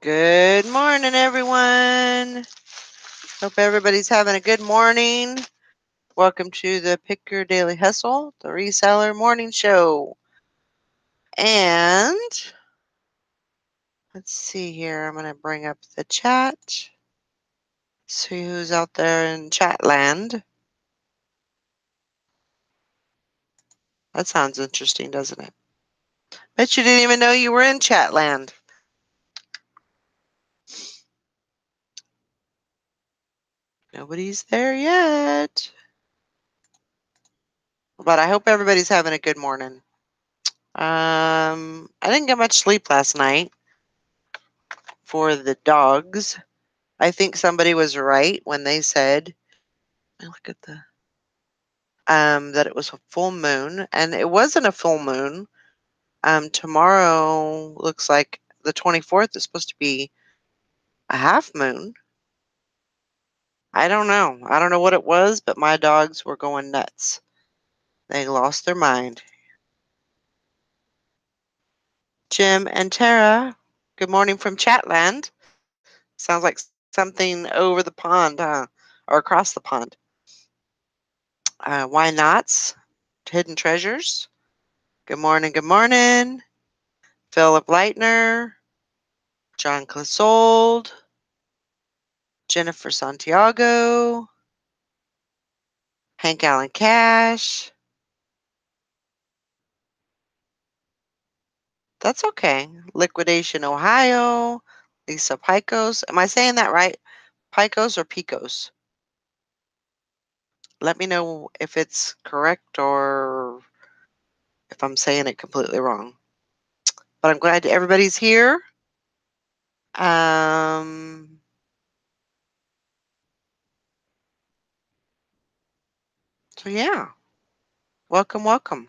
Good morning, everyone. Hope everybody's having a good morning. Welcome to the Pick Your Daily Hustle, the Reseller Morning Show. And let's see here. I'm going to bring up the chat. See who's out there in chat land. That sounds interesting, doesn't it? Bet you didn't even know you were in chat land. Nobody's there yet. But I hope everybody's having a good morning. I didn't get much sleep last night for the dogs. I think somebody was right when they said, look at the that it was a full moon, and it wasn't a full moon. Tomorrow looks like the 24th is supposed to be a half moon. I don't know. I don't know what it was, but my dogs were going nuts. They lost their mind. Jim and Tara, good morning from Chatland. Sounds like something over the pond, or across the pond. Why Nots? Hidden Treasures. Good morning, good morning. Philip Leitner, John Clissold, Jennifer Santiago, Hank Allen Cash. That's okay. Liquidation Ohio, Lisa Picos. Am I saying that right? Picos or Picos? Let me know if it's correct or if I'm saying it completely wrong. But I'm glad everybody's here. So yeah, welcome, welcome.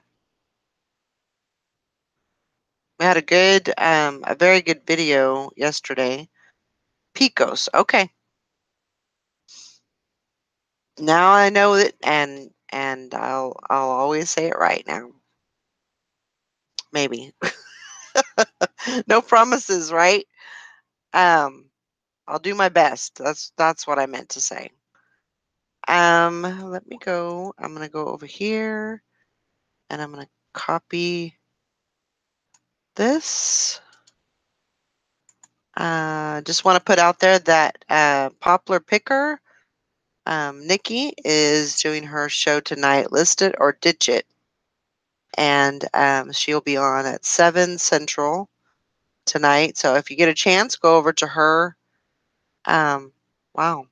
We had a very good video yesterday. Picos, okay. Now I know it, and I'll always say it right now. Maybe. No promises, right? Um, I'll do my best. That's what I meant to say. Let me go. I'm gonna go over here, and I'm gonna copy this. Just want to put out there that Poplar Picker, Nikki, is doing her show tonight. List It or Ditch It. And she'll be on at 7 Central tonight. So if you get a chance, go over to her. Wow,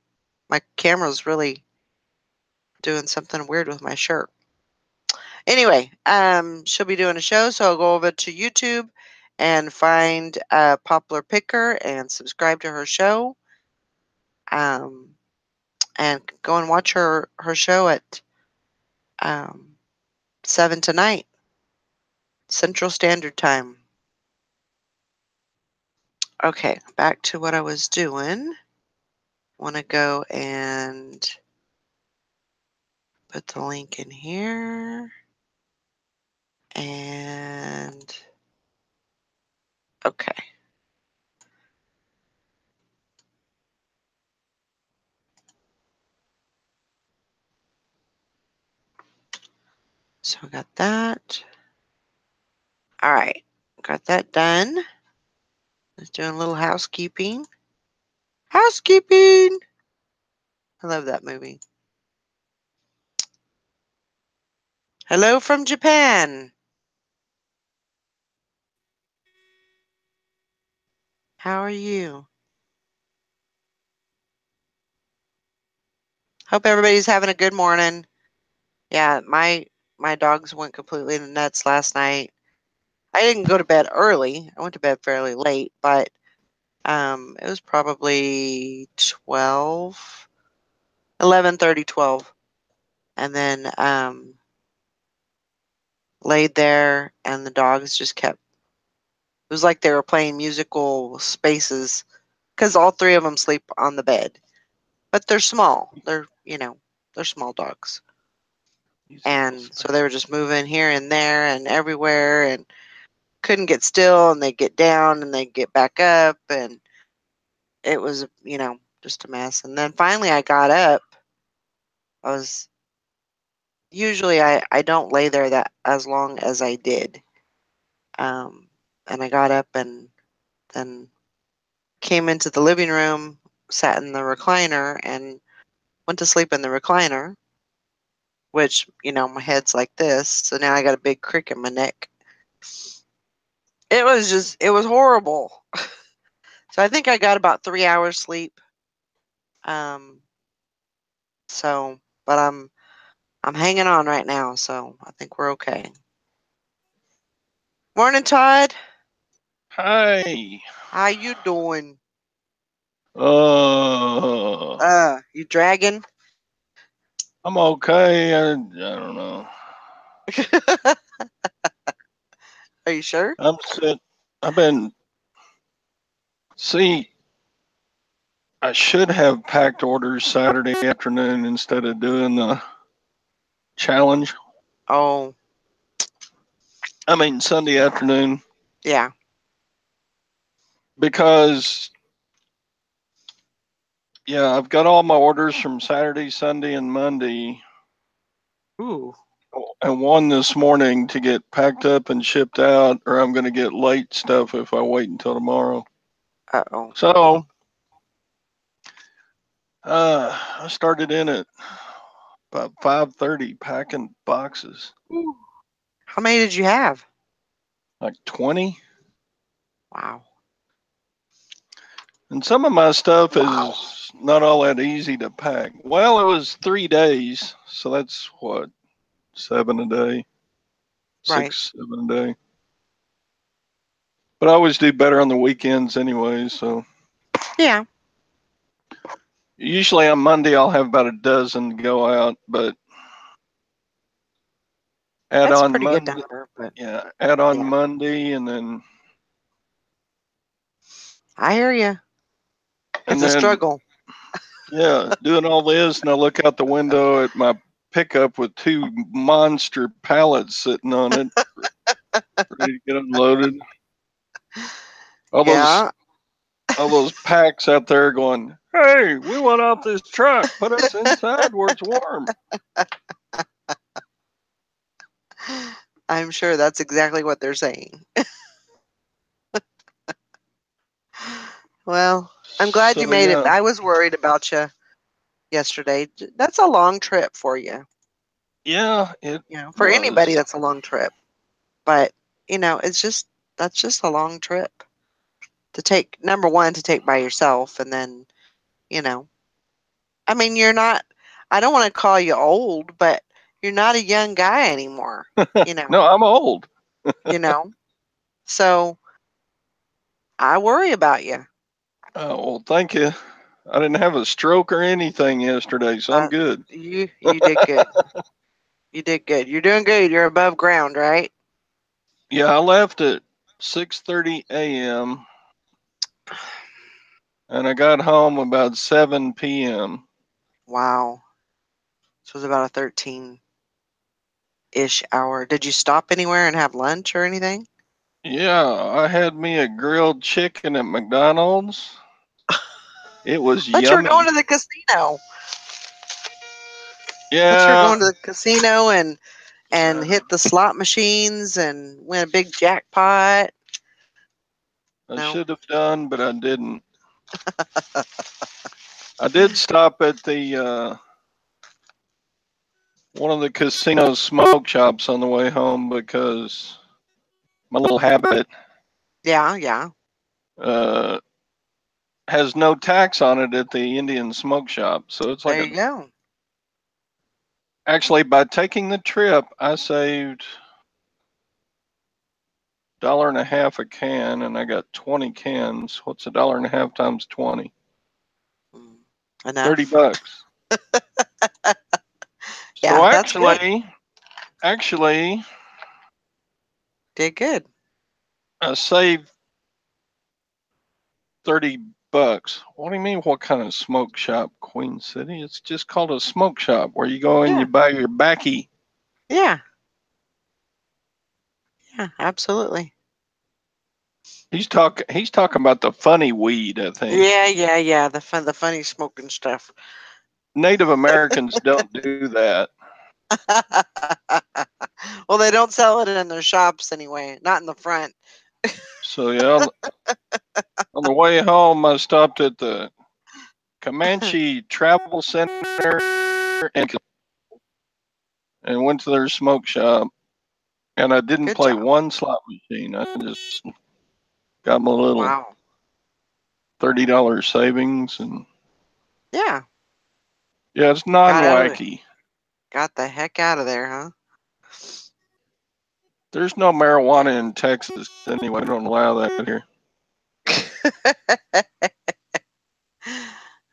my camera's really doing something weird with my shirt. Anyway, she'll be doing a show, so I'll go over to YouTube and find Poplar Picker and subscribe to her show. And go and watch her show at 7 tonight, Central Standard Time. Okay, back to what I was doing. Want to go and put the link in here. And okay. So I got that. All right, got that done. Let's do a little housekeeping. Housekeeping! I love that movie. Hello from Japan. How are you? Hope everybody's having a good morning. Yeah, my dogs went completely nuts last night. I didn't go to bed early. I went to bed fairly late, but it was probably 12, 11:30, 12. And then laid there, and the dogs just kept, it was like they were playing musical spaces because all three of them sleep on the bed. But they're small. They're small dogs. And so they were just moving here and there and everywhere and couldn't get still, and they get down and they get back up, and it was, just a mess. And then finally I got up. Usually I don't lay there that as long as I did. And I got up and then came into the living room, sat in the recliner, and went to sleep in the recliner, which, my head's like this. So now I got a big crick in my neck. It was horrible. So I think I got about 3 hours sleep. But I'm hanging on right now, so I think we're okay. Morning, Todd. Hi. How you doing? Uh, You dragging? I'm okay. I don't know. Are you sure? I'm sit. I've been. See, I should have packed orders Saturday afternoon instead of doing the challenge. Oh, I mean Sunday afternoon yeah. because I've got all my orders from Saturday, Sunday, and Monday, Ooh. and one this morning to get packed up and shipped out, or I'm going to get late stuff if I wait until tomorrow. Uh-oh. So I started in at about 5:30 packing boxes, Ooh. How many did you have? like 20. Wow. And some of my stuff Wow. is not all that easy to pack. Well, it was 3 days, so that's what, 7 a day, Right. 6, 7 a day. But I always do better on the weekends anyway. So Yeah. usually on Monday I'll have about a dozen go out, but add That's a on pretty good Monday, number, but add on yeah. Monday, and then I hear you. and It's a then struggle. doing all this, and I look out the window at my pickup with 2 monster pallets sitting on it, ready to get unloaded. All those Yeah. all those packs out there going, "Hey, we want out this truck. Put us inside where it's warm." I'm sure that's exactly what they're saying. Well, I'm glad you So made it. I was worried about you yesterday. That's a long trip for you. it For anybody, was. that's a long trip. But, that's just a long trip to take. Number one, to take by yourself. And then, you know, I mean, I don't want to call you old, but you're not a young guy anymore, you know, No, I'm old. you know. So I worry about you. Oh, well, thank you. I didn't have a stroke or anything yesterday, so I'm Uh, good. you did good. You did good. You're doing good. You're above ground, right? Yeah, I left at 6:30 a.m. and I got home about 7 p.m. Wow. So it was about a 13-ish hour. Did you stop anywhere and have lunch or anything? Yeah, I had me a grilled chicken at McDonald's. It was Thought you were going yummy. to the casino. Thought you were Yeah, going to the casino and hit the slot machines and win a big jackpot. I No. should have done, but I didn't. I did stop at the one of the casino smoke shops on the way home because my little habit Yeah, yeah. uh, has no tax on it at the Indian smoke shop. So it's like There you go. actually by taking the trip, I saved $1.50 a can, and I got 20 cans. What's $1.50 times 20? Mm, 30 enough. bucks. So Yeah, that's good. actually, Did good. I saved 30 bucks. What do you mean? What kind of smoke shop, Queen City? It's just called a smoke shop where you go and you Yeah, buy your backy. yeah, yeah, absolutely. He's talking about the funny weed, I think. Yeah. The funny smoking stuff. Native Americans don't do that. Well, they don't sell it in their shops anyway, not in the front. So yeah, on the way home, I stopped at the Comanche Travel Center and went to their smoke shop. And I didn't Good play job. one slot machine. I just got my little Wow. $30 savings, and Yeah. yeah, it's Got out of it. non-wacky. Got the heck out of there, huh? There's no marijuana in Texas anyway. They don't allow that here.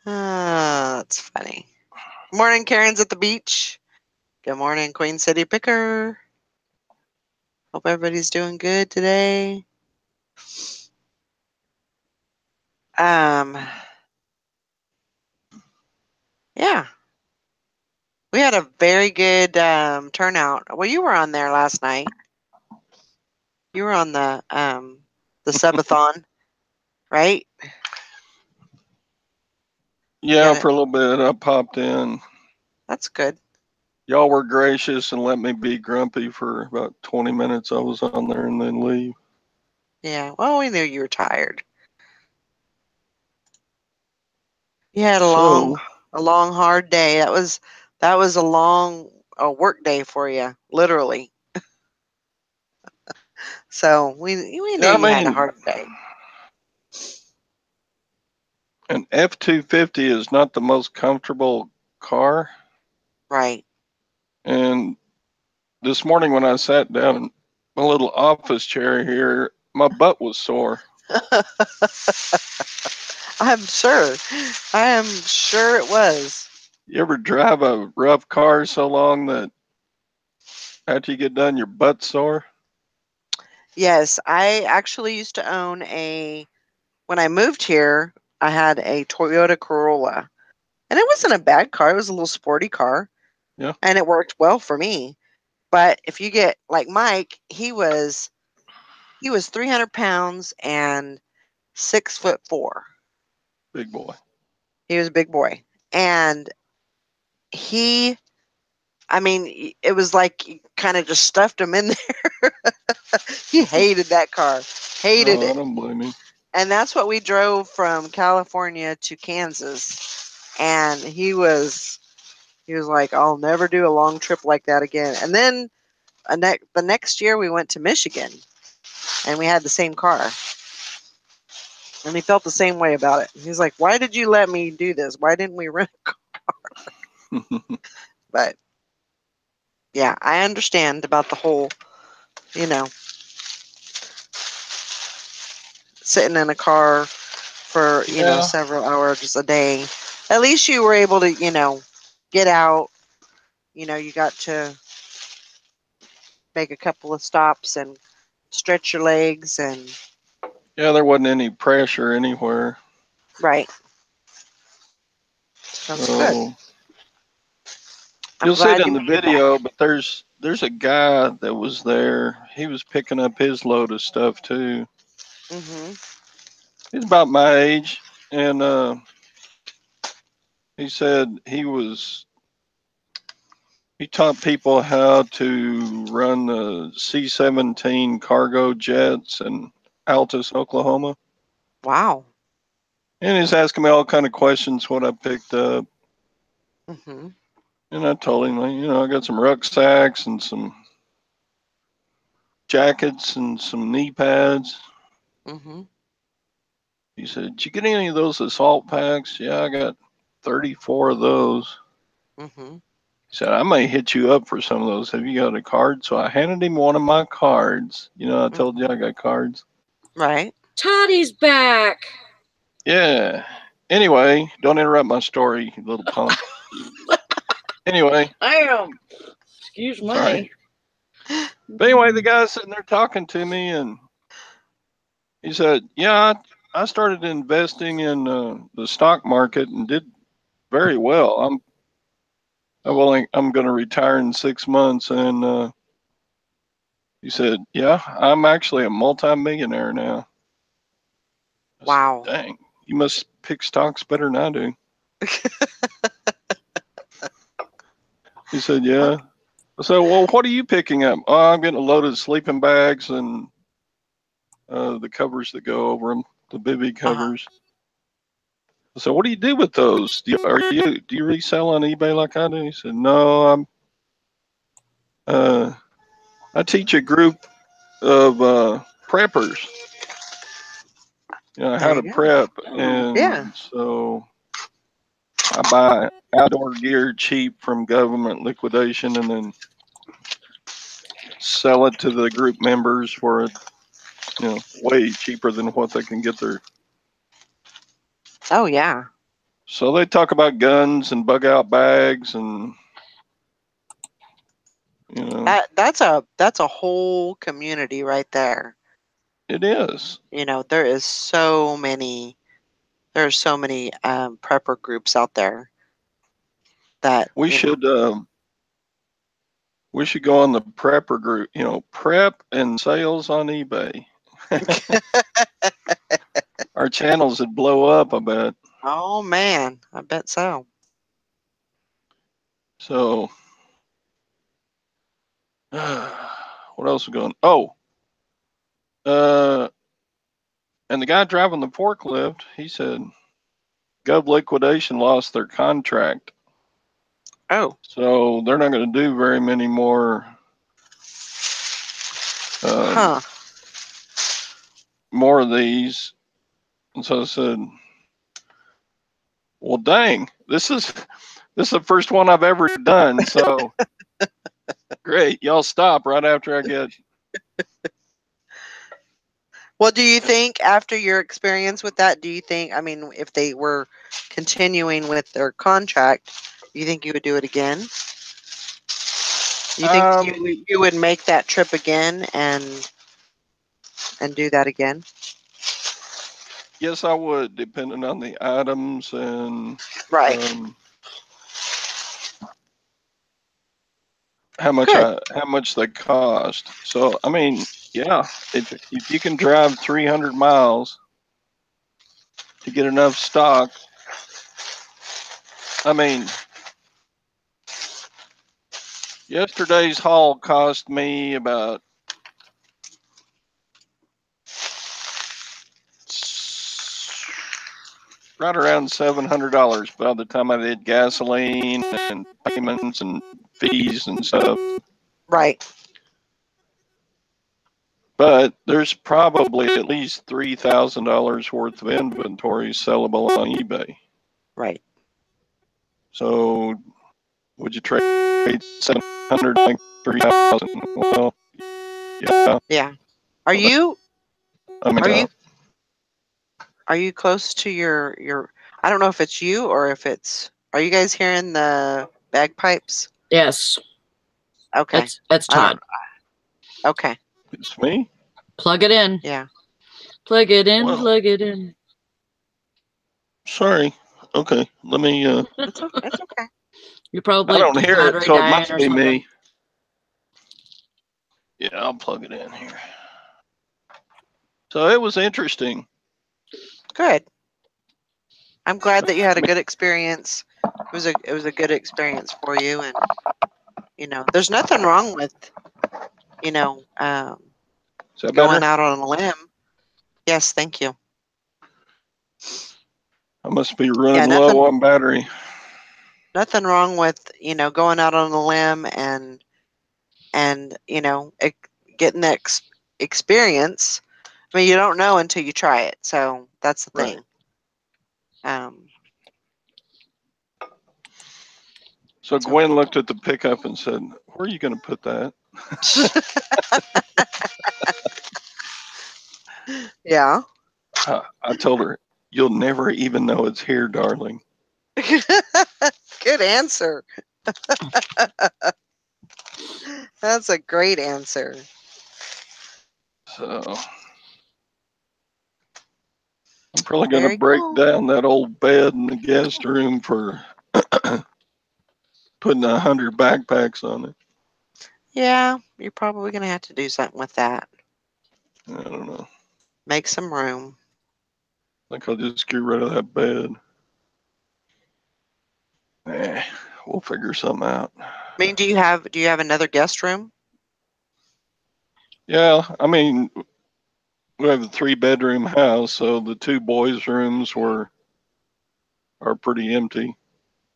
That's funny. Morning, Karen's at the beach. Good morning, Queen City Picker. Hope everybody's doing good today. Yeah. We had a very good turnout. Well, you were on there last night. You were on the subathon, right? Yeah, Get it? for a little bit, I popped in. That's good. Y'all were gracious and let me be grumpy for about 20 minutes. I was on there and then leave. Yeah. Well, we knew you were tired. You had So, a long, hard day. That was a long work day for you, literally. So we knew yeah, I you had a mean, hard day. an F-250 is not the most comfortable car. Right. And this morning when I sat down in my little office chair here, my butt was sore. I'm sure. I am sure it was. You ever drive a rough car so long that after you get done, your butt's sore? Yes, I actually used to own when I moved here, I had a Toyota Corolla. And it wasn't a bad car. It was a little sporty car. Yeah, And it worked well for me. But if you get like Mike, he was 300 pounds and 6'4". big boy. He was a big boy. And he I mean, it was like you kind of just stuffed him in there. He hated that car. Hated No, I it. don't blame you. And that's what we drove from California to Kansas. And he was like, "I'll never do a long trip like that again." And then the next year we went to Michigan and we had the same car. And he felt the same way about it. He's like, "Why did you let me do this? Why didn't we rent a car?" But yeah, I understand about the whole, you know, sitting in a car for, Yeah, several hours a day. At least you were able to, get out. You got to make a couple of stops and stretch your legs and yeah, there wasn't any pressure anywhere. right. That's good. So I'm you'll see it glad in you the made it back. video, but there's a guy that was there. He was picking up his load of stuff too. Mhm. He's about my age, and he said he taught people how to run the C-17 cargo jets in Altus, Oklahoma. Wow. And he's asking me all kind of questions what I picked up. Mhm. And I told him, I got some rucksacks and some jackets and some knee pads. Mhm. He said, "Did you get any of those assault packs?" "Yeah, I got 34 of those." Mhm. He said, "I may hit you up for some of those. Have you got a card?" So I handed him one of my cards. I told you Mhm. I got cards. Right. Toddy's back. Yeah. Anyway, don't interrupt my story, you little punk. Anyway, Damn. Excuse me. sorry. But anyway, the guy's sitting there talking to me, and he said, "Yeah, I started investing in the stock market and did very well. I'm going to retire in 6 months." And he said, "Yeah, I'm actually a multimillionaire now." Wow. Dang, you must pick stocks better than I do. He said, yeah. I said, well, what are you picking up? Oh, I'm getting a load of sleeping bags and the covers that go over them, the bivy covers. I said, what do you do with those? Do you resell on eBay like I do? He said, no, I teach a group of preppers, how There to you go. prep, Oh. and Yeah. so I buy outdoor gear cheap from government liquidation, and then sell it to the group members for way cheaper than what they can get there. Oh yeah. So they talk about guns and bug out bags, and That's a whole community right there. it is. There's so many prepper groups out there that We should go on the prepper group. Prep and sales on eBay. Our channels would blow up, I bet. Oh man, I bet so. So, what else is going? Oh, and the guy driving the forklift, he said, Gov Liquidation lost their contract, Oh. so they're not going to do very many more. More of these. And so I said, well, dang, this is the first one I've ever done. So great. Y'all stop right after I get. Well, do you think after your experience with that, if they were continuing with their contract, do you think you would do it again? Do you think you would make that trip again and do that again? Yes, I would, depending on the items and Right. How much they cost. So I mean, yeah, if you can drive 300 miles to get enough stock, I mean, yesterday's haul cost me about right around $700 by the time I did gasoline and payments and fees and stuff. Right. But there's probably at least $3,000 worth of inventory sellable on eBay. Right. So would you trade 700 like 3,000? Well, yeah. Yeah. Are you I are you close to your I don't know if it's you or if it's are you guys hearing the bagpipes? Yes. Okay. That's Todd. Okay. It's me? Plug it in. Yeah. Plug it in, Well, plug it in. Sorry. Okay. Let me It's okay. You probably I don't hear it, battery so it dying must or be something. me. Yeah, I'll plug it in here. So it was interesting. Good. I'm glad that you had a good experience. It was a good experience for you, and there's nothing wrong with Is that going better? out on a limb. Yes, thank you. I must be running Yeah, low on battery. nothing wrong with going out on a limb and getting that experience. I mean, you don't know until you try it, so that's the thing. So Gwen looked at the pickup and said, "Where are you going to put that?" Yeah. I told her, "You'll never even know it's here, darling." Good answer. That's a great answer. So I'm probably going to break down that old bed in the guest room for putting 100 backpacks on it. Yeah, you're probably going to have to do something with that. I don't know. Make some room. think I'll just get rid of that bed. We'll figure something out. I mean, do you have another guest room? Yeah, I mean, we have a 3-bedroom house, so the 2 boys' rooms are pretty empty.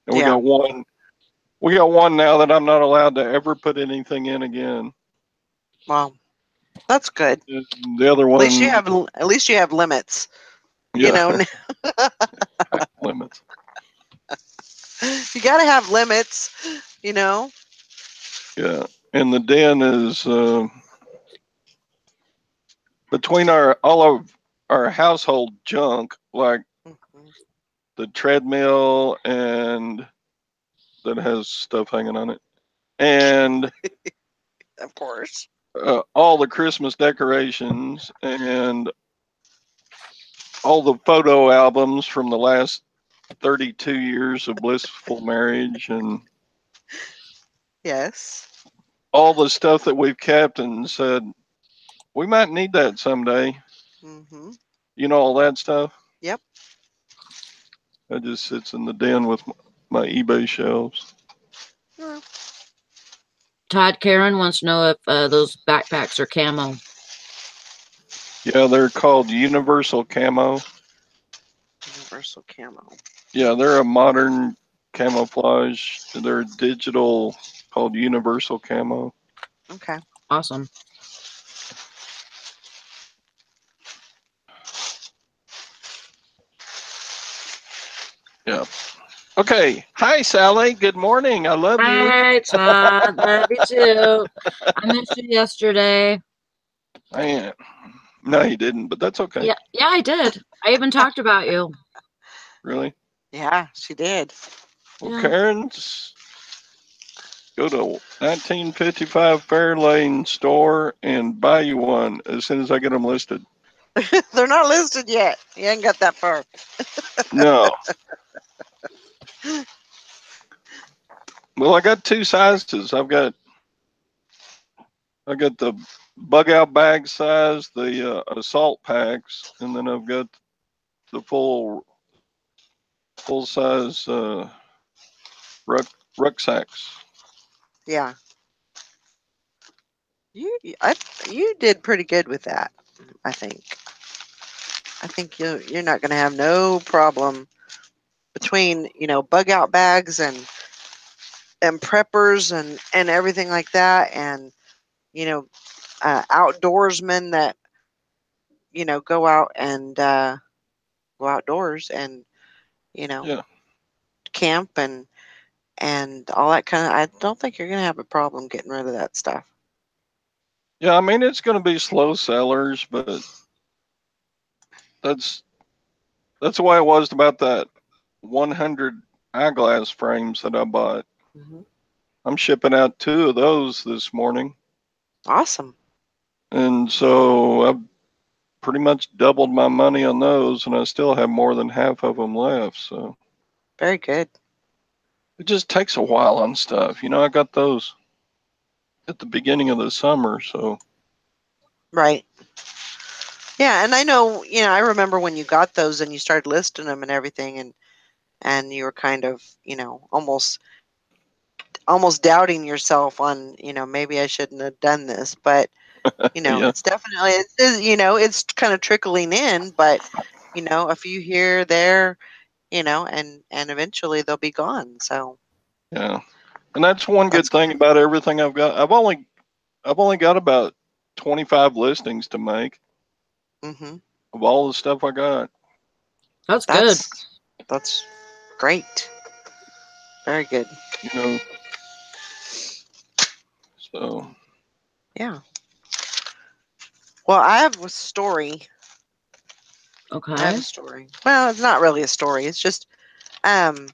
And we Yeah. got one. We got one now that I'm not allowed to ever put anything in again. Well, that's good. And the other one, At least you have limits. yeah, You know, limits. you got to have limits. You know. Yeah, and the den is between all of our household junk, like Mhm. the treadmill and that has stuff hanging on it, and Of course. all the Christmas decorations and all the photo albums from the last 32 years of blissful marriage and Yes. all the stuff that we've kept and said we might need that someday. Mhm. You know, all that stuff. Yep. That just sits in the den with my eBay shelves. Yeah. Todd Karen wants to know if those backpacks are camo. Yeah, they're called Universal Camo. Universal camo. Yeah, they're a modern camouflage. They're digital, called Universal Camo. Okay. Awesome. Yeah. Okay. Hi, Sally. Good morning. I love you. Hi, Todd. Love you too. I missed you yesterday. Man. No, you didn't, but that's okay. Yeah, I did. I even talked about you. Really? Yeah, she did. Well, Yeah. Karen's go to 1955 Fairlane store and buy you one as soon as I get them listed. They're not listed yet. You ain't got that far. No. Well, I got 2 sizes. I got the bug out bag size, the assault packs, and then I've got the full size rucksacks. Yeah. You did pretty good with that. I think. I think you're not going to have no problem between bug out bags and preppers and everything like that, and outdoorsmen that go out and go outdoors and Yeah. camp and all that kind of. I don't think you're going to have a problem getting rid of that stuff. Yeah, I mean it's going to be slow sellers, but that's the way it was about that 100 eyeglass frames that I bought. Mm-hmm. I'm shipping out 2 of those this morning, Awesome. and so I've pretty much doubled my money on those, and I still have more than half of them left. So Very good. it just takes a while on stuff. I got those at the beginning of the summer, so Right. Yeah, and I know, I remember when you got those and you started listing them and everything, and you were kind of, almost doubting yourself on, maybe I shouldn't have done this, but yeah, it's definitely it's kind of trickling in, but a few here, there, and eventually they'll be gone. So yeah. And that's one that's good thing about everything I've got. I've only got about 25 listings to make mm-hmm. of all the stuff I got. That's good. That's great. Very good. You know, so Yeah. Well, I have a story. I have Okay. a story. Well, it's not really a story. It's just kind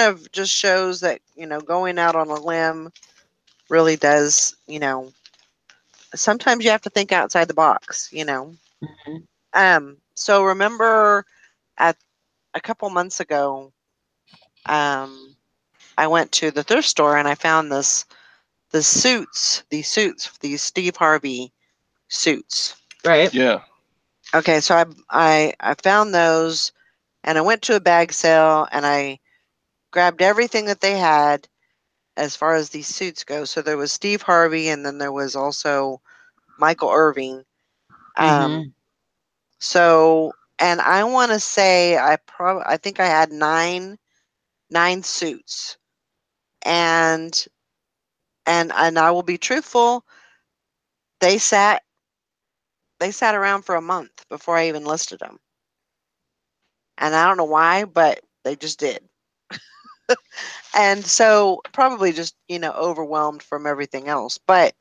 of just shows that, going out on a limb really does, sometimes you have to think outside the box, Mhm. So remember at a couple months ago, I went to the thrift store and I found these suits, these Steve Harvey suits. Right. yeah, Okay, so I found those, and I went to a bag sale, and I grabbed everything that they had as far as these suits go. So there was Steve Harvey, and then there was also Michael Irving. Mm-hmm. So, and I want to say I think I had nine suits, and and I will be truthful, they sat they sat around for a month before I even listed them, and I don't know why, but they just did. And so probably just overwhelmed from everything else, but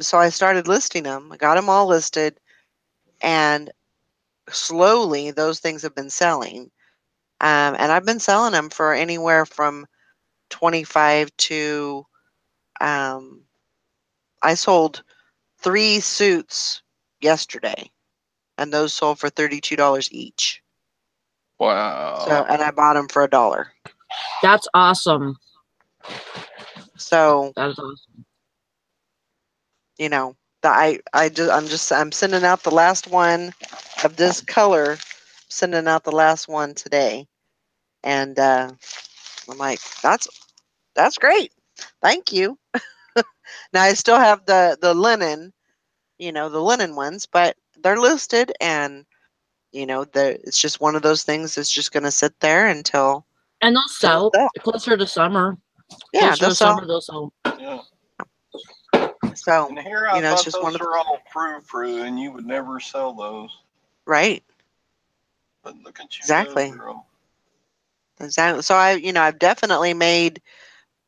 so I started listing them. I got them all listed, and slowly those things have been selling. And I've been selling them for anywhere from 25 to I sold 3 suits yesterday, and those sold for $32 each. So, Wow. and I bought them for $1. That's awesome. So, That is awesome. I'm sending out the last one of this color, sending out the last one today. And I'm like, that's great. Thank you. Now I still have the linen, the linen ones, but they're listed, and it's just one of those things that's just going to sit there until And they'll it's sell up. closer to summer. Yeah, Closer they'll to sell. summer, they'll sell. Yeah. So, And here I it's thought just one those of the, were all frou-frou, and you would never sell those. right. But look at you go, Exactly. girl. Exactly. So I've definitely made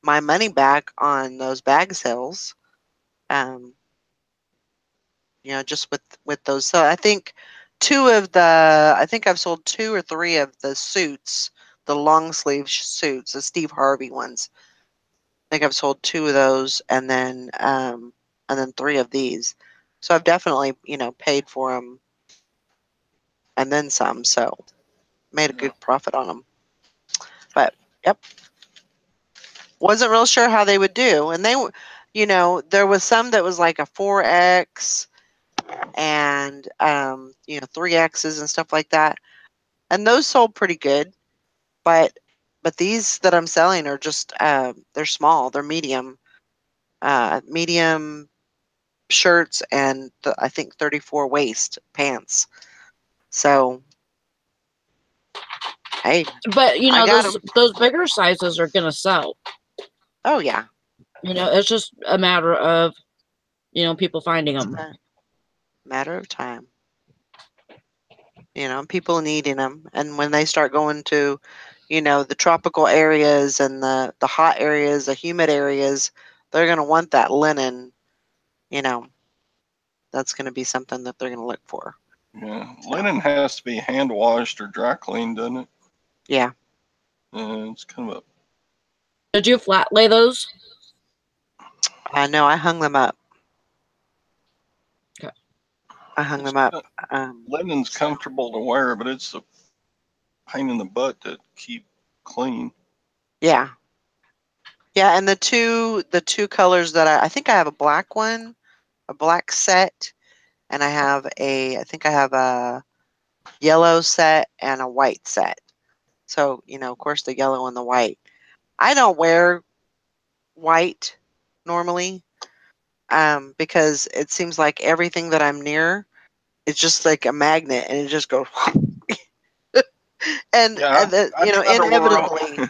my money back on those bag sales. Um, just with those. So I think I've sold 2 or 3 of the suits, the long sleeve suits, the Steve Harvey ones. I think I've sold 2 of those, and then 3 of these. So I've definitely, paid for them and then some. So made a Yeah. good profit on them. But yep, wasn't real sure how they would do. And there was some that was like a 4X and 3X's and stuff like that. And those sold pretty good. But these that I'm selling are just they're small. They're medium shirts, and I think 34 waist pants. So hey, But I got those them. those bigger sizes are gonna sell. Oh yeah, It's just a matter of people finding it's them. a matter of time. People needing them, and when they start going to, the tropical areas and the hot areas, the humid areas, they're gonna want that linen. You know, that's gonna be something that they're gonna look for. Yeah. So Linen has to be hand washed or dry cleaned, doesn't it? yeah, It's kind of Did you flat lay those? I know. I hung them up. Okay. I hung it's them up. kind of, linen's So comfortable to wear, but it's a pain in the butt to keep clean. yeah, yeah. And the two colors that I think I have a black one, a black set, and I think I have a yellow set and a white set. So, of course, the yellow and the white. I don't wear white normally, because it seems like everything that I'm near is just like a magnet, and it just goes. and Yeah, and I try to inevitably wear.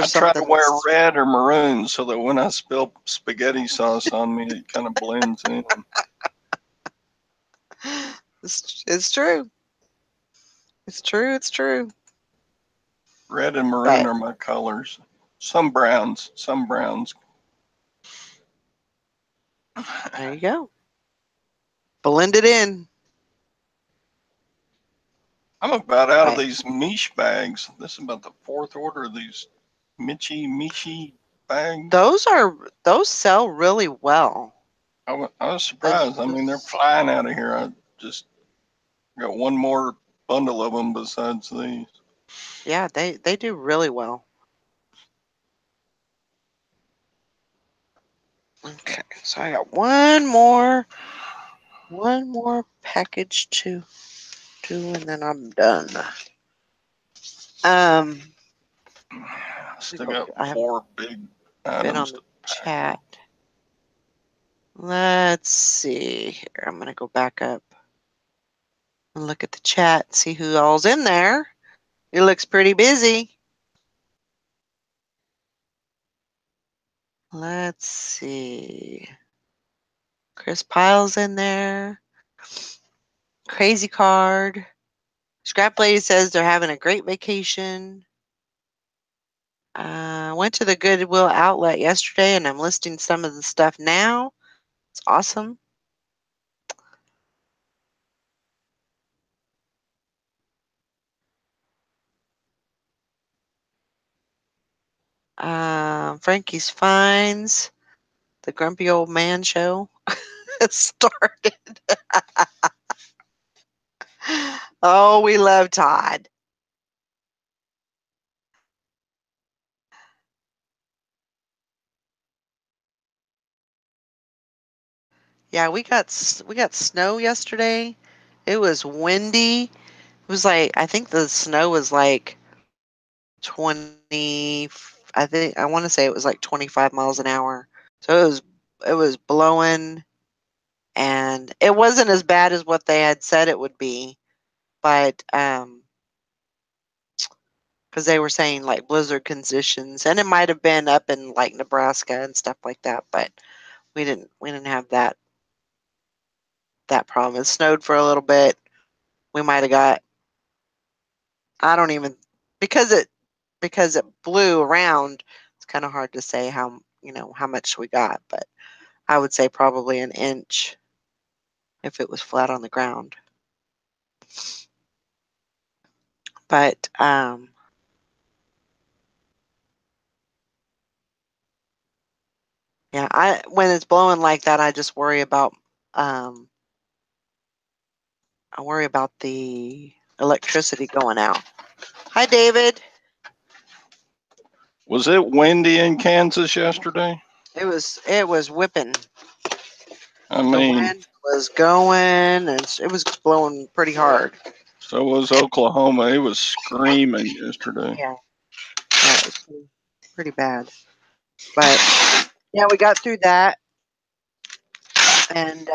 I there's try to something wear that's red or maroon so that when I spill spaghetti sauce on me, it kind of blends in. it's true. It's true. It's true. Red and maroon But are my colors. Some browns, some browns. there you go. Blend it in. I'm about out of But these Miche bags. This is about the fourth order of these Miche bags. those sell really well. I was Those, surprised. I mean, they're those flying out of here. I just got one more bundle of them besides these. yeah, they do really well. Okay, so I got one more one more package to do, and then I'm done. Still got I have 4 big been items on the to pack. chat. Let's see here. I'm gonna go back up and look at the chat and see who all's in there. It looks pretty busy. Let's see. Chris Pile's in there. Crazy Card. Scrap Lady says they're having a great vacation. Went to the Goodwill outlet yesterday and I'm listing some of the stuff now. It's awesome. Frankie's Finds. The Grumpy Old Man Show started. Oh, we love Todd. Yeah, we got snow yesterday. It was windy. It was like I think the snow was like 20. I want to say it was like 25 miles an hour. So it was blowing, and it wasn't as bad as what they had said it would be, but because they were saying like blizzard conditions, and it might have been up in like Nebraska and stuff like that, but we didn't have that problem. It snowed for a little bit. We might have got, I don't even, because it blew around. It's kind of hard to say how much we got, but I would say probably an inch if it was flat on the ground. But yeah, when it's blowing like that, I just worry about the electricity going out. Hi, David. Was it windy in Kansas yesterday? It was whipping. I The mean, wind was going, and it was blowing pretty hard. so was Oklahoma. It was screaming yesterday. Yeah, it was pretty bad. But yeah, we got through that, and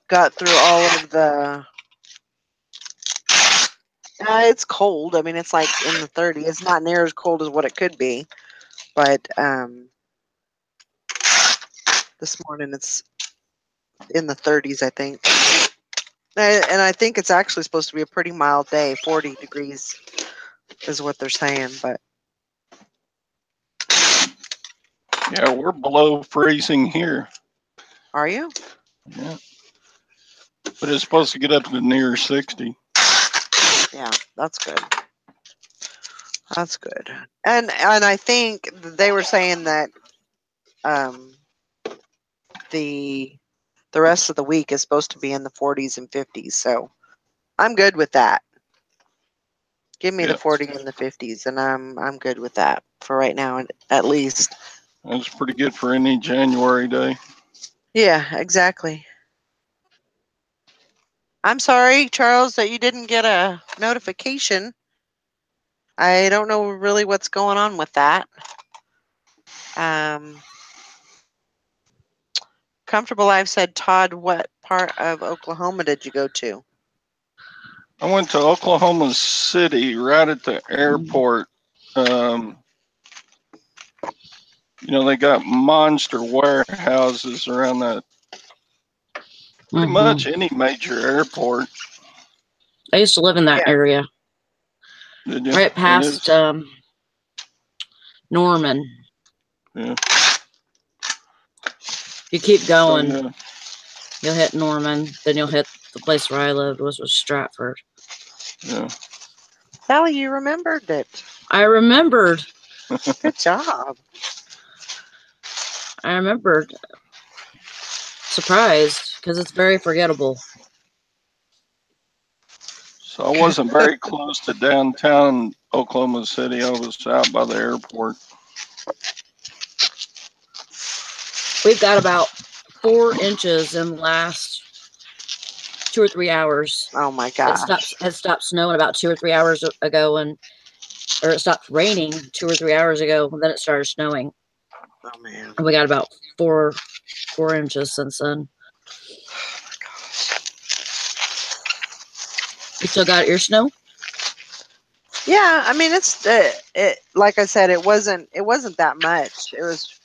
got through all of the. It's cold. I mean, it's like in the 30s. It's not near as cold as what it could be, but this morning it's in the 30s, I think. And I think it's actually supposed to be a pretty mild day. 40 degrees is what they're saying, but Yeah, we're below freezing here. are you? Yeah. But it's supposed to get up to near 60. Yeah, that's good. That's good. And I think they were saying that the rest of the week is supposed to be in the 40s and 50s. So I'm good with that. Give me the 40 and the 50s, and I'm good with that for right now, at least. That's pretty good for any January day. Yeah, exactly. I'm sorry, Charles, that you didn't get a notification. I don't know really what's going on with that. Comfortable Life said, Todd, what part of Oklahoma did you go to? I went to Oklahoma City, right at the airport. They got monster warehouses around that. Pretty much any major airport. I used to live in that area. Did you? Right past Norman. Yeah. You keep going, you'll hit Norman, then you'll hit the place where I lived, was Stratford. Yeah. Sally, you remembered it. I remembered. Good job. I remembered. Surprised, because it's very forgettable. So I wasn't very close to downtown Oklahoma City. I was out by the airport. We've got about 4 inches in the last 2 or 3 hours. Oh my It gosh. stopped snowing about 2 or 3 hours ago, or it stopped raining 2 or 3 hours ago, and then it started snowing. Oh man. And we got about 4 inches since then. Oh my gosh. You still got your snow? Yeah, I mean it's it like I said, it wasn't that much. It was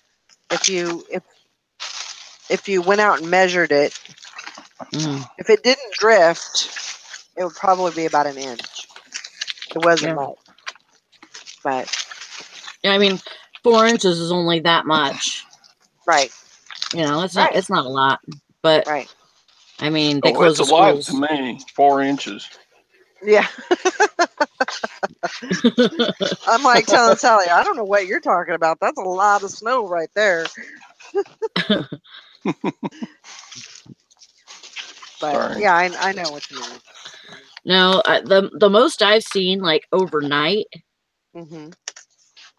if you went out and measured it, if it didn't drift, it would probably be about an inch. It wasn't much, but yeah, I mean 4 inches is only that much. right. You know, it's not a lot, but Right. I mean they Oh, close it's the a lot schools. to me. 4 inches. Yeah. I'm like telling Sally, I don't know what you're talking about. That's a lot of snow right there. But Sorry. yeah, I know what you mean. No, the most I've seen like overnight Mm-hmm.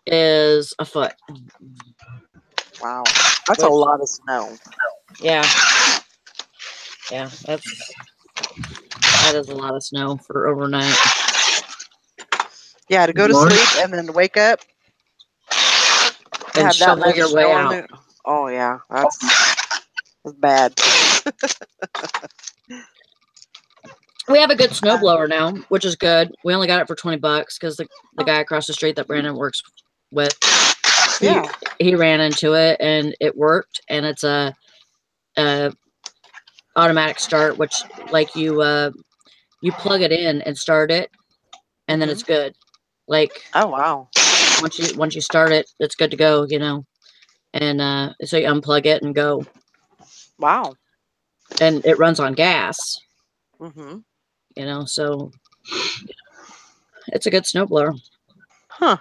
is a foot. Wow, that's a lot of snow. Yeah, that is a lot of snow for overnight. Yeah, to go to sleep and then to wake up And have that shovel much your way snow out. on it. Oh yeah, that's bad. We have a good snowblower now, which is good. We only got it for $20 because the guy across the street that Brandon works with, he ran into it and it worked. And it's a automatic start, which like you plug it in and start it, and then it's good. Like, oh wow, once you start it, it's good to go. You know, and so you unplug it and go. Wow. And it runs on gas. Mm-hmm. You know, so it's a good snowblower. Huh.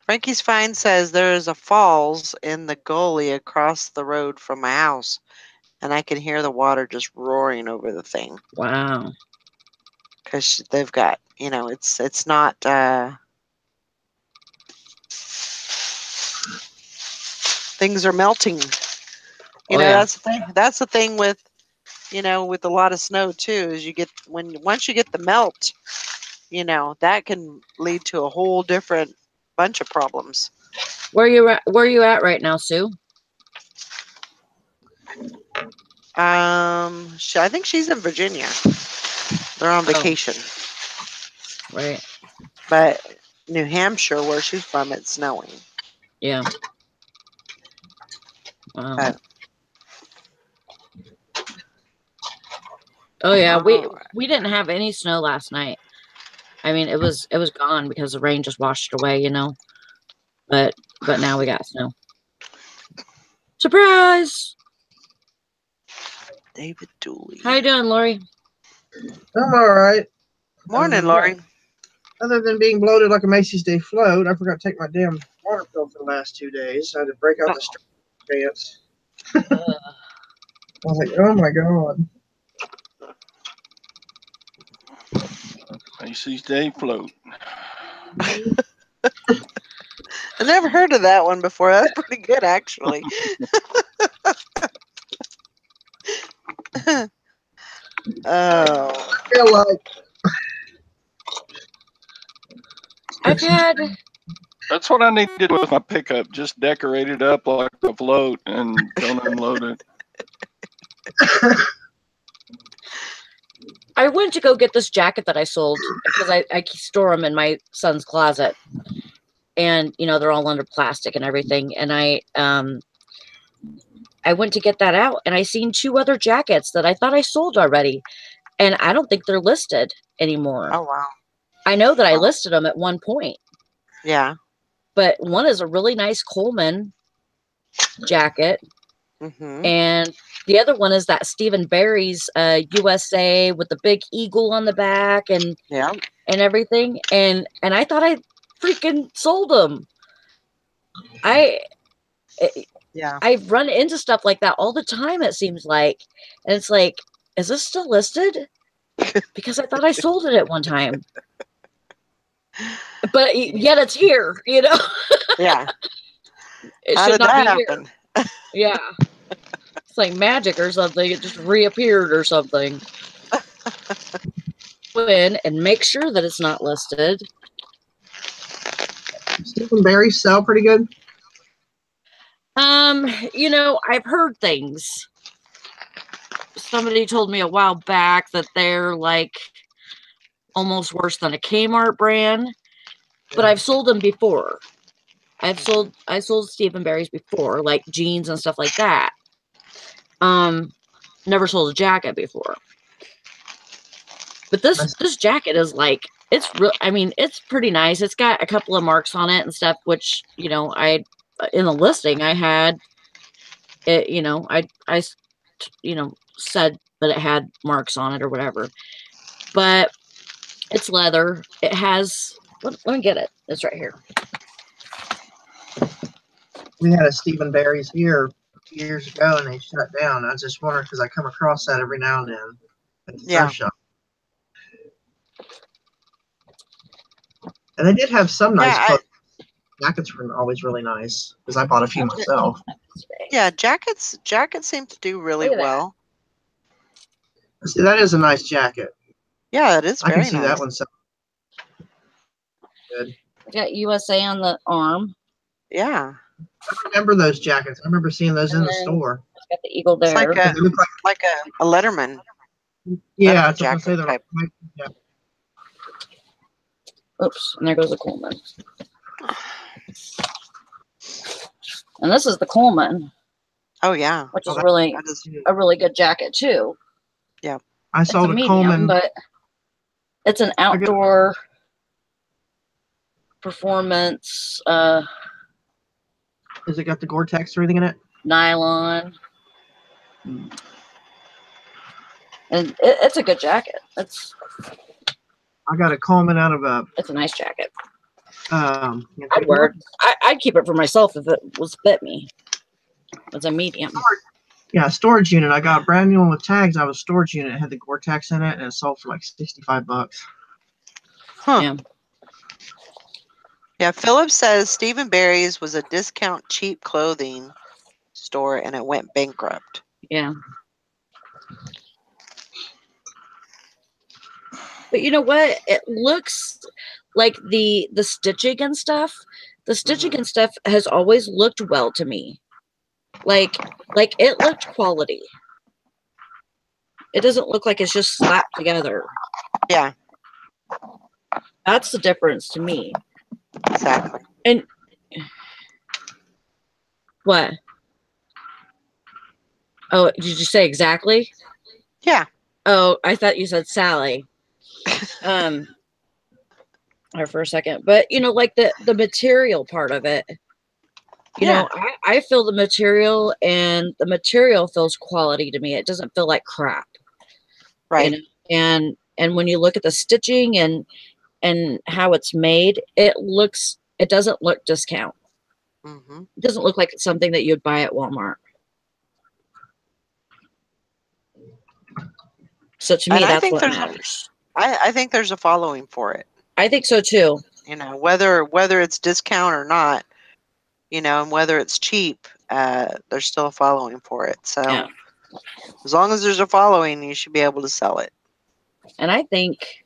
Frankie's Find says there is a falls in the gully across the road from my house, and I can hear the water just roaring over the thing. Wow. Because they've got, it's not. Things are melting. That's the thing. That's the thing with, with a lot of snow too. Is once you get the melt, that can lead to a whole different bunch of problems. Where are you at right now, Sue? I think she's in Virginia. They're on vacation. Right. But New Hampshire, where she's from, it's snowing. Yeah. Wow. Oh yeah, we didn't have any snow last night. I mean, it was gone because the rain just washed it away, But now we got snow. Surprise! David Dooley. How you doing, Lori? I'm all right. Morning, Lori. Other than being bloated like a Macy's Day float, I forgot to take my damn water pill for the last 2 days. I had to break out the pants. I was like, oh my god. Macy's Day float. I never heard of that one before. That's pretty good, actually. Oh. I feel like I've had. That's what I need to do with my pickup. Just decorate it up like a float and don't unload it. I went to go get this jacket that I sold because I store them in my son's closet, and they're all under plastic and everything. And I went to get that out, and I seen 2 other jackets that I thought I sold already, and I don't think they're listed anymore. Oh wow! I know that I listed them at one point. Yeah. But one is a really nice Coleman jacket, and the other one is that Stephen Barry's USA with the big eagle on the back and everything. And I thought I freaking sold them. I've run into stuff like that all the time, it seems like. And it's like, is this still listed? Because I thought I sold it at one time. But yet it's here, Yeah. It How should did not that be happen? Here. Yeah. It's like magic or something. It just reappeared or something. in and make sure that it's not listed. Stephen Barry's sell pretty good. You know, I've heard things. Somebody told me a while back that they're like almost worse than a Kmart brand, but I've sold them before. I sold Stephen Barry's before, like jeans and stuff like that. Never sold a jacket before. But this jacket is like, it's real. I mean, it's pretty nice. It's got a couple of marks on it and stuff, which, you know, in the listing I had it, you know, I you know, said that it had marks on it or whatever. But it's leather. It has, let me get it. It's right here. We had a Stephen Barry's here years ago, and they shut down. I was just wondering because I come across that every now and then at the thrift shop. And they did have some nice clothes. Jackets were always really nice because I bought a few myself. Yeah, jackets seem to do really well. See, that is a nice jacket. Yeah, it is very nice. I can see that one. So good. Got USA on the arm. Yeah. I remember those jackets. I remember seeing those in the store. It's got the eagle there. It's like a Letterman. Yeah, that's what I was going to say. Yeah. Oops, and there goes the Coleman. And this is the Coleman. Oh yeah, which is really a really good jacket too. Yeah, I saw the Coleman, but it's an outdoor performance. Has it got the Gore-Tex or anything in it? Nylon. And it's a good jacket. I got a Coleman out of a. It's a nice jacket. I'd wear it. I'd keep it for myself if it was fit me. It's a medium. Yeah, storage unit. I got a brand new one with tags. I was storage unit. It had the Gore-Tex in it, and it sold for like $65. Huh. Yeah. Yeah. Philip says Stephen Barry's was a discount cheap clothing store, and it went bankrupt. Yeah. But you know what? It looks like the stitching and stuff. The stitching and stuff has always looked well to me. Like it looked quality. It doesn't look like it's just slapped together. Yeah. That's the difference to me. Exactly. And what? Oh, did you say exactly? Yeah. Oh, I thought you said Sally. Or for a second, but you know, like the material part of it, you know, I feel the material, and the material feels quality to me. It doesn't feel like crap, right? You know? And when you look at the stitching and how it's made, it doesn't look discount. It doesn't look like it's something that you'd buy at Walmart. So to me, that's what matters. I think there's a following for it. I think so too. You know, whether it's discount or not, you know, and whether it's cheap, there's still a following for it. So as long as there's a following, you should be able to sell it. And I think,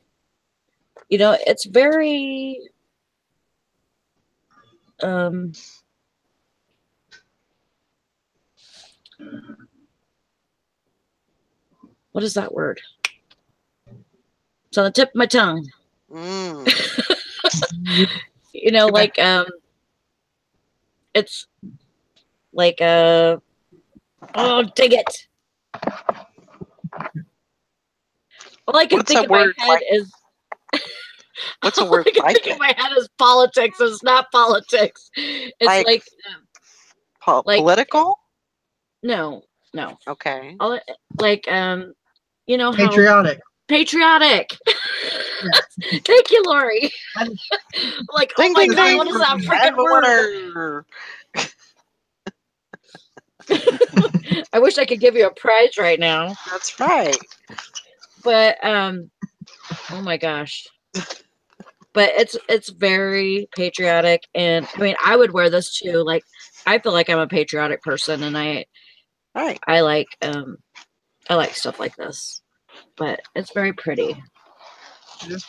you know, it's very what is that word? It's on the tip of my tongue. You know, like it's like oh, dang it. All I can think in my head is what's a word all I can think in my head is politics. It's not politics. It's like political? No. Okay. Like you know, how patriotic. Yes. Thank you, Lori. Like, oh my God, what is that freaking word? I wish I could give you a prize right now. That's right. But oh my gosh. But it's very patriotic, and I mean, I would wear this too. Like, I feel like I'm a patriotic person, and I like stuff like this. but it's very pretty.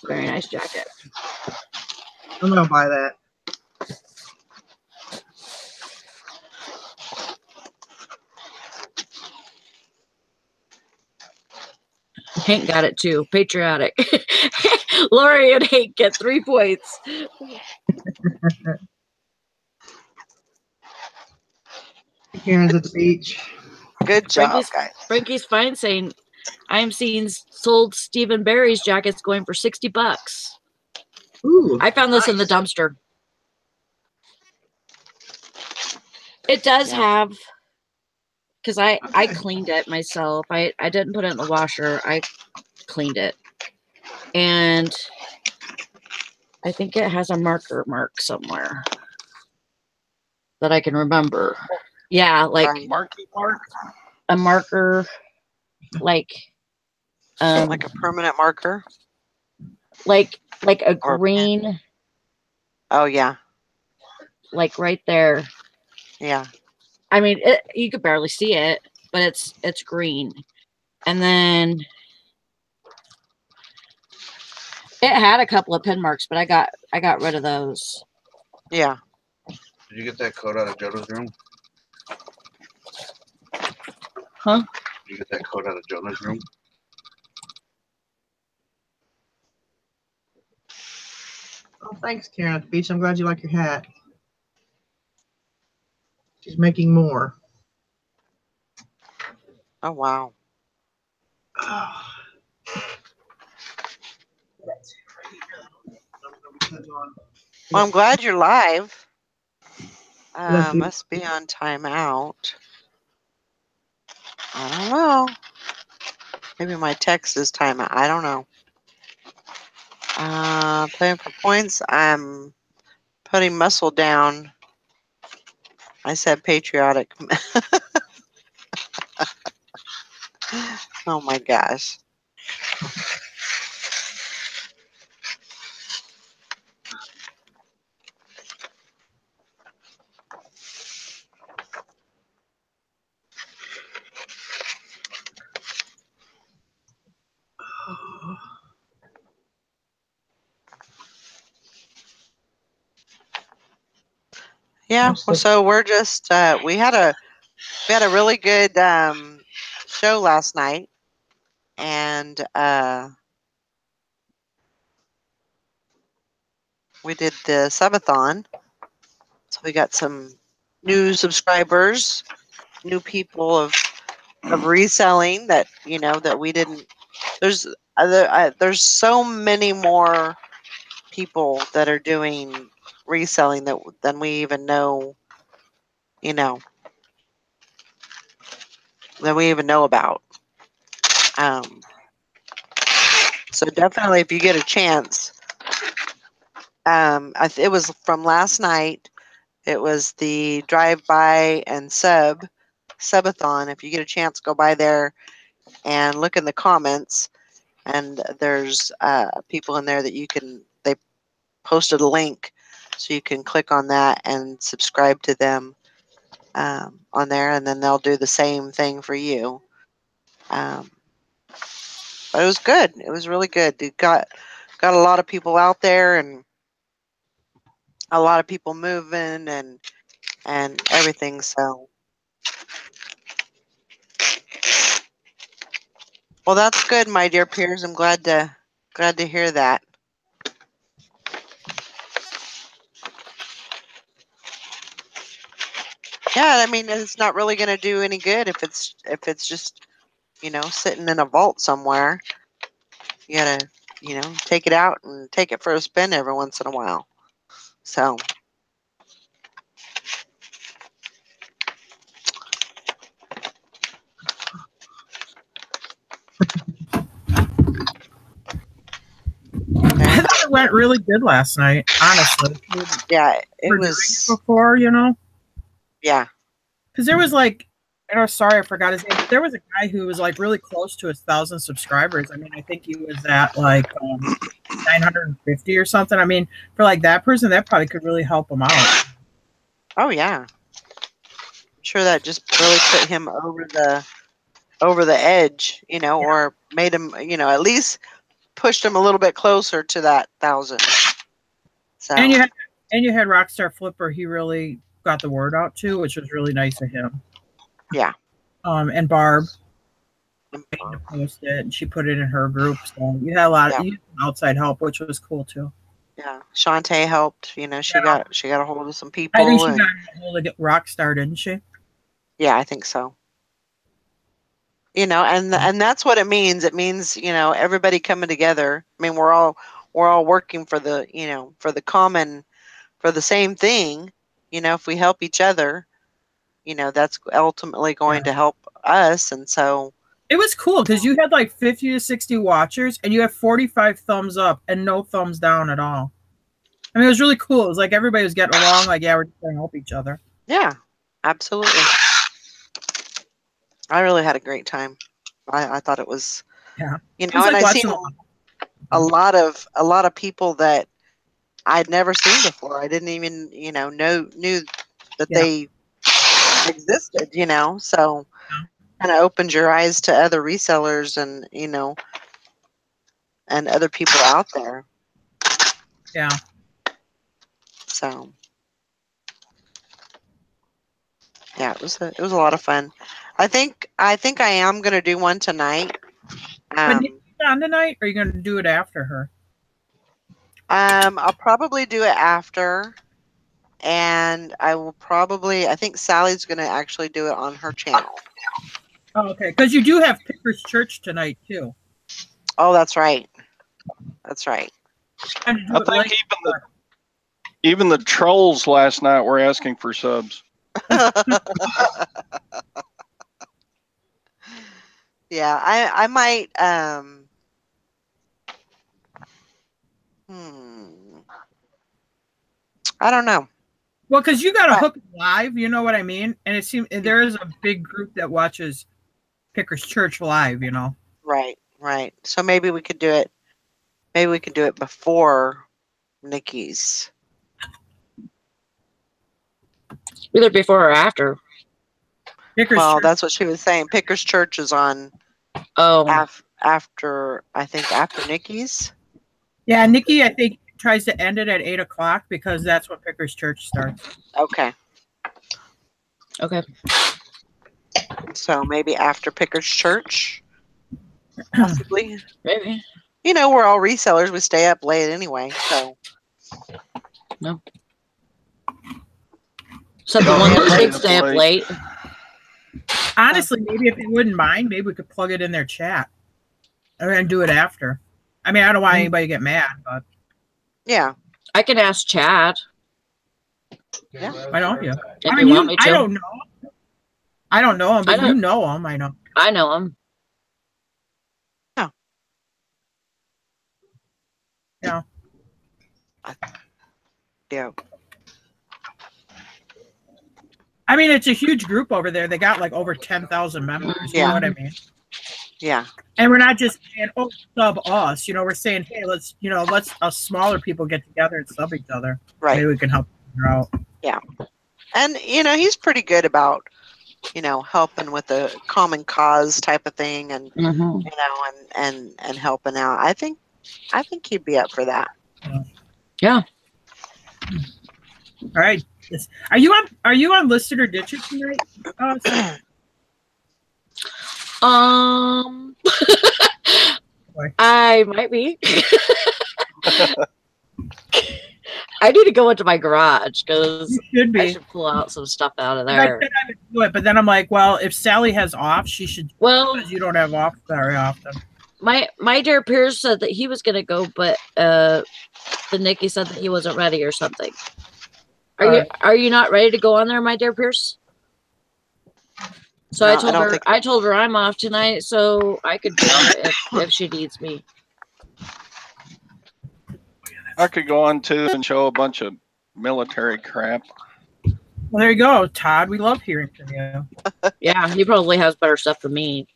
Very nice jacket. I'm gonna buy that. Hank got it too. Patriotic. Lori and Hank get 3 points. Karen's at the beach. Good job, guys. Frankie's Fine saying, I'm seeing sold Stephen Barry's jackets going for $60. Ooh, I found this in the dumpster. It does have, because I cleaned it myself. I didn't put it in the washer. I cleaned it. And I think it has a marker mark somewhere that I can remember. Yeah, like a marker, like a permanent marker, like a green. Oh yeah, like right there. Yeah. I mean, you could barely see it, but it's green, and then it had a couple of pin marks, but I got rid of those. Yeah. Did you get that coat out of Jonah's room? Huh? Did you get that coat out of Jonah's room? Oh, thanks, Karen at the beach. I'm glad you like your hat. She's making more. Oh, wow. Well, I'm glad you're live. Must be on timeout. I don't know. Maybe my text is timeout. I don't know. Playing for points. I'm putting muscle down. I said patriotic. Oh my gosh. Yeah, well, so we're just we had a really good show last night, and we did the subathon. So we got some new subscribers, new people of reselling that that we didn't. There's so many more people that are doing reselling than we even know. Than we even know about. So definitely, if you get a chance, it was from last night. It was the drive-by and subathon. If you get a chance, go by there and look in the comments. And there's people in there that they posted a link, so you can click on that and subscribe to them on there, and then they'll do the same thing for you. But it was good. It was really good. It got a lot of people out there and a lot of people moving and everything. So, well, that's good, my dear peers. I'm glad to hear that. Yeah, I mean, it's not really going to do any good if it's just sitting in a vault somewhere. You gotta take it out and take it for a spin every once in a while. So. I thought it went really good last night, honestly. Yeah, it was before, Yeah. Because there was sorry, I forgot his name, but there was a guy who was really close to 1,000 subscribers. I mean, I think he was at 950 or something. I mean, for that person, that probably could really help him out. Oh yeah. I'm sure that just really put him over over the edge, you know, or made them, you know, at least pushed them a little bit closer to that 1,000. So And you had Rockstar Flipper. He really got the word out too, which was really nice of him. yeah. And Barb posted it, and she put it in her group. So you had a lot of outside help, which was cool too. Yeah, Shantae helped. You know, she got a hold of some people. I think she got a hold of Rockstar, didn't she? Yeah, I think so. You know, and that's what it means. It means, you know, everybody coming together. I mean, we're all working for the, you know, for the same thing. You know, if we help each other, you know, that's ultimately going to help us. And so it was cool because you had like 50 to 60 watchers, and you have 45 thumbs up and no thumbs down at all. I mean, it was really cool. It was like everybody was getting along. Like, yeah, we're just trying to help each other. Yeah, absolutely. I really had a great time. I thought it was, you know, and I seen a lot of people that I'd never seen before. I didn't even, you know, knew that they existed, you know, so kind of opened your eyes to other resellers and, you know, and other people out there. Yeah. So yeah, it was a lot of fun. I think I am gonna do one tonight. But Nikki's on tonight, or are you gonna do it after her? I'll probably do it after, and I think Sally's gonna actually do it on her channel. Oh, okay, because you do have Picker's Church tonight too. Oh, that's right. That's right. I think even the trolls last night were asking for subs. Yeah, I might I don't know. Well, because you got to hook live, you know what I mean? And it seems there is a big group that watches Picker's Church live, you know. Right. So maybe we could do it. Maybe we could do it before Nikki's. Either before or after. That's what she was saying. Picker's Church is on. Oh. After Nikki's. Yeah, Nikki, I think, tries to end it at 8 o'clock because that's when Picker's Church starts. Okay. So maybe after Picker's Church, possibly. Maybe. You know, we're all resellers. We stay up late anyway, so. No. So the one that should stay up late. Honestly, maybe if you wouldn't mind, maybe we could plug it in their chat and do it after. I mean, I don't want anybody to get mad, but yeah, I can ask Chad. Yeah, why don't you? If you want me to. I don't know. I don't know him, but you know him. I know. I know him. Yeah. Yeah. Yeah. I mean, it's a huge group over there. They got like over 10,000 members. You know what I mean? Yeah. And we're not just saying, oh, sub us. You know, we're saying, hey, let's us smaller people get together and sub each other. Right. Maybe we can help each other out. Yeah. And, you know, he's pretty good about, you know, helping with the common cause type of thing and, you know, and helping out. I think he'd be up for that. Yeah. All right. Are you on Listed or Ditch It tonight? I might be. I need to go into my garage because I should pull out some stuff out of there. I said I would do it, but then I'm like, well, if Sally has off, she should. Well, because you don't have off very often. My dear Pierce said that he was going to go, but then Nikki said that he wasn't ready or something. Are you not ready to go on there, my dear Pierce? So no, I told her I'm off tonight, so I could do it if she needs me. I could go on too and show a bunch of military crap. Well, there you go, Todd. We love hearing from you. Yeah, he probably has better stuff than me.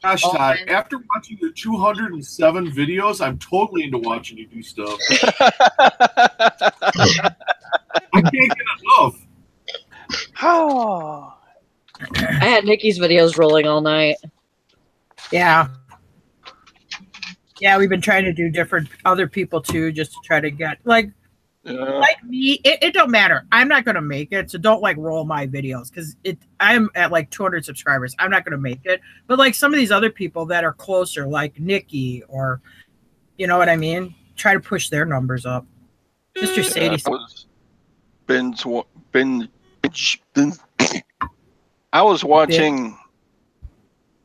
Gosh, Todd, after watching your 207 videos, I'm totally into watching you do stuff. I can't get enough. Oh. I had Nikki's videos rolling all night. Yeah. Yeah, we've been trying to do different other people too, just to try to get like me. It don't matter. I'm not gonna make it, so don't like roll my videos because I'm at like 200 subscribers. I'm not gonna make it. But like some of these other people that are closer, like Nikki, or you know what I mean, try to push their numbers up. Mr. Sadie. I was watching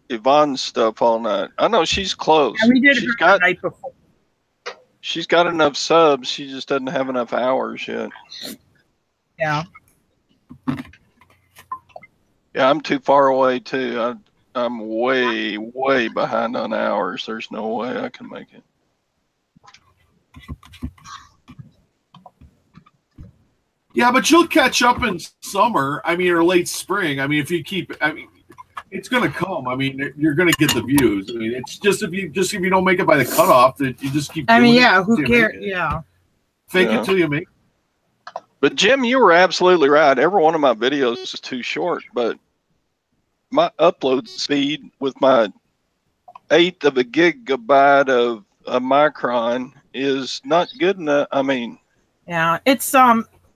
Yvonne's stuff all night. I know she's close. Yeah, we did it the night before. She's got enough subs. She just doesn't have enough hours yet. Yeah. Yeah, I'm too far away too. I'm way, way behind on hours. There's no way I can make it. Yeah, but you'll catch up in summer. I mean, or late spring. I mean, if you keep, I mean, it's gonna come. I mean, you're gonna get the views. I mean, it's just if you don't make it by the cutoff, that you just keep. I mean, yeah, who cares? Yeah, fake it till you make it. But Jim, you were absolutely right. Every one of my videos is too short, but my upload speed with my 1/8 of a gigabyte of a micron is not good enough. I mean, yeah, it's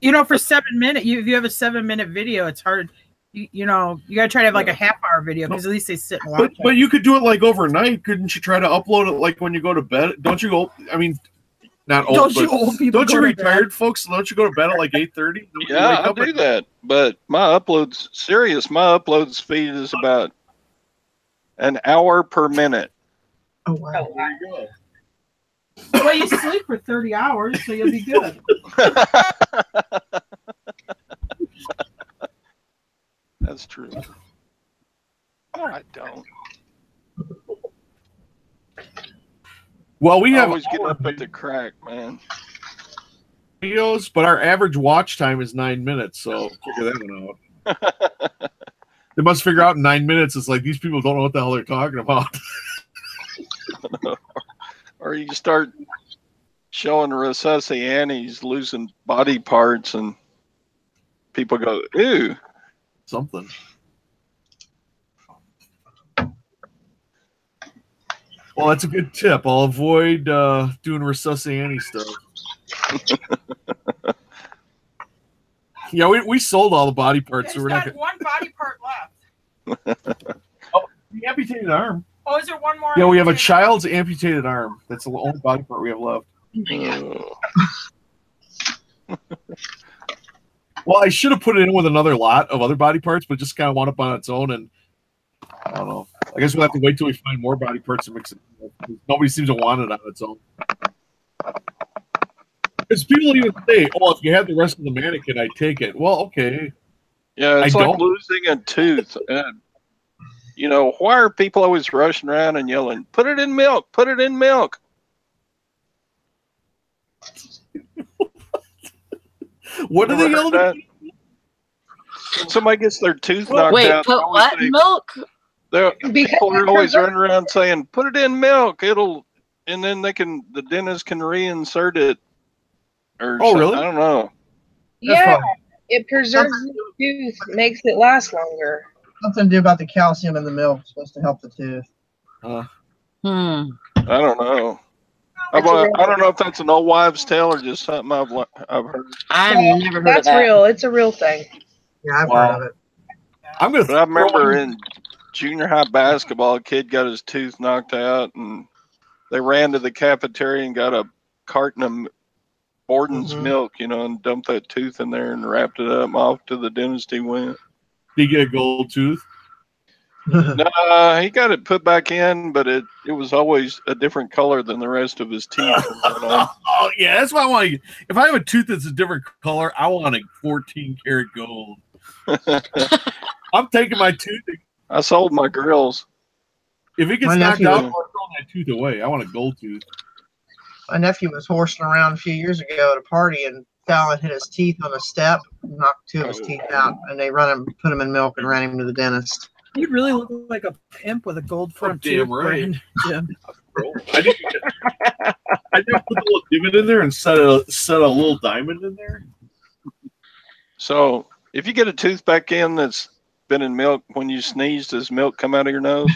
you know, for 7 minutes, if you have a 7-minute video, it's hard. You know, you gotta try to have like a half-hour video because at least they sit and watch. But you could do it like overnight. Couldn't you try to upload it like when you go to bed? Don't you go? I mean, not old. Don't you old people? Don't you retired folks? Don't you go to bed at like 8:30? Yeah, I do that. But my uploads, my upload speed is about an hour per minute. Oh wow! There you go. Well, you sleep for 30 hours, so you'll be good. That's true. I don't. Well, we have always get up at the crack, man. Videos, but our average watch time is 9 minutes. So figure that one out. They must figure out in 9 minutes. It's like these people don't know what the hell they're talking about. Or you start showing Recessi Annie's losing body parts, and people go, "Ew." Something. Well, that's a good tip. I'll avoid doing Recessi Annie stuff. Yeah, we sold all the body parts. So we're not one body part left. Oh, the amputated arm. Oh, is there one more? Yeah, we have a child's amputated arm. That's the only body part we have left. Well, I should have put it in with another lot of other body parts, but just kind of wound up on its own. And I don't know. I guess we'll have to wait till we find more body parts to mix it with. Nobody seems to want it on its own. Because people even say, "Oh, if you have the rest of the mannequin, I'd take it." Well, okay. Yeah, it's like losing a tooth. And, you know, why are people always rushing around and yelling, "Put it in milk, put it in milk"? What are they yelling at? When somebody gets their tooth knocked out. Wait, put what in milk? People are always running around saying, "Put it in milk, it'll," and then the dentist can reinsert it. Or really? I don't know. Yeah, it preserves the tooth, makes it last longer. Something to do about the calcium in the milk. It's supposed to help the tooth. I don't know. I don't know if that's an old wives' tale or just something I've heard. I've never heard of that. That's real. It's a real thing. Yeah, I've heard of it. I remember in junior high basketball, a kid got his tooth knocked out, and they ran to the cafeteria and got a carton of Borden's milk, you know, and dumped that tooth in there and wrapped it up. Off to the dentist he went. Did he get a gold tooth? No, he got it put back in, but it was always a different color than the rest of his teeth. Oh yeah, that's why I want to. If I have a tooth that's a different color, I want a 14-karat gold. I'm taking my tooth. I sold my grills. If it gets knocked out, I'm throwing that tooth away. I want a gold tooth. My nephew was horsing around a few years ago at a party and fell and hit his teeth on a step, knocked 2 of his teeth out, and they put him in milk and ran him to the dentist. You really look like a pimp with a gold front tooth. Damn right. Jim. I didn't put a little divot in there and set a little diamond in there. So if you get a tooth back in that's spinning milk when you sneeze? Does milk come out of your nose?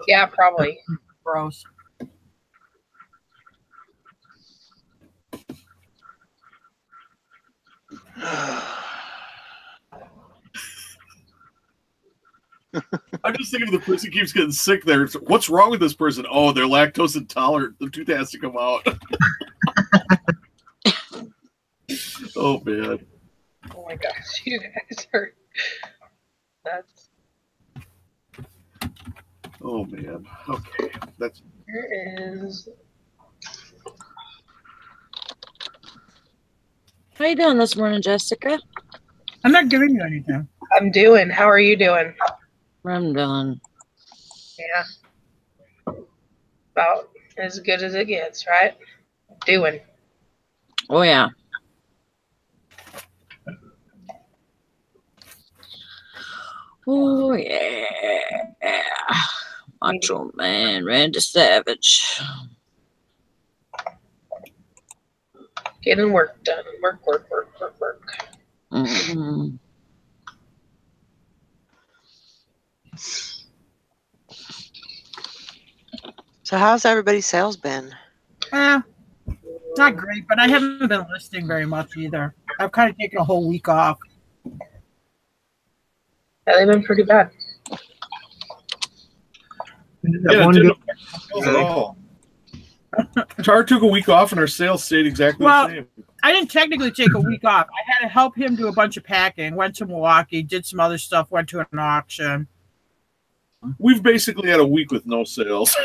Yeah, probably. Gross. I'm just thinking of the person keeps getting sick there. What's wrong with this person? Oh, they're lactose intolerant. The tooth has to come out. Oh, man. Oh my gosh, you guys are nuts. Oh, man. Okay. That's. There is. How you doing this morning, Jessica? I'm not giving you anything. I'm doing. How are you doing? I'm done. Yeah. About as good as it gets, right? Doing. Oh, yeah. Oh, yeah. Macho Man, Randy Savage. Getting work done. Work. Mm-hmm. So how's everybody's sales been? Not great, but I haven't been listing very much either. I've kind of taken a whole week off. Yeah, they've been pretty bad. Yeah, it didn't at all. Tar took a week off and our sales stayed exactly the same. I didn't technically take a week off. I had to help him do a bunch of packing. Went to Milwaukee, did some other stuff, went to an auction. We've basically had a week with no sales.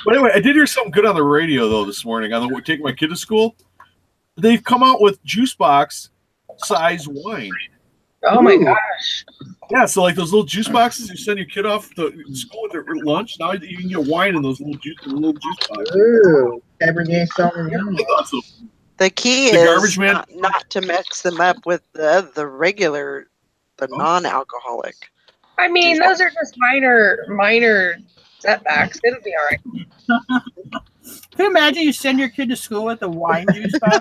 But anyway, I did hear something good on the radio, though, this morning. On the taking my kid to school, they've come out with juice box size wine. Oh, my gosh. Yeah, so like those little juice boxes, you send your kid off to school with their lunch. Now you can get wine in those little juice boxes. Ooh, Cabernet Sauvignon. Awesome. The key The is garbage man- not to mix them up with the regular, the non-alcoholic. I mean, those are just minor setbacks. It'll be all right. Can you imagine you send your kid to school with a wine juice box?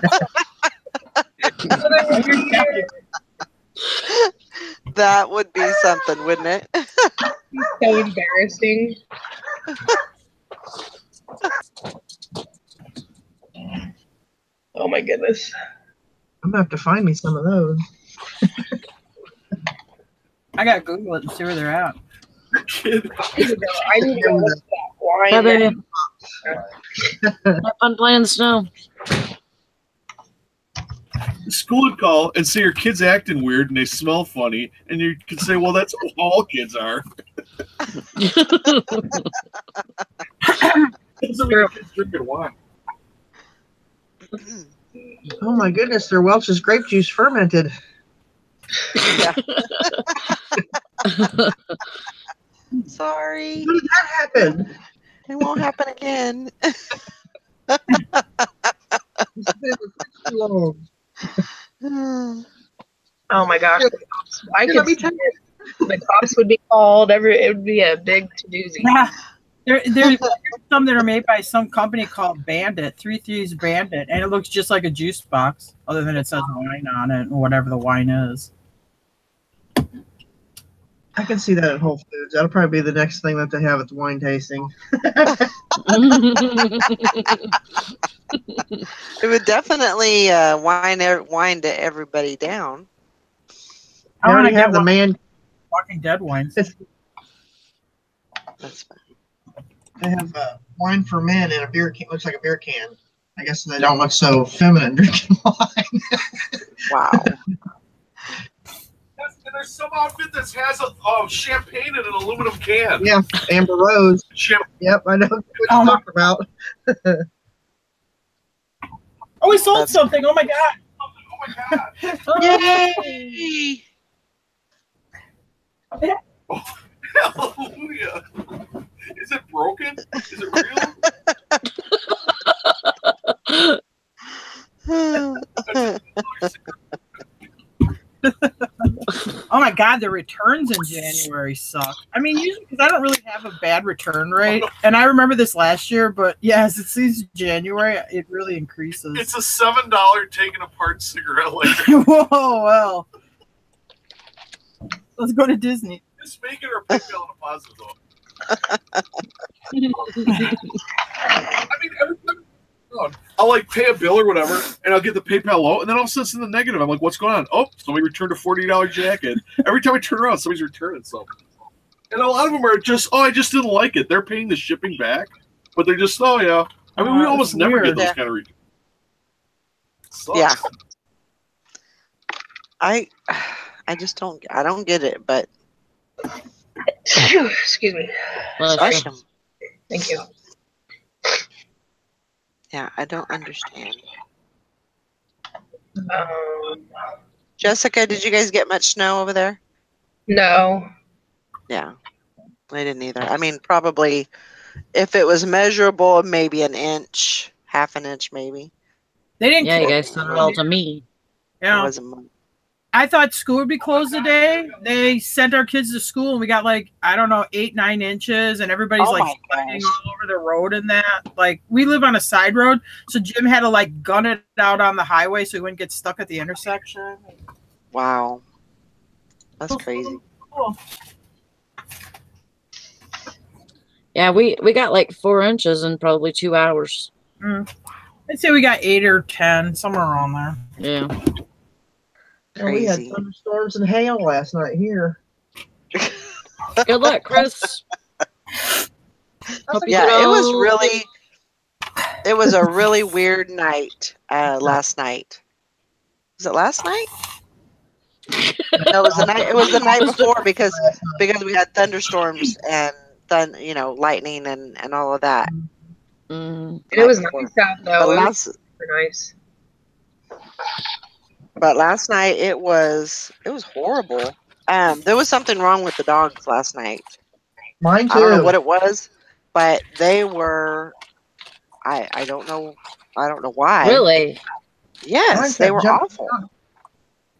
That would be something, wouldn't it? So embarrassing. Oh my goodness. I'm gonna have to find me some of those. I gotta Google it and see where they're at. I need to go look at that wine. Bye, baby. Have fun playing in the snow. The school would call and say your kid's acting weird and they smell funny, and you could say, "Well, that's how all kids are." Kids drinking wine. Oh my goodness, their Welch's grape juice fermented. Yeah. Sorry. How did that happen? It won't happen again. It's been too long. Oh my gosh. I Let could me see tell you. the cops would be called. It would be a big to-doozy. Yeah. There's some that are made by some company called Bandit, 3-3's Bandit, and it looks just like a juice box, other than it says wine on it, or whatever the wine is. I can see that at Whole Foods. That'll probably be the next thing that they have at the wine tasting. It would definitely wind to everybody down. I already have the man. Walking Dead wines. That's fine. They have wine for men in a beer can. Looks like a beer can. I guess they don't look so feminine drinking wine. Wow. And there's some outfit that has a champagne in an aluminum can. Yeah, Amber Rose. Yep, I know what you're talking about. Oh, we sold something! Oh my god! Oh my god! Yay! Oh, hallelujah! Is it broken? Is it real? Oh my god, the returns in January suck. I mean, usually because I don't really have a bad return rate. And I remember this last year, but yes, it seems January, it really increases. It's a $7 taken apart cigarette lighter. Whoa, well. Let's go to Disney. Just make it or PayPal on a positive though. I mean, every time I'll like pay a bill or whatever, and I'll get the PayPal low, and then all of a sudden it's in the negative. I'm like, what's going on? Oh, somebody returned a $40 jacket. Every time I turn around, somebody's returning something. And a lot of them are just, oh, I just didn't like it. They're paying the shipping back, but they're just, oh yeah. I mean, we almost never get those kind of returns. Yeah. I just don't get it, but excuse me. Thank you. Yeah, I don't understand. Jessica, did you guys get much snow over there? No. Yeah, I didn't either. I mean, probably if it was measurable, maybe an inch, half an inch, maybe. They didn't. Yeah, you guys sent it all to me. Yeah. It wasn't much. I thought school would be closed today. They sent our kids to school, and we got like, I don't know, 8-9 inches, and everybody's like sliding all over the road and that. Like, we live on a side road, so Jim had to like gun it out on the highway so he wouldn't get stuck at the intersection. Wow, that's crazy. Cool. Yeah, we got like 4 inches in probably 2 hours. I'd say we got 8 or 10, somewhere around there. Yeah. Well, we had thunderstorms and hail last night here. Good luck, Chris. Yeah, it was a really weird night last night. Was it last night? No, it was the night before because we had thunderstorms and lightning and all of that. It was nice out though. It was super nice. But last night it was horrible. There was something wrong with the dogs last night. Mine too. I don't know what it was, but they were. I don't know. I don't know why. Really? Yes, they were awful.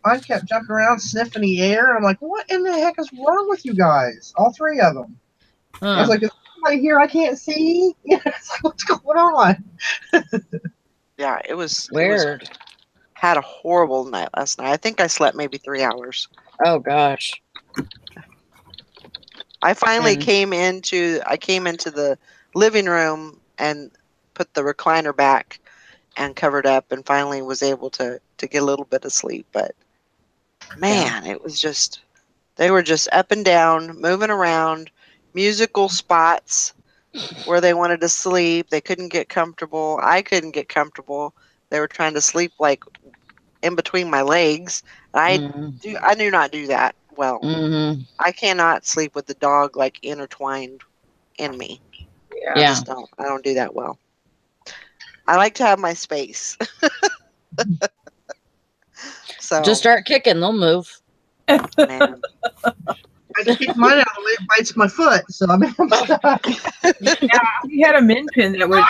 I kept jumping around, sniffing the air. I'm like, what in the heck is wrong with you guys? All 3 of them. I was like, is somebody here I can't see? It's like, what's going on? Yeah, it was weird. Had a horrible night last night. I think I slept maybe 3 hours. Oh gosh. I finally came into the living room and put the recliner back and covered up and finally was able to get a little bit of sleep. But man, it was just, they were just up and down, moving around, musical spots where they wanted to sleep. They couldn't get comfortable. I couldn't get comfortable. They were trying to sleep like in between my legs. I do not do that well. I cannot sleep with the dog like intertwined in me. Yeah. I don't do that well. I like to have my space. So just start kicking, they'll move. Man. I just kick mine out of the way, it bites my foot. So I'm stuck. Yeah, we had a min pin that would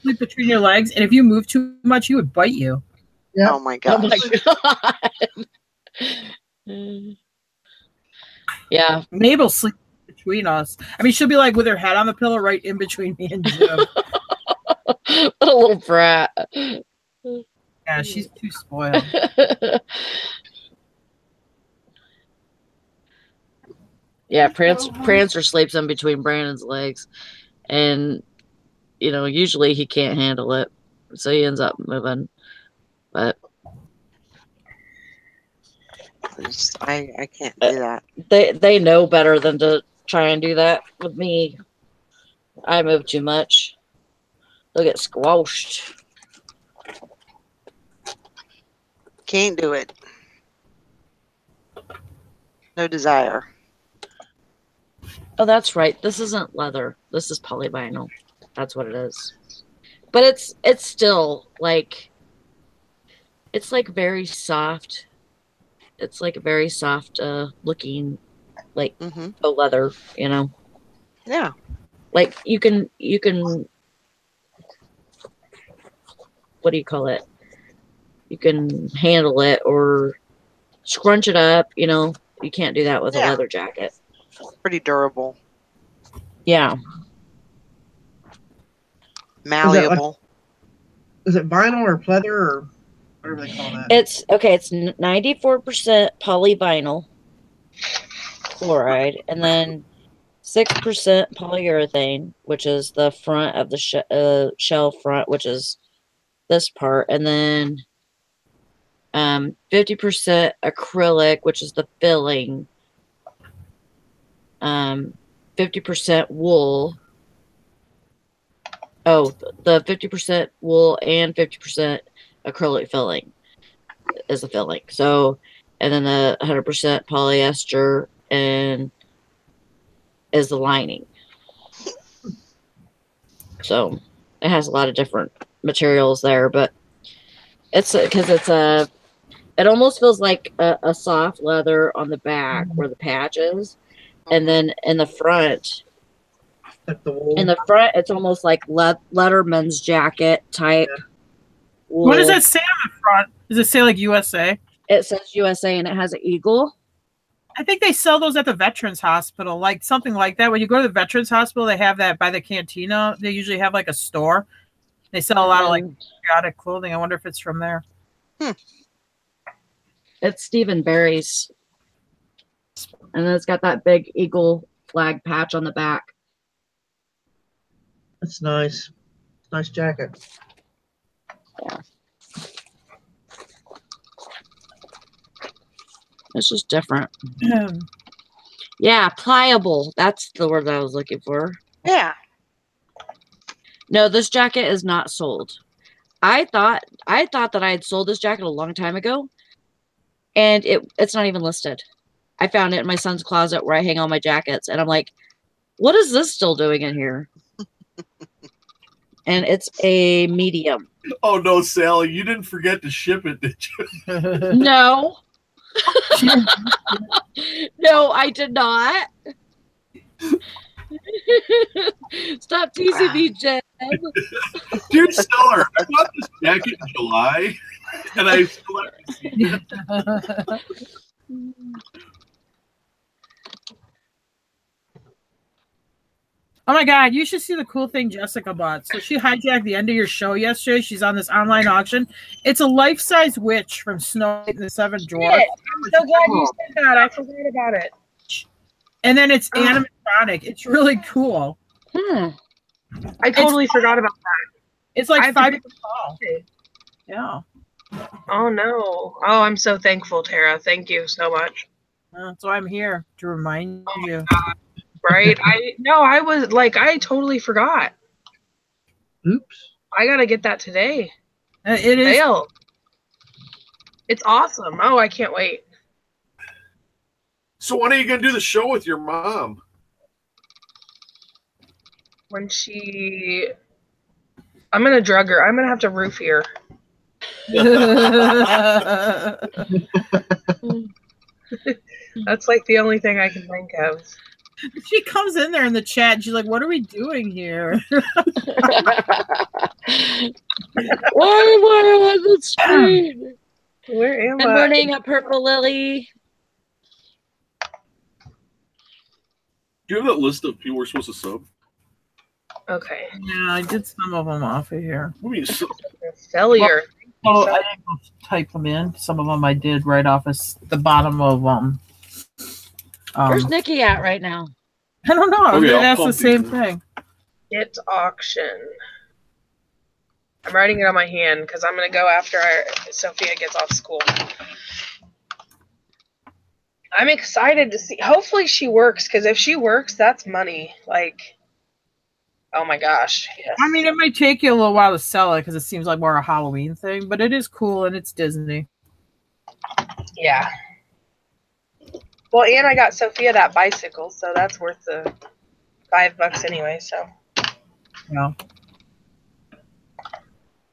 sleep between your legs, and if you move too much, he would bite you. Yeah. Oh my gosh. Oh my god. Yeah. Mabel sleeps between us. I mean, she'll be like with her head on the pillow right in between me and Jim. What a little brat. Yeah, she's too spoiled. Yeah, Prancer sleeps in between Brandon's legs, and usually he can't handle it, so he ends up moving. But I can't do that. They know better than to try and do that with me. I move too much. They'll get squashed. Can't do it. No desire. Oh, that's right. This isn't leather. This is polyvinyl. That's what it is. But it's still like, it's like very soft. It's like a very soft looking, like faux leather, Yeah. Like you can what do you call it? You can handle it or scrunch it up, You can't do that with a leather jacket. Pretty durable. Yeah. Malleable. Is it vinyl or pleather or whatever they call that? It's okay. It's 94% polyvinyl chloride, and then 6% polyurethane, which is the front of the shell front, which is this part, and then 50% acrylic, which is the filling, 50% wool. Oh, the 50% wool and 50% acrylic filling is the filling. So, and then the 100% polyester and is the lining. So it has a lot of different materials there, but it's because it almost feels like a soft leather on the back where the patch is, and then in the front, it's almost like Letterman's jacket type. Yeah. Wool. What does that say on the front? Does it say like USA? It says USA and it has an eagle. I think they sell those at the Veterans Hospital, like something like that. When you go to the Veterans Hospital, they have that by the cantina. They usually have like a store. They sell a lot of like patriotic clothing. I wonder if it's from there. It's Stephen Barry's. And then it's got that big eagle flag patch on the back. That's nice. Nice jacket. Yeah. It's just different. Yeah, pliable. That's the word that I was looking for. Yeah. No, this jacket is not sold. I thought that I had sold this jacket a long time ago, and it's not even listed. I found it in my son's closet where I hang all my jackets, and I'm like, what is this still doing in here? And it's a medium. Oh no, Sally, you didn't forget to ship it, did you? No. No, I did not. Stop teasing me, Jen. Dear seller, I bought this jacket in July, and I still haven't seen it. Oh my God, you should see the cool thing Jessica bought. So she hijacked the end of your show yesterday. She's on this online auction. It's a life-size witch from Snow White and the Seven Dwarfs. I'm so glad you said that. I forgot about it. And then it's animatronic. It's really cool. I totally forgot about that. It's like 5 feet tall. Yeah. Oh no. Oh, I'm so thankful, Tara. Thank you so much. So I'm here to remind you. Right? I totally forgot. Oops. I gotta get that today. It is. Dale. It's awesome. Oh, I can't wait. So when are you going to do the show with your mom? I'm gonna drug her. I'm gonna have to roofie her. That's like the only thing I can think of. She comes in there in the chat and she's like, what are we doing here? Why am I on the screen? Where am I? Good morning, a Purple Lily. Do you have that list of people we're supposed to sub? Okay. Yeah, I did some of them off of here. What do you mean, Failure. Oh, I didn't go type them in. Some of them I did right off of the bottom of Where's Nikki at right now? I don't know. Okay, That's the same thing. Get auction. I'm writing it on my hand because I'm going to go after Sophia gets off school. I'm excited to see. Hopefully she works, because if she works, that's money. Like, oh my gosh. Yes. I mean, it might take you a little while to sell it because it seems like more a Halloween thing, but it is cool and it's Disney. Yeah. Well, and I got Sophia that bicycle, so that's worth the $5 anyway, so. Yeah.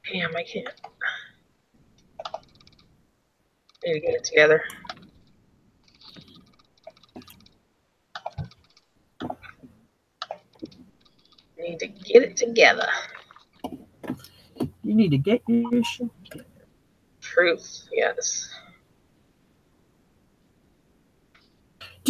Damn, I can't. Need to get it together. Need to get it together. You need to get your shit together.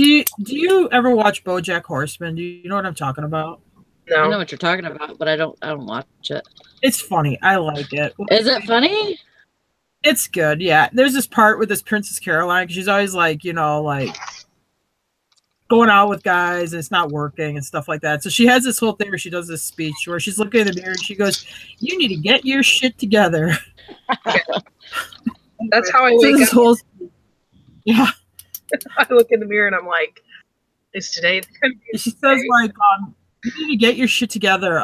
Do you ever watch BoJack Horseman? Do you know what I'm talking about? I know No. what you're talking about, but I don't watch it. It's funny. I like it. Is it funny? It's good. Yeah. There's this part with this Princess Caroline. She's always like, you know, like going out with guys and it's not working and stuff like that. So she has this whole thing where she does this speech where she's looking in the mirror and she goes, "You need to get your shit together." That's how I So wake this up. whole yeah. I look in the mirror and I'm like, is today gonna be She says like, "You need to get your shit together."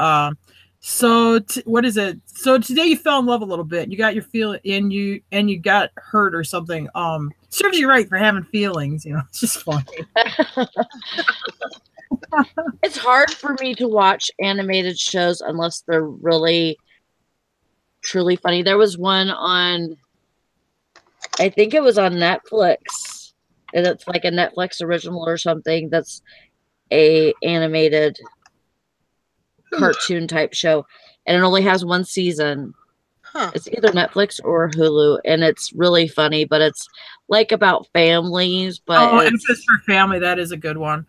So what is it? So today you fell in love a little bit. You got your feel and you got hurt or something. Serves you right for having feelings. You know, it's just funny. It's hard for me to watch animated shows unless they're really, truly funny. There was one on, I think it was on Netflix, and it's like a Netflix original or something. That's a animated cartoon type show, and it only has one season. Huh. It's either Netflix or Hulu, and it's really funny, but it's like about families. But If it's for family, that is a good one.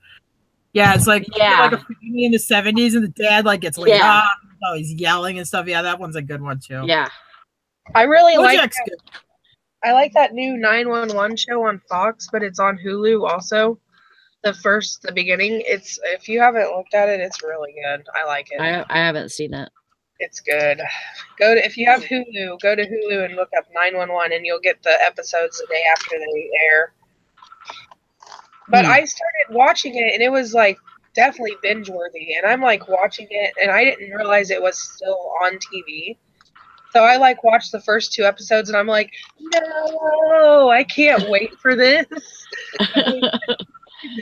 Yeah, it's like Yeah. like a family in the 70s, and the dad like gets laid Yeah. off. Oh, he's yelling and stuff. Yeah, that one's a good one too. yeah, I really like BoJack's that. good. I like that new 911 show on Fox, but it's on Hulu also. The beginning. It's if you haven't looked at it, it's really good. I like it. I haven't seen it. It's good. If you have Hulu, go to Hulu and look up 911 and you'll get the episodes the day after they air. But I started watching it and it was like definitely binge worthy. And I'm like watching it and I didn't realize it was still on TV. So I like watched the first 2 episodes and I'm like, no, I can't wait for this.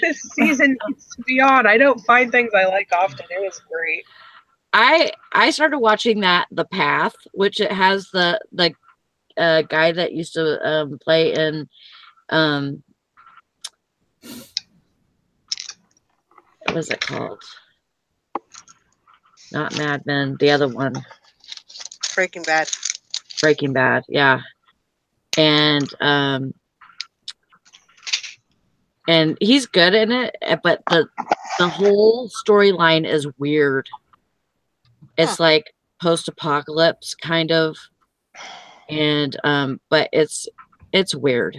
This season needs to be on. I don't find things I like often. It was great. I started watching The Path, which it has the guy that used to play in what was it called? Not Mad Men, the other one. Breaking Bad. Breaking Bad, yeah. And he's good in it, but the whole storyline is weird. It's like post-apocalypse kind of, and but it's weird.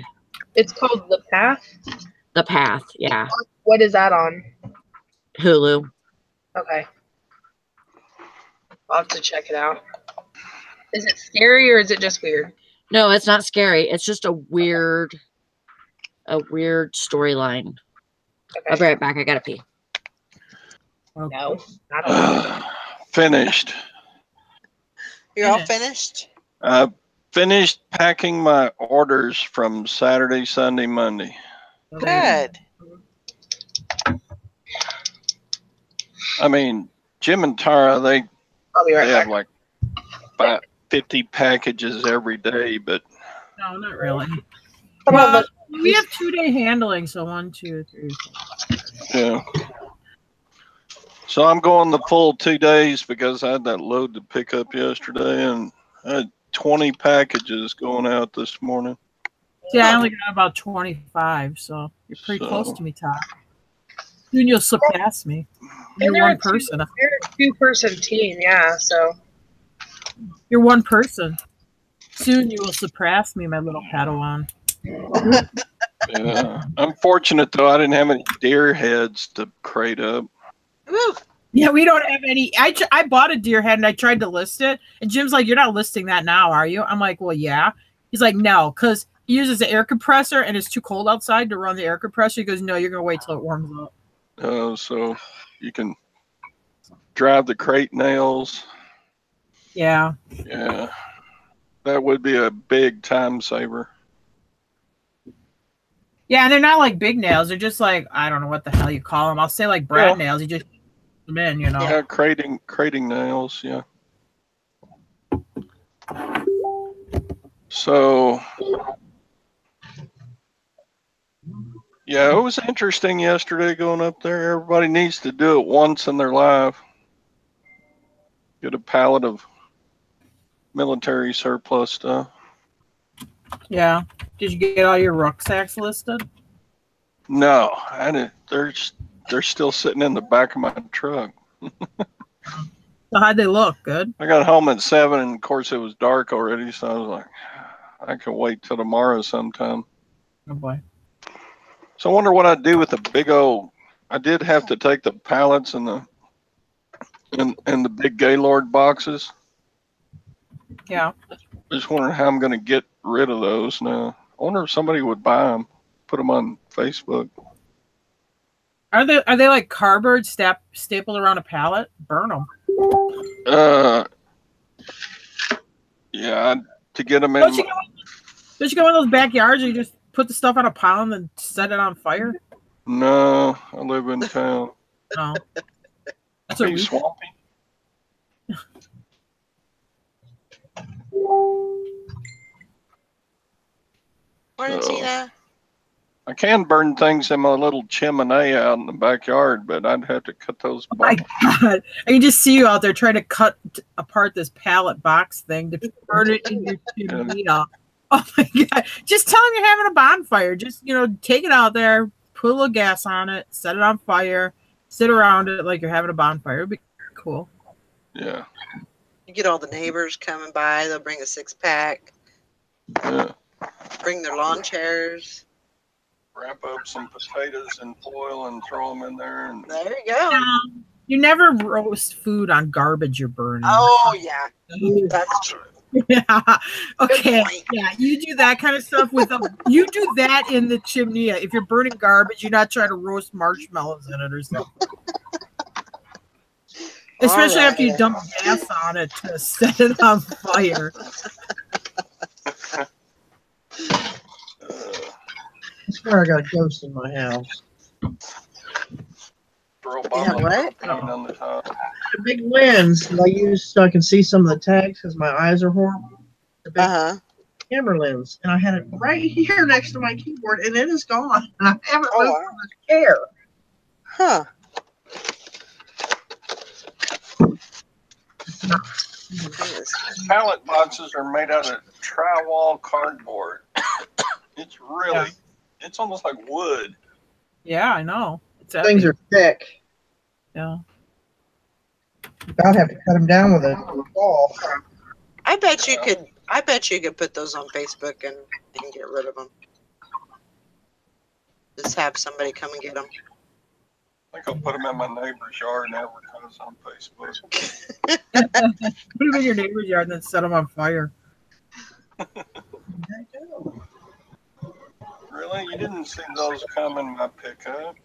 It's called The Path. The Path, yeah. What is that on? Hulu. Okay. I'll have to check it out. Is it scary or is it just weird? No, it's not scary. It's just a weird storyline. Okay. I'll be right back. I gotta pee. No, not at all. Finished. You're all finished? I finished packing my orders from Saturday, Sunday, Monday. Good. I mean, Jim and Tara, they I'll be right have back. like 50 packages every day, but No, not really. Some of us- We have 2-day handling, so 1, 2, 3, 4. yeah. So I'm going the full 2 days because I had that load to pick up yesterday, and I had 20 packages going out this morning. Yeah, I only got about 25, so you're pretty close to me, Todd. Soon you'll surpass me. You're they're one a person. They're a 2-person team, yeah. So You're one person. Soon you will surpass me, my little Padawan. Yeah. I'm fortunate though, I didn't have any deer heads to crate up. Woo. Yeah, we don't have any. I bought a deer head and I tried to list it, and Jim's like, "You're not listing that now, are you?" I'm like, "Well, yeah." He's like, "No, because he uses the air compressor and it's too cold outside to run the air compressor." He goes, "No, you're gonna wait till it warms up." So you can drive the crate nails. Yeah. Yeah. That would be a big time saver. Yeah, and they're not like big nails. They're just like, I don't know what the hell you call them. I'll say like brad nails. You just put them in, you know. Yeah, crating nails, yeah. So yeah, it was interesting yesterday going up there. Everybody needs to do it once in their life. Get a pallet of military surplus stuff. Yeah. Did you get all your rucksacks listed? No, I didn't. They're still sitting in the back of my truck. So how'd they look? Good? I got home at 7, and of course it was dark already, so I was like, I can wait till tomorrow sometime. Oh boy. So I wonder what I'd do with the big old. I did have to take the pallets and the big Gaylord boxes. Yeah. Just wondering how I'm going to get rid of those now. I wonder if somebody would buy them, put them on Facebook. Are they like cardboard stapled around a pallet? Burn them. Yeah, to get them in. Don't you go in those backyards and you just put the stuff on a pile and then set it on fire? No, I live in town. No. That's Are you swampy? Morning, Tina. I can burn things in my little chimney out in the backyard, but I'd have to cut those. Oh my God. I can just see you out there trying to cut apart this pallet box thing to burn it in your chimney. Oh my God. Just tell them you're having a bonfire. Just, take it out there, put a little gas on it, set it on fire, sit around it like you're having a bonfire. It'd be cool. Yeah. You get all the neighbors coming by. They'll bring a 6-pack. Yeah. Bring their lawn chairs. Wrap up some potatoes in foil and throw them in there. And there you go. You never roast food on garbage you're burning. Oh, yeah. That's true. Yeah. Okay. Yeah, you do that kind of stuff you do that in the chimney. If you're burning garbage, you're not trying to roast marshmallows in it or something. Especially after you dump gas on it to set it on fire. I swear I got a ghost in my house. What? On the top. The big lens that I use so I can see some of the tags because my eyes are horrible. The big camera lens. And I had it right here next to my keyboard, and it is gone. And I haven't moved from the chair. Huh. Pallet boxes are made out of drywall cardboard. It's really, it's almost like wood. Yeah, I know. Things are thick. Yeah. I'd have to cut them down with a saw. I bet you could put those on Facebook and get rid of them. Just have somebody come and get them. I think I'll put them in my neighbor's yard and advertise on Facebook. Put them in your neighbor's yard and then set them on fire. Really? You didn't see those come in my pickup?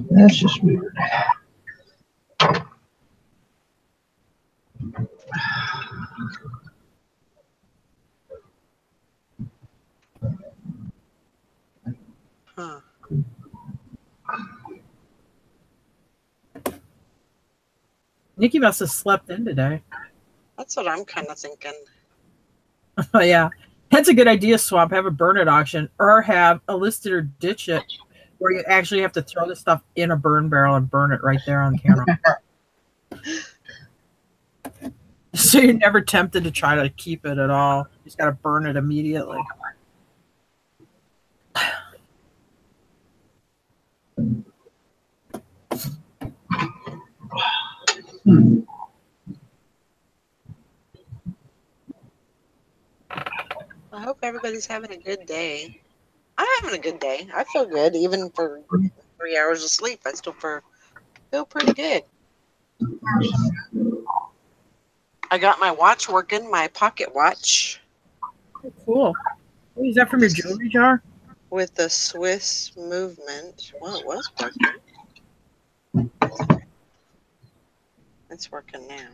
That's just weird. Huh. Nikki must have slept in today. That's what I'm kind of thinking. Oh, yeah. That's a good idea, Swamp. Have a burn it auction or have a list it or ditch it where you actually have to throw the stuff in a burn barrel and burn it right there on camera. So you're never tempted to try to keep it at all. You just got to burn it immediately. I hope everybody's having a good day. I'm having a good day. I feel good. Even for 3 hours of sleep, I still feel pretty good. I got my watch working, my pocket watch. Oh, cool. Oh, is that from your jewelry jar? With the Swiss movement. Well, it was working. It's working now.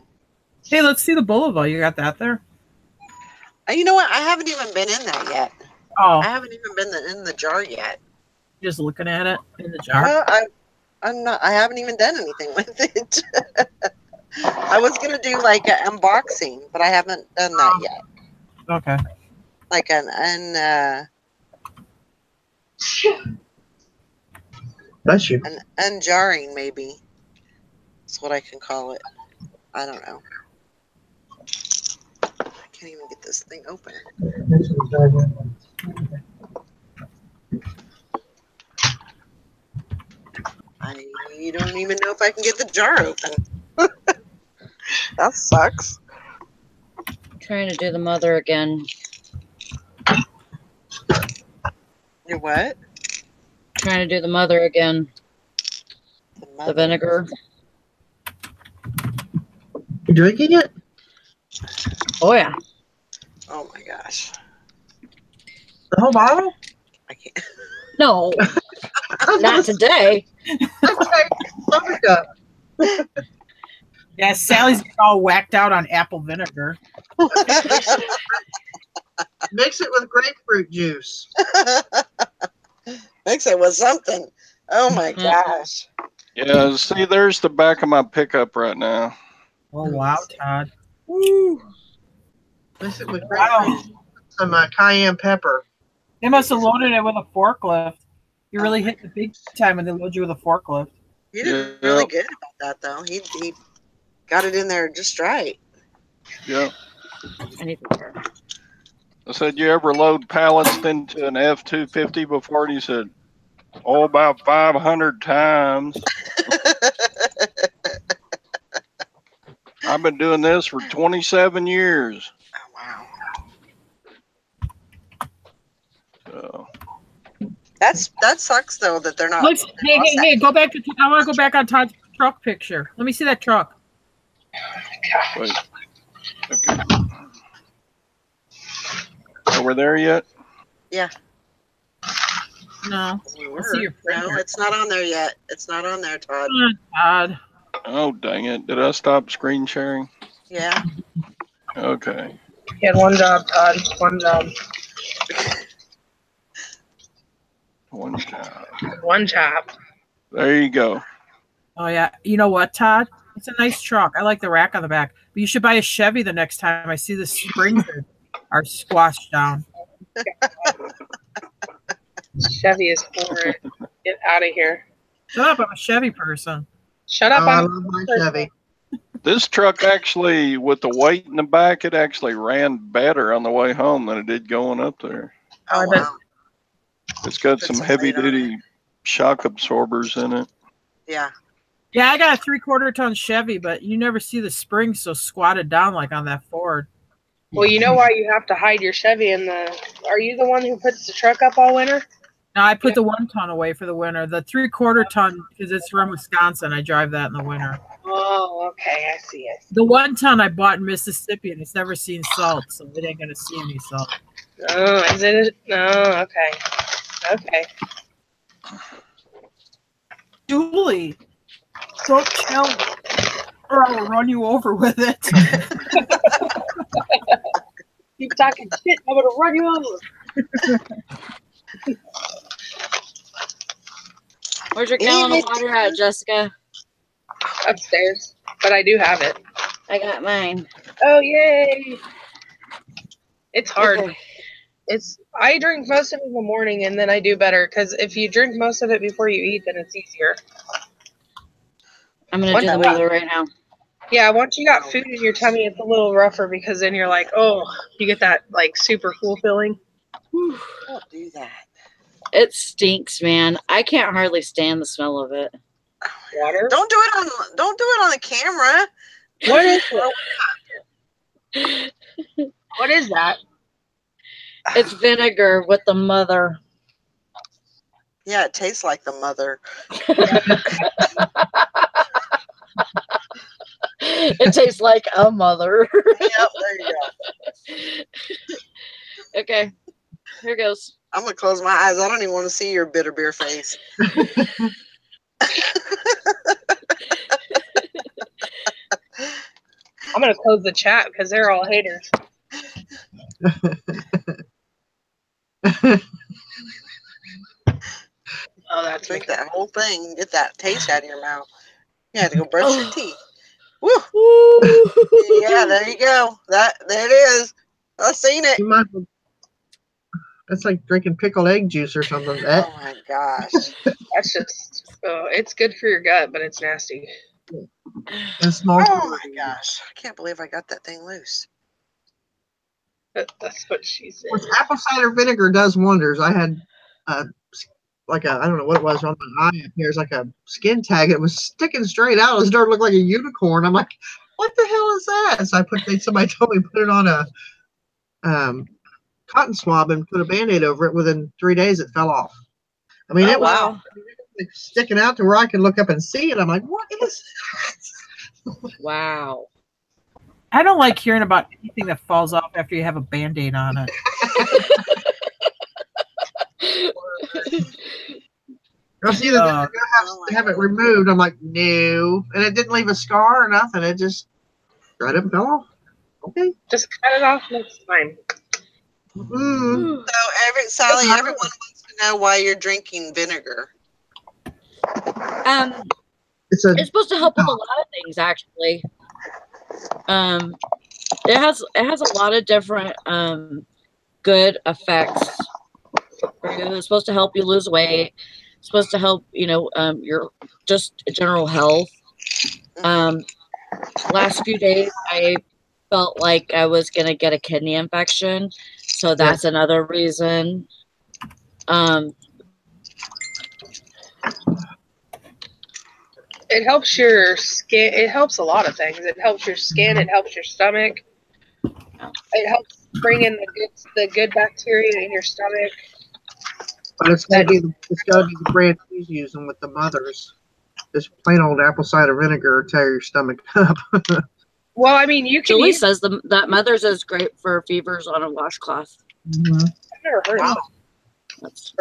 Hey, let's see the boulevard. You got that there? You know what? I haven't even been in that yet. Oh. I haven't even been in the jar yet. Just looking at it in the jar? I'm not. I haven't even done anything with it. I was gonna do like an unboxing, but I haven't done that yet. Okay. Like Bless you. Unjarring, maybe. That's what I can call it. I don't know. I can't even get this thing open. I don't even know if I can get the jar open. That sucks. Trying to do the mother again. You're what? Trying to do the mother again. The vinegar. You drinking it? Oh, yeah. Oh, my gosh. The whole bottle? I can't. No. Not today. Yeah, Sally's all whacked out on apple vinegar. Mix it with grapefruit juice. Mix it with something. Oh, my gosh. Yeah, see, there's the back of my pickup right now. Oh, wow, Todd. Woo. Mix it with grapefruit, some cayenne pepper. They must have loaded it with a forklift. You really hit the big time when they load you with a forklift. He did really good about that, though. He got it in there just right. Yeah. I need more. I said, you ever load pallets into an F-250 before? And he said, oh, about 500 times. I've been doing this for 27 years. Oh, wow. So. That sucks, though, that they're not. Hey, go back to. I want to go back on Todd's truck picture. Let me see that truck. Wait. Okay. Are we there yet? Yeah. No. No, it's not on there yet. It's not on there, Todd. Todd. Oh, dang it. Did I stop screen sharing? Yeah. Okay. You had one job, Todd. One job. One job. One job. There you go. Oh, yeah. You know what, Todd? It's a nice truck. I like the rack on the back. But you should buy a Chevy the next time I see the springs are squashed down. Chevy is for it. Get out of here. Shut up. I'm a Chevy person. Shut up. I love my Chevy. This truck actually, with the weight in the back, it actually ran better on the way home than it did going up there. Oh, wow. It's got some heavy-duty shock absorbers in it. Yeah. Yeah, I got a 3/4 ton Chevy, but you never see the springs so squatted down like on that Ford. Well, you know why you have to hide your Chevy in the... Are you the one who puts the truck up all winter? No, I put the 1 ton away for the winter. The 3/4 ton, because it's from Wisconsin, I drive that in the winter. Oh, okay. I see it. The 1 ton I bought in Mississippi, and it's never seen salt, so it ain't going to see any salt. Oh, is it? No, okay. Okay. Julie, don't tell me, or I will run you over with it. Keep talking shit, I'm going to run you over. Where's your gallon of water at, Jessica? Upstairs, but I do have it. I got mine. Oh, yay! It's hard. Okay. I drink most of it in the morning, and then I do better, because if you drink most of it before you eat, then it's easier. I'm going to do the mother right now. Yeah, once you got food in your tummy, it's a little rougher, because then you're like, oh, you get that, like, super full feeling. Don't do that. It stinks, man. I can't hardly stand the smell of it. Water? Don't do it on the camera. What is it? What is that? It's vinegar with the mother. Yeah, it tastes like the mother. It tastes like a mother. Yep, there you go. Okay, here goes. I'm going to close my eyes. I don't even want to see your bitter beer face. I'm going to close the chat, because they're all haters. Oh, that's Drink that whole thing. Get that taste out of your mouth. You have to go brush your teeth. Woo! Yeah, there you go. There it is. I've seen it. You might, that's like drinking pickled egg juice or something. Oh my gosh. That's just Oh, it's good for your gut, but it's nasty. And small. Oh my gosh! I can't believe I got that thing loose. That's what she said. Which apple cider vinegar does wonders. I had like a, I don't know what it was on my eye up here. It's like a skin tag. It was sticking straight out. It started to look like a unicorn. I'm like, what the hell is that? So somebody told me put it on a cotton swab and put a Band-Aid over it. Within 3 days, it fell off. I mean, it was like sticking out to where I could look up and see it. I'm like, what is that? Wow. I don't like hearing about anything that falls off after you have a Band-Aid on it. I see that they're going to have it removed. I'm like, no. And it didn't leave a scar or nothing. It just dried up and fell off. Okay. Just cut it off next time. Mm. So, Sally, everyone wants to know why you're drinking vinegar. It's supposed to help with a lot of things, actually. It has a lot of different good effects. It's supposed to help you lose weight. It's supposed to help, your just general health. Last few days, I felt like I was gonna get a kidney infection, so that's another reason. It helps your skin. It helps a lot of things. It helps your skin. It helps your stomach. It helps bring in the good bacteria in your stomach. But it's gotta be the brand he's using with the mothers. This plain old apple cider vinegar will tear your stomach up. Well, I mean, you can. Julie says that Mother's is great for fevers on a washcloth. Mm-hmm. I've never heard of it. That's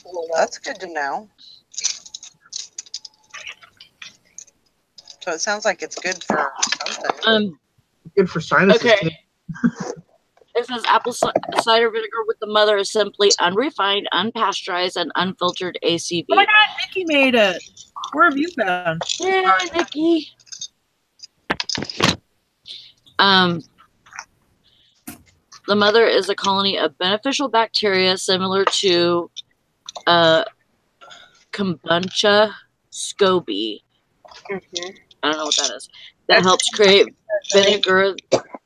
cool. That's good to know. So it sounds like it's good for something. Good for sinuses. Okay. It says apple cider vinegar with the Mother is simply unrefined, unpasteurized, and unfiltered ACV. Oh my God, Nikki made it. Where have you been? Yeah, Nikki. The Mother is a colony of beneficial bacteria similar to kombucha scoby. Mm-hmm. I don't know what that is. That helps create vinegar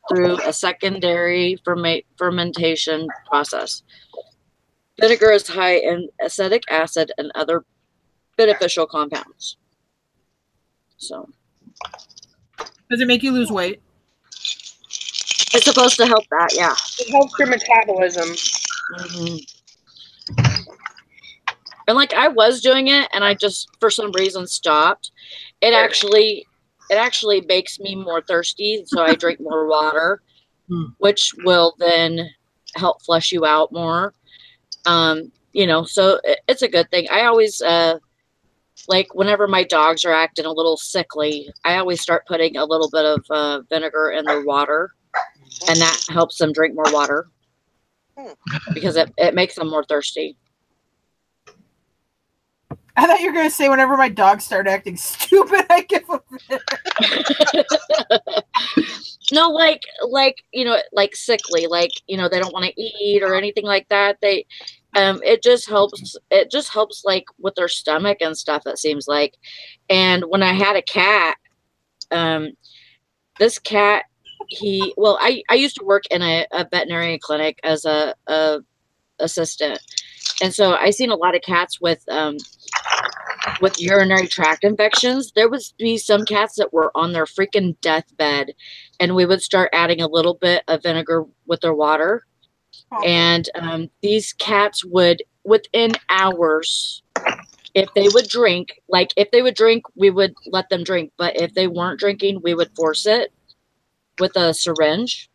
through a secondary fermentation process. Vinegar is high in acetic acid and other beneficial compounds. So, does it make you lose weight? It's supposed to help that, yeah. It helps your metabolism. Mm-hmm. And like I was doing it, and I just for some reason stopped. It actually makes me more thirsty, so I drink more water, which will then help flush you out more. So it's a good thing. I always like whenever my dogs are acting a little sickly, I always start putting a little bit of vinegar in their water, and that helps them drink more water because it makes them more thirsty. I thought you were going to say whenever my dogs start acting stupid, I give them No, like sickly, like, they don't want to eat or anything like that. They, it just helps like with their stomach and stuff, it seems like. And when I had a cat, this cat, I used to work in a veterinary clinic as a assistant. And so I seen a lot of cats with urinary tract infections. There would be some cats that were on their freaking deathbed, and we would start adding a little bit of vinegar with their water. And these cats would, within hours, if they would drink, we would let them drink. But if they weren't drinking, we would force it with a syringe.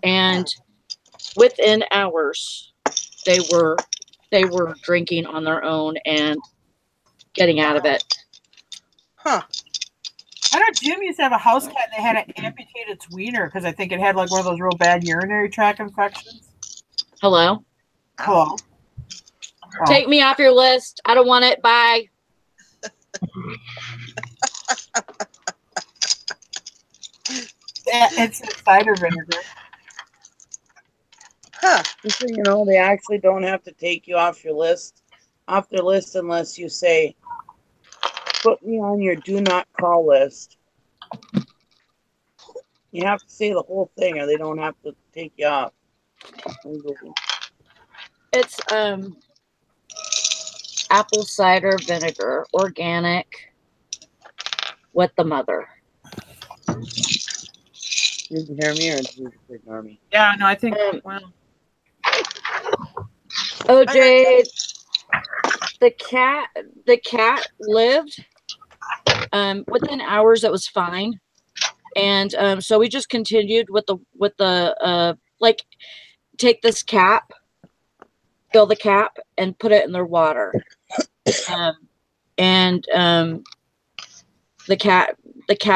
And within hours, they were drinking on their own and getting out of it. Huh. I know Jim used to have a house cat and they had to amputate its wiener because I think it had like one of those real bad urinary tract infections. Hello? Hello? Oh. Take me off your list. I don't want it. Bye. It's cider vinegar. Huh. They actually don't have to take you off their list unless you say, put me on your do not call list. You have to say the whole thing, or they don't have to take you off. It's apple cider vinegar, organic, with the mother. Did you hear me, or did you ignore me? Yeah, no, I think. Well, OJ, the cat lived. Within hours, it was fine, and so we just continued with the like, take this cap, fill the cap, and put it in their water, and the cat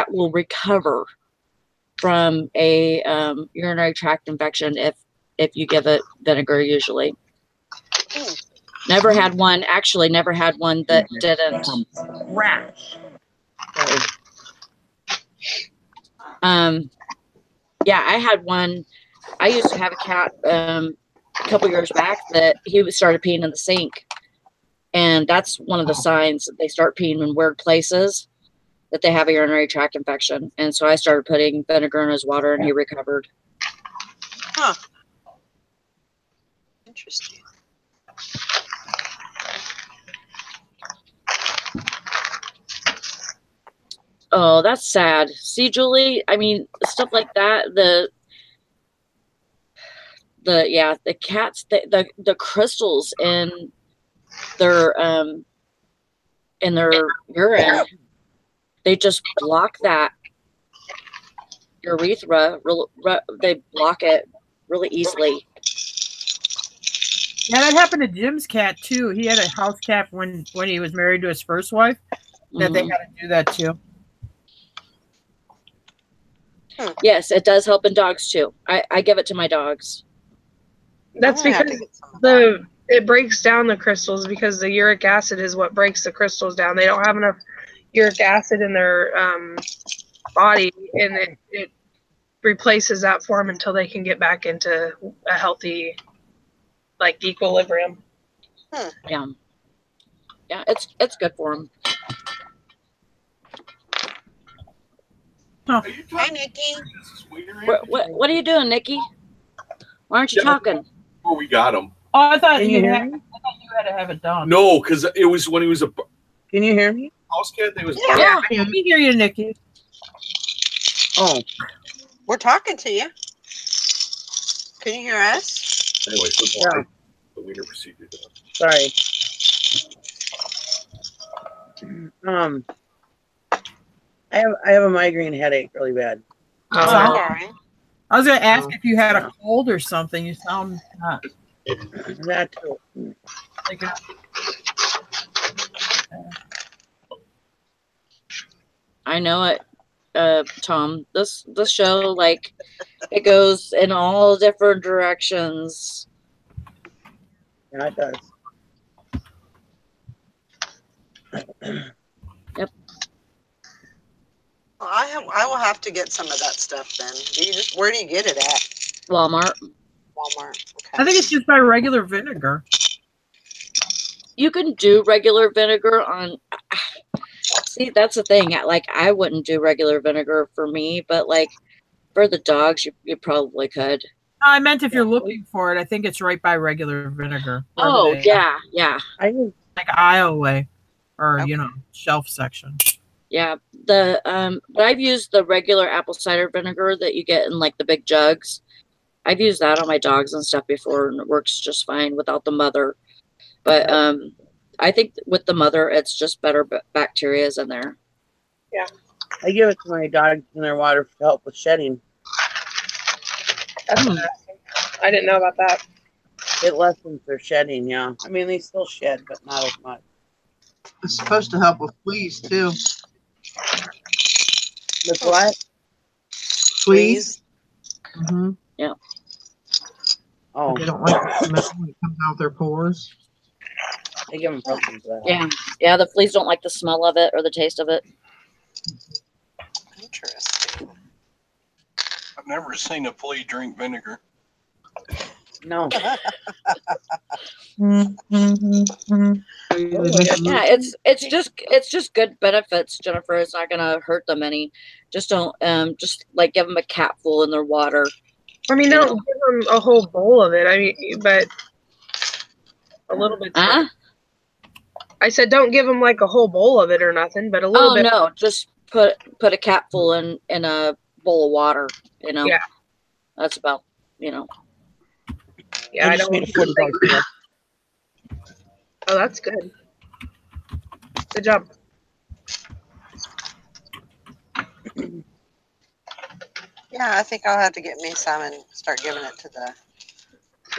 will recover from a urinary tract infection if you give it vinegar. Usually, never had one that didn't. Rash. Yeah, I had one. I used to have a cat a couple years back that he started peeing in the sink, and that's one of the signs that they start peeing in weird places, that they have a urinary tract infection. And so I started putting vinegar in his water, and he recovered. Huh. Interesting. Oh, that's sad. See, Julie, I mean, stuff like that, the cats, the crystals in their urine, they just block that urethra. They block it really easily. yeah, that happened to Jim's cat too. He had a house cat when he was married to his first wife. That they had to do that too. Yes, it does help in dogs too. I give it to my dogs. That's because it breaks down the crystals, because the uric acid is what breaks the crystals down. They don't have enough uric acid in their body, and it replaces that for them until they can get back into a healthy, like, equilibrium. Yeah, it's good for them. Huh. Hi, Nikki. What are you doing, Nikki? Why aren't you talking? Before we got him. Oh, I thought you hear had to have it done. No, because it was when he was a Can you hear me? house cat. They was Yeah, we hear you, Nikki. Oh, We're talking to you. Can you hear us? Anyway, yeah. the wiener procedure done. Sorry. I have a migraine headache really bad. Oh, Sorry. I was going to ask if you had a cold or something. You sound not. That too. Like I know it, Tom. This show, like, it goes in all different directions. Yeah, it does. Yep. Well, I will have to get some of that stuff then. Where do you get it at? Walmart. Walmart. Okay. I think it's just by regular vinegar. You can do regular vinegar on. See, that's the thing. Like, I wouldn't do regular vinegar for me, but like for the dogs, you probably could. No, I meant if you're looking for it, I think it's right by regular vinegar. Oh, yeah. I use like aisle way, or shelf section. Yeah, but I've used the regular apple cider vinegar that you get in like the big jugs. I've used that on my dogs and stuff before, and it works just fine without the mother. But I think with the mother, it's just better bacteria's in there. Yeah. I give it to my dogs in their water to help with shedding. That's interesting. I didn't know about that. It lessens their shedding, yeah. I mean, they still shed, but not as much. It's supposed to help with fleas too. With what? Fleas. Mm-hmm. Yeah. Oh. They don't like the smell when it comes out their pores. I give them something for that. Yeah. The fleas don't like the smell of it or the taste of it. Interesting. I've never seen a flea drink vinegar. No. Yeah, it's just good benefits, Jennifer. It's not gonna hurt them any. Just don't just like give them a capful in their water. I mean, don't give them a whole bowl of it. I mean, but a little bit. I said don't give them like a whole bowl of it or nothing, but a little bit. Oh no, just put a capful in a bowl of water. You know. Yeah. That's about, you know. Yeah, I don't want to. Oh, that's good. Good job. Yeah, I think I'll have to get me some and start giving it to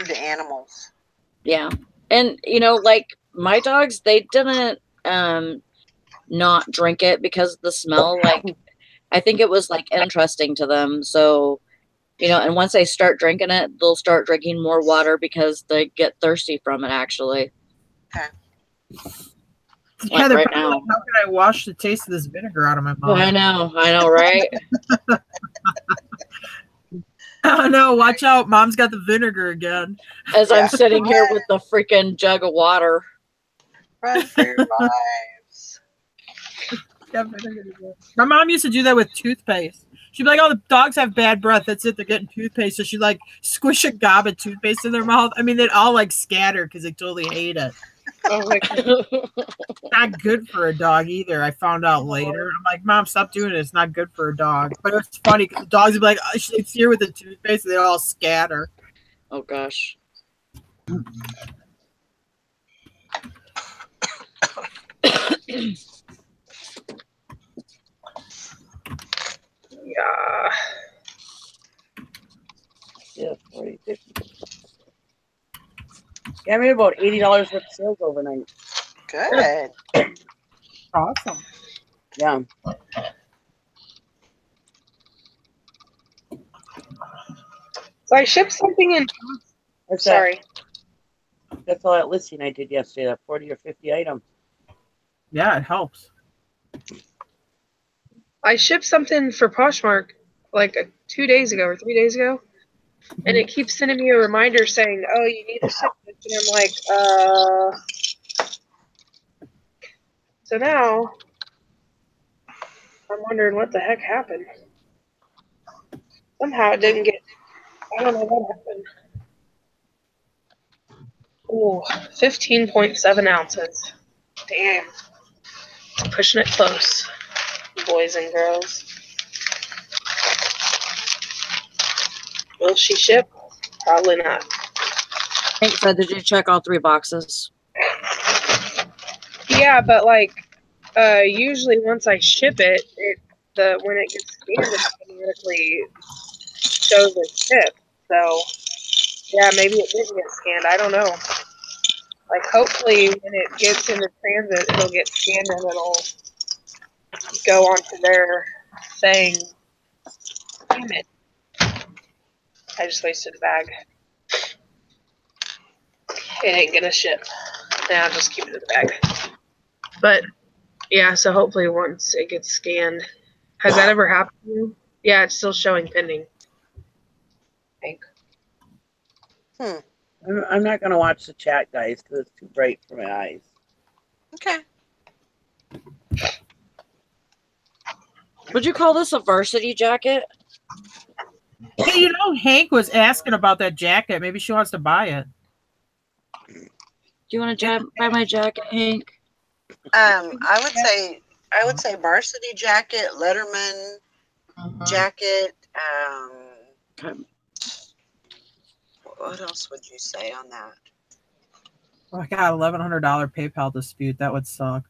the animals. Yeah. And you know, like my dogs, they didn't not drink it because of the smell. Like I think it was like interesting to them. So, you know, and once they start drinking it, they'll start drinking more water because they get thirsty from it actually. Okay. Yeah, they're probably like, how can I wash the taste of this vinegar out of my mouth? I know, right? Oh no, watch out. Mom's got the vinegar again. As I'm sitting here with the freaking jug of water. Run for your lives. My mom used to do that with toothpaste. She'd be like, oh, the dogs have bad breath. That's it. They're getting toothpaste. So she'd like squish a gob of toothpaste in their mouth. I mean, they'd all like scatter because they totally hate it. Oh my God. Not good for a dog either. I found out later. I'm like, Mom, stop doing it. It's not good for a dog. But it's funny because the dogs would be like, oh, it's here with the toothpaste. And they all scatter. Oh gosh. Yeah. Yeah, 40, 50. Yeah, I made about $80 worth of sales overnight. Good. Awesome. Yeah. So I shipped something in. Sorry. That's all that listing I did yesterday, that 40 or 50 items. Yeah, it helps. I shipped something for Poshmark like 2 days ago or 3 days ago, and it keeps sending me a reminder saying, "Oh, you need to ship this," and I'm like, So now I'm wondering what the heck happened. Somehow it didn't get. I don't know what happened. Ooh, 15.7 ounces. Damn. It's pushing it close, boys and girls. Will she ship? Probably not. Hank said, did you check all 3 boxes? Yeah, but like, usually once I ship it, when it gets scanned, it automatically shows it's shipped. So, yeah, maybe it didn't get scanned. I don't know. Like, hopefully when it gets into transit, it'll get scanned and it'll go onto their thing. Damn it. I just wasted a bag. It ain't gonna ship. Nah, I'll just keep it in the bag. But, yeah, so hopefully once it gets scanned. Has that ever happened to you? Yeah, it's still showing pending. Hank. I'm not going to watch the chat, guys, because it's too bright for my eyes. Okay. Would you call this a varsity jacket? Hey, you know, Hank was asking about that jacket. Maybe she wants to buy it. Do you want to buy my jacket, Hank? I would say varsity jacket, Letterman jacket. Okay. What else would you say on that? Oh, I got $1,100 PayPal dispute. That would suck.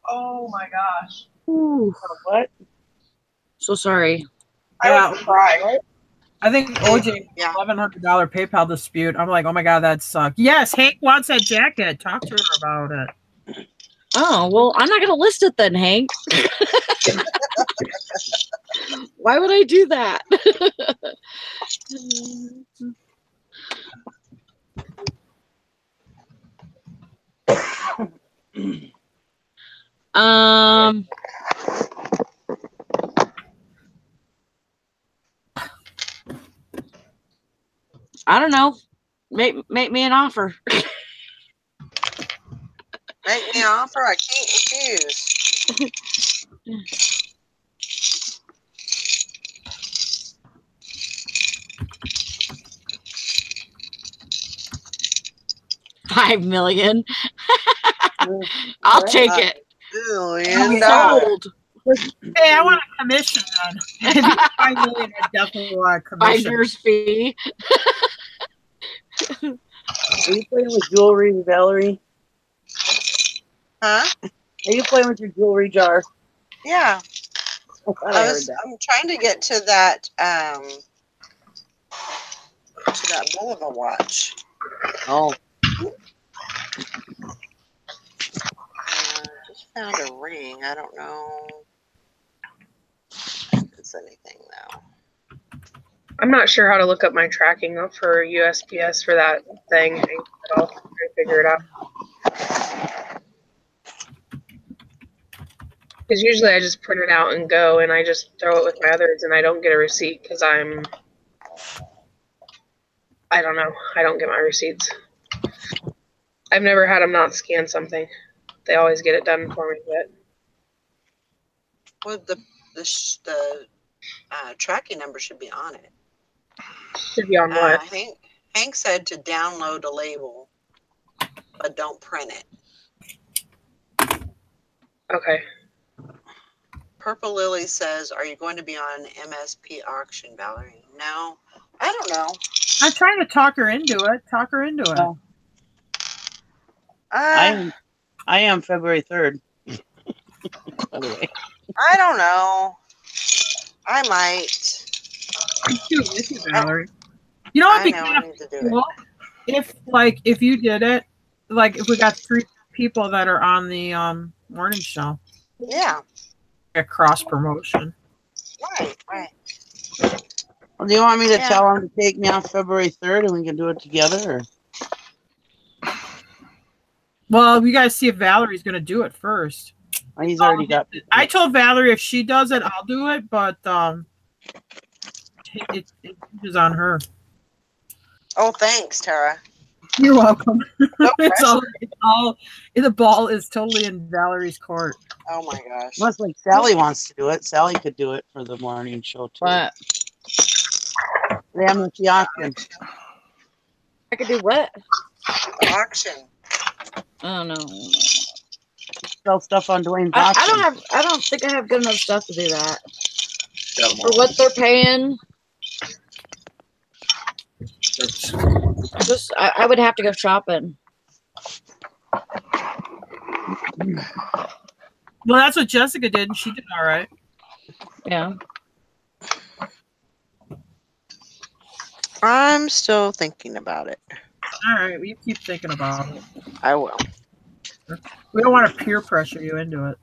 Oh my gosh. Ooh. What? So sorry. I would cry. I think OJ $1,100 PayPal dispute. I'm like, oh my God, that sucked. Yes, Hank wants that jacket. Talk to her about it. Oh, well, I'm not going to list it then, Hank. Why would I do that? I don't know. Make me an offer. Make me an offer I can't refuse. $5 million. I'll take it. $1 billion. Sold. Hey, I want a commission then. If you get $5 million, I definitely want a commission. Finder's fee. Are you playing with jewelry, Valerie? Huh? Are you playing with your jewelry jar? Yeah. I'm I'm trying to get to that Bulova watch. Oh. Just found a ring. I don't know if it's anything though. I'm not sure how to look up my tracking for USPS for that thing. I'll try to figure it out. Because usually I just print it out and go, and I just throw it with my others, and I don't get a receipt because I don't know. I don't get my receipts. I've never had them not scan something. They always get it done for me. But Well, the tracking number should be on it. should be on what? Hank said to download a label, but don't print it. Okay. Purple Lily says, "Are you going to be on MSP auction, Valerie?" No, I don't know. I'm trying to talk her into it. Oh. I am February 3rd. By the way. I don't know. I might. This is Valerie. You know what? I need to do cool? If you did it, like if we got 3 people that are on the morning show. Yeah. A cross promotion. Right. Well, do you want me to tell him to take me off February 3rd and we can do it together? Or? Well, we got to see if Valerie's going to do it first. Oh, he's already got. I told Valerie if she does it, I'll do it, but it is on her. Oh, thanks, Tara. You're welcome. No The ball is totally in Valerie's court. Oh my gosh. Unless like Sally wants to do it. Sally could do it for the morning show too. What? The MSP auction. I could do what? Auction. Oh no. Sell stuff on Dwayne's auction. I don't think I have good enough stuff to do that. For what they're paying. I would have to go shopping. Well, that's what Jessica did, and she did all right. Yeah. I'm still thinking about it. All right, well, you keep thinking about it. I will. We don't want to peer pressure you into it.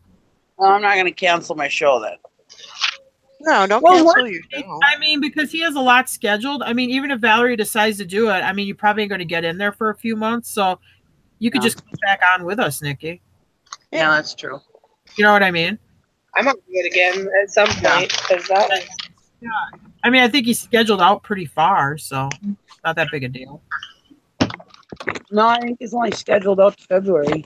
Well, I'm not going to cancel my show then. No, don't cancel your show. I mean, because he has a lot scheduled. I mean, even if Valerie decides to do it, I mean, you're probably going to get in there for a few months, so you could just come back on with us, Nikki. Yeah, that's true. You know what I mean? I might do it again at some point because that was. Yeah. I mean, I think he's scheduled out pretty far, so not that big a deal. No, I think he's only scheduled out to February.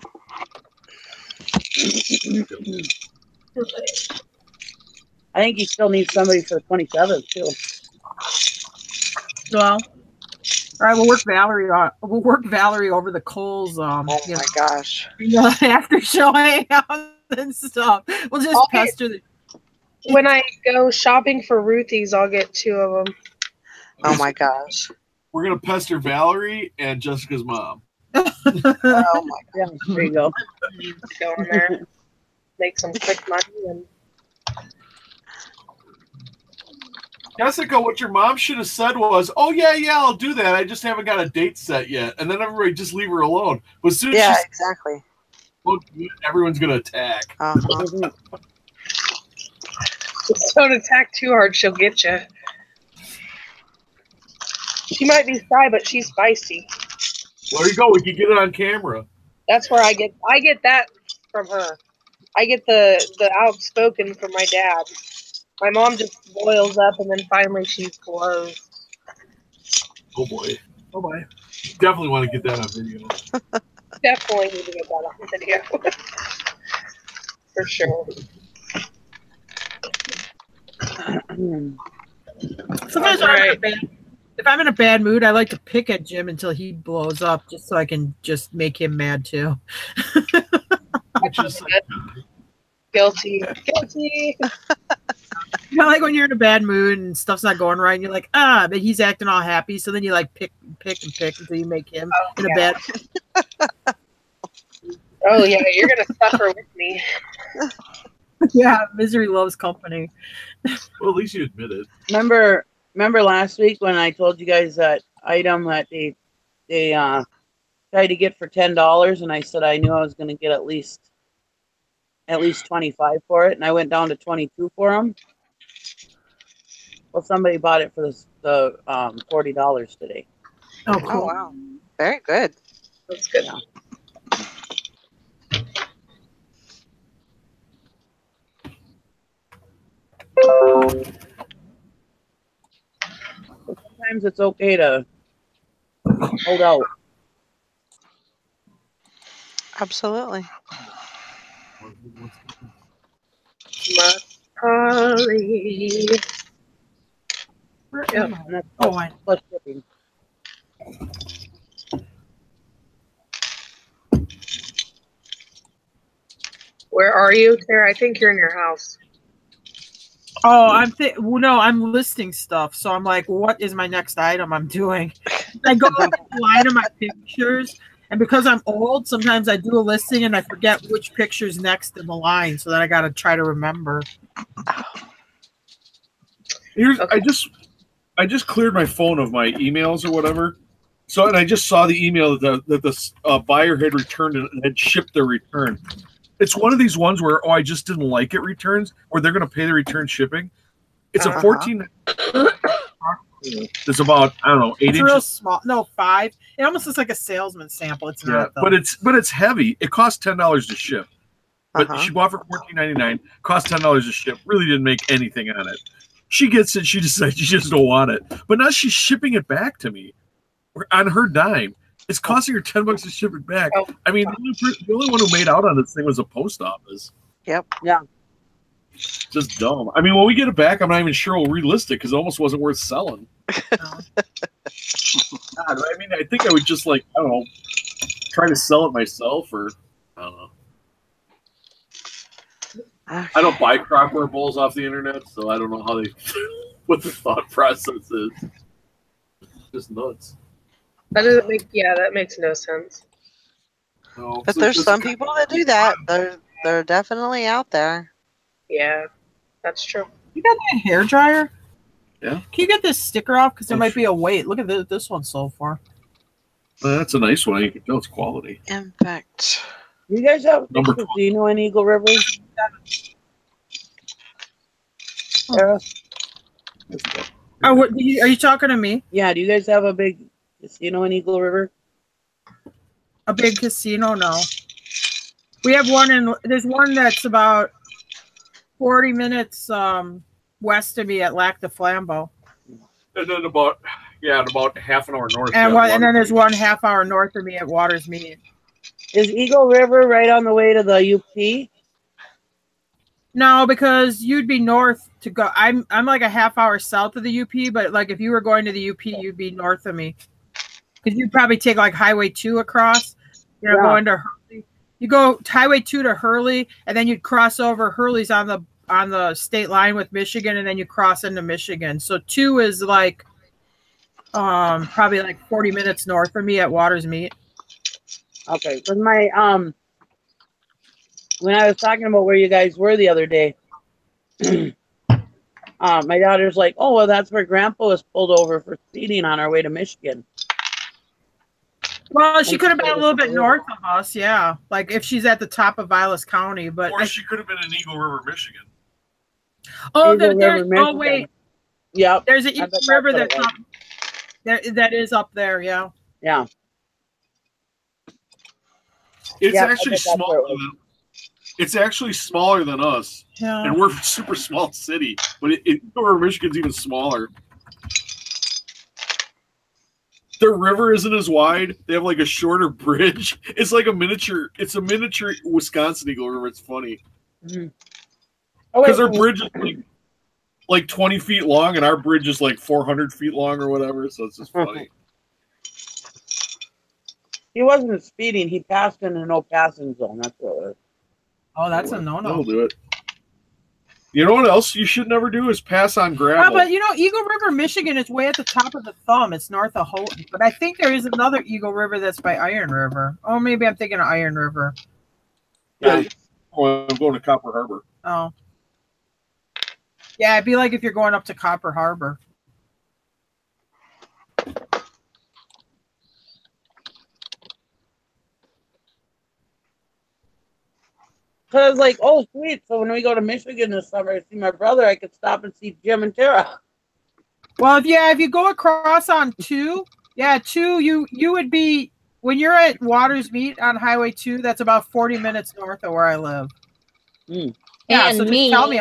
I think he still needs somebody for the 27th too. Well, all right, we'll work Valerie. We'll work Valerie over the Coles. Oh my gosh! After showing and stuff, we'll just pester the. When I go shopping for Ruthie's, I'll get 2 of them. Oh my gosh! We're gonna pester Valerie and Jessica's mom. Oh my God! There you go. Go in there, make some quick money, and. Jessica, what your mom should have said was, "Oh yeah, I'll do that. I just haven't got a date set yet." And then everybody just leave her alone. But as soon as she's exactly. Everyone's gonna attack. Just don't attack too hard; she'll get you. She might be shy, but she's spicy. Well, there you go. We can get it on camera. That's where I get that from her. I get the outspoken from my dad. My mom just boils up, and then finally she blows. Oh boy! Oh my! Definitely want to get that on video. Definitely need to get that on video. For sure. Sometimes if I'm in a bad mood, I like to pick at Jim until he blows up, just so I can just make him mad too. Guilty. Guilty. You know, like when you're in a bad mood and stuff's not going right, and you're like, but he's acting all happy. So then you like pick until you make him in a bad. Oh yeah, you're gonna suffer with me. Yeah, misery loves company. Well, at least you admit it. Remember last week when I told you guys that item that they tried to get for $10, and I said I knew I was going to get at least 25 for it, and I went down to 22 for them. Well, somebody bought it for the $40 today. Oh, cool. Oh wow, very good. That's good. Yeah. Sometimes it's okay to hold out. Absolutely. Holly. Yeah, Oh, plus shipping. Where are you, Tara? I think you're in your house. Oh, I'm listing stuff. So I'm like, what is my next item I'm doing? I go up the line of my pictures, and because I'm old, sometimes I do a listing and I forget which picture's next in the line, so that I got to try to remember. I just cleared my phone of my emails or whatever. So, and I just saw the email that the buyer had returned and had shipped their return. It's one of these ones where, I just didn't like it returns, where they're going to pay the return shipping. It's a 14. It's about, I don't know, 8 inches. Real small. No, 5. It almost looks like a salesman sample. It's not, though. but it's heavy. It costs $10 to ship. But she bought for $14.99. Cost $10 to ship. Really didn't make anything on it. She gets it. She decides she just don't want it. But now she's shipping it back to me on her dime. It's costing her $10 to ship it back. I mean, the only one who made out on this thing was the post office. Yep. Yeah. Just dumb. I mean, when we get it back, I'm not even sure we'll relist it because it almost wasn't worth selling. God, I mean, I think I would just I don't know, try to sell it myself, or I don't know. I don't buy crockware bowls off the internet, so I don't know how what the thought process is. Just nuts. That doesn't make that makes no sense. No, But there's some people that do that. They're definitely out there. Yeah, that's true. You got that hair dryer? Yeah. Can you get this sticker off? Because there might be a weight. Look at this one sold for. That's a nice one. You can tell it's quality. Impact. You guys have Number do you know in Eagle River? Sarah? Oh, are you talking to me? Yeah. Do you guys have a big casino in Eagle River? A big casino? No. We have one there's one that's about 40 minutes west of me at Lac de Flambeau. And then about half an hour north. And then there's one half hour north of me at Waters Mead. Is Eagle River right on the way to the UP? No, because you'd be north to go. I'm like a half hour south of the UP, but like if you were going to the UP, you'd be north of me. Because you'd probably take like Highway 2 across. You're going to Hurley. You go Highway 2 to Hurley, and then you'd cross over. Hurley's on the state line with Michigan, and then you cross into Michigan. So 2 is like probably like 40 minutes north of me at Waters Mead. Okay, because my when I was talking about where you guys were the other day, my daughter's like, "Oh, well, that's where Grandpa was pulled over for speeding on our way to Michigan." Well, she could have been a little bit north of us, yeah. Like if she's at the top of Vilas County, but or she could have been in Eagle River, Michigan. Oh, Eagle River, oh wait. Yep. There's an Eagle River that's up. That is up there, yeah. Yeah. It's actually smaller than. It's actually smaller than us, and we're a super small city. But Eagle River, Michigan's even smaller. Their river isn't as wide. They have like a shorter bridge. It's like a miniature. It's a miniature Wisconsin Eagle River. It's funny because their bridge is like 20 feet long, and our bridge is like 400 feet long or whatever. So it's just funny. He wasn't speeding. He passed in a no passing zone. That's what it was. Oh, that's a no-no. That'll do it. You know what else you should never do is pass on gravel. But you know, Eagle River, Michigan is way at the top of the thumb. It's north of Houghton. But I think there is another Eagle River that's by Iron River. Oh, maybe I'm thinking of Iron River. Yeah. Oh, I'm going to Copper Harbor. Oh. Yeah, it'd be like if you're going up to Copper Harbor. Because, like, oh, sweet. So when we go to Michigan this summer to see my brother, I could stop and see Jim and Tara. Well, if you go across on 2, you would be, when you're at Waters Meet on Highway 2, that's about 40 minutes north of where I live. Mm. Yeah, And so just tell me.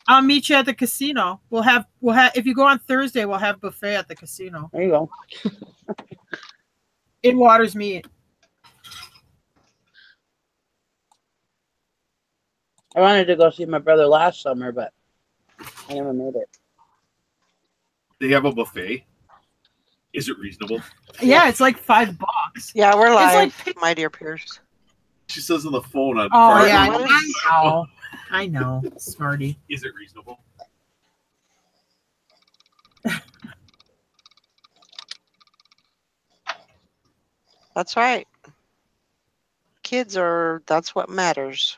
I'll meet you at the casino. We'll have if you go on Thursday, we'll have buffet at the casino. There you go. In Waters Meet. I wanted to go see my brother last summer, but I never made it. They have a buffet. Is it reasonable? Yeah, it's like $5. Yeah, we're live, It's like, my dear peers. She says on the phone. On oh, Friday. yeah, I know. Smarty. Is it reasonable? That's right. Kids are, that's what matters.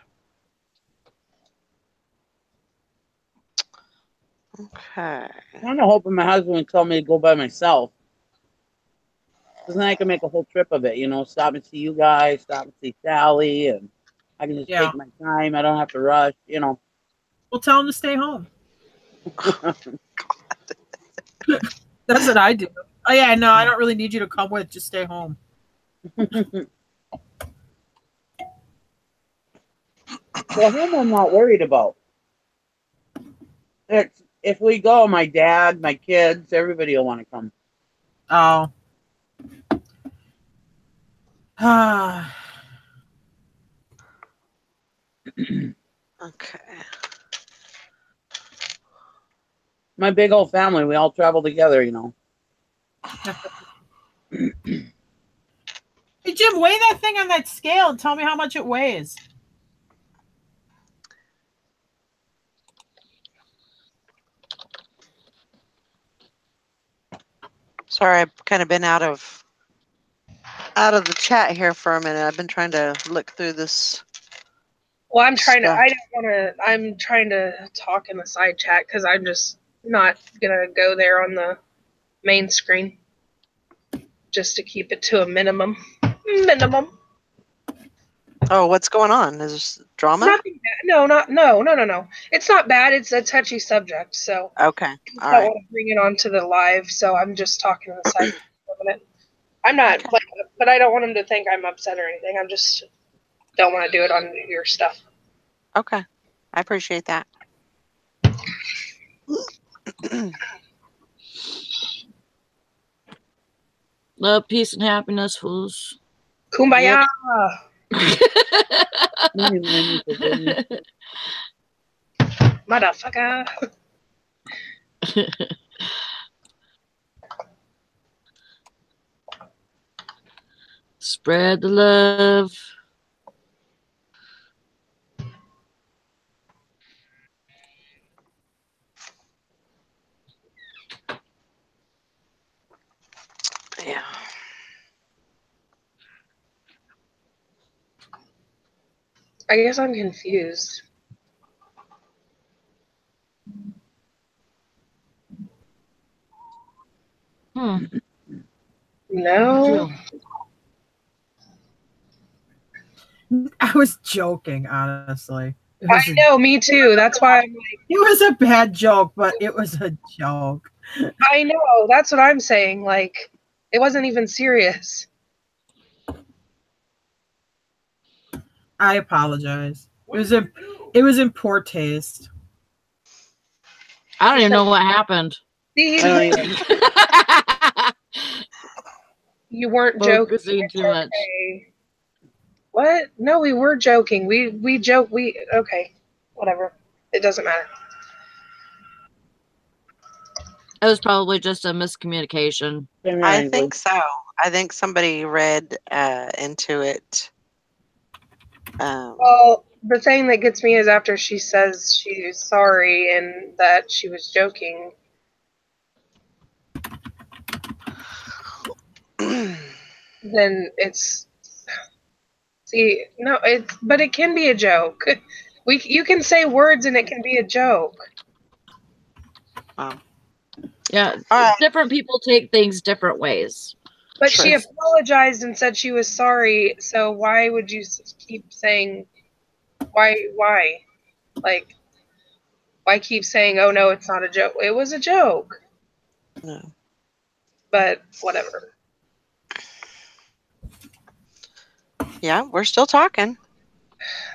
Okay. I'm kind of hoping my husband would tell me to go by myself. Because then I can make a whole trip of it, you know, stop and see you guys, stop and see Sally, and I can just take my time. I don't have to rush, you know. We'll tell him to stay home. That's what I do. Oh, yeah, no, I don't really need you to come with. Just stay home. Well, him I'm not worried about. If we go, my dad, my kids, everybody will want to come. Oh. Okay. My big old family, we all travel together, you know. Hey, Jim, weigh that thing on that scale and tell me how much it weighs. Sorry, I've kind of been out of the chat here for a minute. I've been trying to look through this. Well, I'm trying to. I don't want to. I'm trying to talk in the side chat because I'm just not gonna go there on the main screen. Just to keep it to a minimum. Oh, what's going on? Is this drama? Nothing bad. No. It's not bad. It's a touchy subject, so okay. I don't want to bring it onto the live. So I'm just talking to the side for a minute. I'm not like, but I don't want him to think I'm upset or anything. I'm just don't want to do it on your stuff. Okay, I appreciate that. Love, peace, and happiness, fools. Kumbaya. Motherfucker. Spread the love. Yeah. I guess I'm confused. No. I was joking, honestly. I know, me too. That's why I'm like, it was a bad joke, but it was a joke. I know. That's what I'm saying. Like, it wasn't even serious. I apologize. It was in poor taste. I don't even know what happened. You weren't Focusing joking. too much. Okay. What? No, we were joking. We joke. Okay. Whatever. It doesn't matter. It was probably just a miscommunication. I think so. I think somebody read into it. Well, the thing that gets me is after she says she's sorry and that she was joking. Then it's but it can be a joke. You can say words and it can be a joke. Wow. Yeah, different people take things different ways. But she apologized and said she was sorry. So why would you keep saying why? Like, why keep saying, "Oh no, it's not a joke"? It was a joke. No. But whatever. Yeah, we're still talking.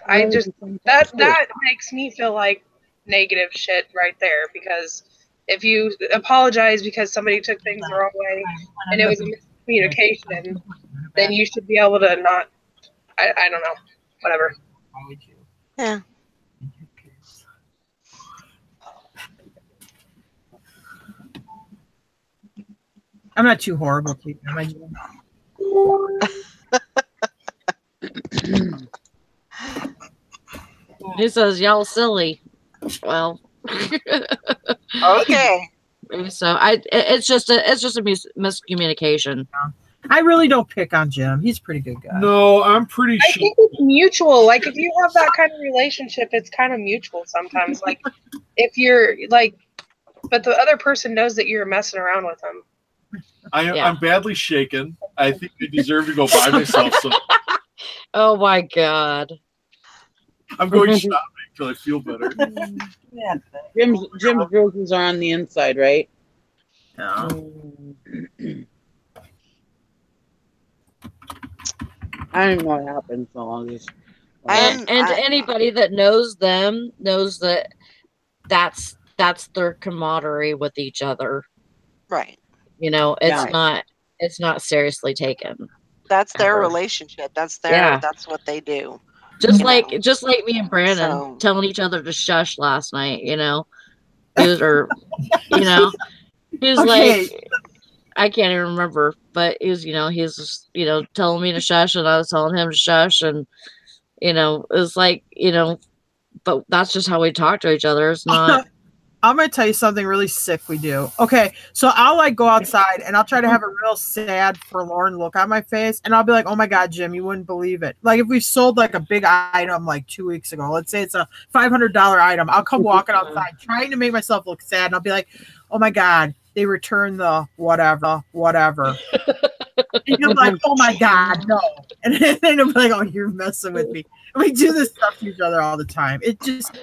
I just that makes me feel like negative shit right there, because if you apologize because somebody took things the wrong way and it was a miscommunication, then you should be able to not. I don't know. Whatever. Yeah. I'm not too horrible to you, am I? He says, y'all silly. Well. Okay. So it's just a miscommunication. I really don't pick on Jim. He's a pretty good guy. No, I'm pretty I sure. think it's mutual. Like, if you have that kind of relationship, it's kind of mutual sometimes. Like, if you're like, but the other person knows that you're messing around with them. I'm badly shaken. I think I deserve to go buy myself some. Oh my God. I'm going shopping until I feel better. Yeah, Jim's roses are on the inside, right? Yeah. I don't know what happened, so I'll just. And anybody that knows them knows that that's their camaraderie with each other. Right. You know, it's not seriously taken. That's their relationship. That's that's what they do. Just like me and Brandon telling each other to shush last night, you know. He was like, I can't even remember, but he was, he's just, telling me to shush and I was telling him to shush, and it was like, but that's just how we talk to each other. It's not. I'm going to tell you something really sick we do. Okay, so I'll like go outside and I'll try to have a real sad, forlorn look on my face. And I'll be like, oh my God, Jim, you wouldn't believe it. Like if we sold like a big item like 2 weeks ago, let's say it's a $500 item. I'll come walking outside trying to make myself look sad. And I'll be like, oh my God, they returned the whatever. And you're like, oh my God, no. And then I'm like, oh, you're messing with me. And we do this stuff to each other all the time. It just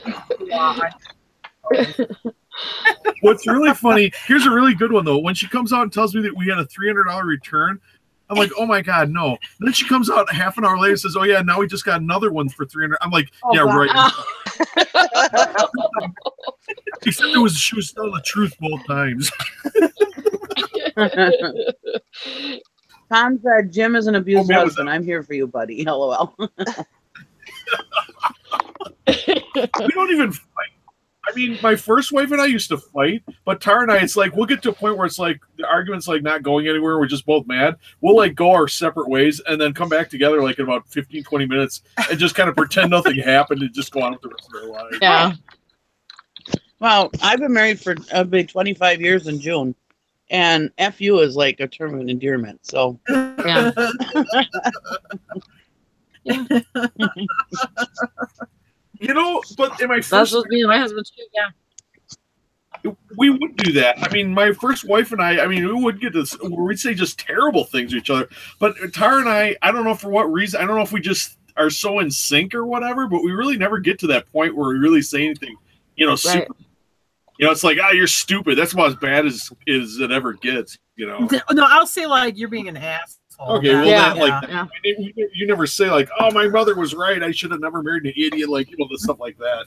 What's really funny, here's a really good one though. When she comes out and tells me that we had a $300 return, I'm like, oh my God, no. And then she comes out half an hour later and says, oh yeah, now we just got another one for $300. I'm like, oh, yeah, God. Right. Except she was telling the truth both times. Tom said, Jim is an abused husband. I'm here for you, buddy. LOL. We don't even fight. I mean, my first wife and I used to fight, but Tara and I, it's like we'll get to a point where it's like the argument's like not going anywhere. We're just both mad. We'll like go our separate ways and then come back together like in about 15, 20 minutes and just kind of pretend nothing happened and just go on with the rest of our lives. Yeah. Well, I've been married for 25 years in June, and FU is like a term of endearment. So, yeah. But in my first, that's with me and my husband too. Yeah, we would do that. I mean, my first wife and I mean, we would get this. We'd say just terrible things to each other. But Tara and I don't know for what reason. I don't know if we just are so in sync or whatever. But we really never get to that point where we really say anything. Super. Right. It's like, you're stupid. That's about as bad as it ever gets. No, I'll say like you're being an ass. Okay, well, you never say like, "Oh, my mother was right. I should have never married an idiot." Like, the stuff like that.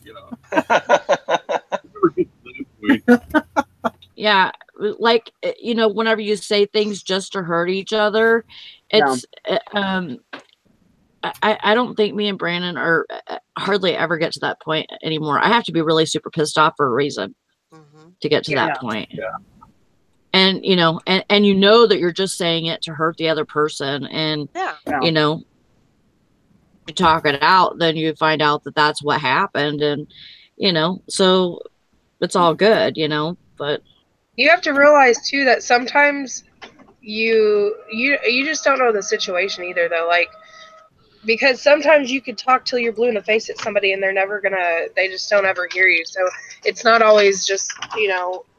Yeah, like, whenever you say things just to hurt each other, it's, I don't think me and Brandon are hardly ever get to that point anymore. I have to be really super pissed off for a reason to get to that point. Yeah. And, and that you're just saying it to hurt the other person. And, you talk it out, then you find out that that's what happened. And, so it's all good, but you have to realize too that sometimes you just don't know the situation either, though. Like, because sometimes you could talk till you're blue in the face at somebody and they just don't ever hear you. So it's not always just,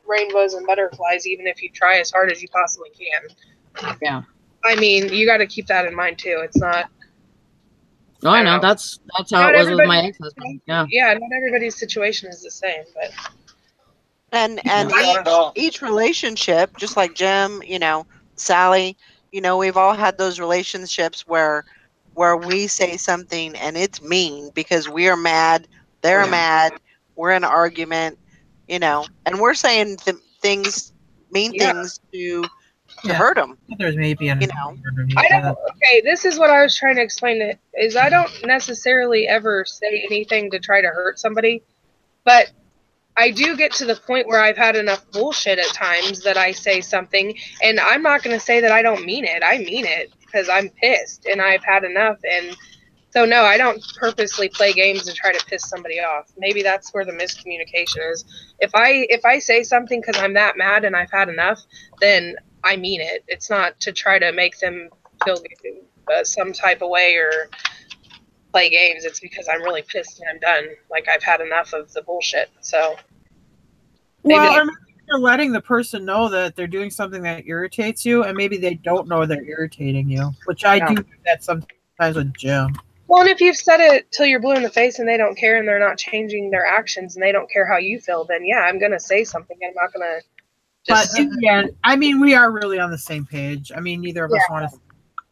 rainbows and butterflies, even if you try as hard as you possibly can. Yeah. I mean, you got to keep that in mind too. It's not. No, I know. That's how it was with my ex-husband. Yeah. Yeah, not everybody's situation is the same, but. And each relationship, just like Jim, Sally, we've all had those relationships where we say something and it's mean because we are mad, they're mad, we're in an argument, and we're saying things, mean things to hurt them. There's maybe I don't. Okay, this is what I was trying to explain. Is I don't necessarily ever say anything to try to hurt somebody, but I do get to the point where I've had enough bullshit at times that I say something, and I'm not going to say that I don't mean it. I mean it because I'm pissed and I've had enough. And so, no, I don't purposely play games to try to piss somebody off. Maybe that's where the miscommunication is. If I say something because I'm that mad and I've had enough, then I mean it. It's not to try to make them feel some type of way or play games. It's because I'm really pissed and I'm done. Like, I've had enough of the bullshit. So maybe you're letting the person know that they're doing something that irritates you, and maybe they don't know they're irritating you, which I do that sometimes with Jim. Well, and if you've said it till you're blue in the face and they don't care and they're not changing their actions and they don't care how you feel, then I'm going to say something. I'm not going to But in the end, I mean, we are really on the same page. I mean, neither of us want to see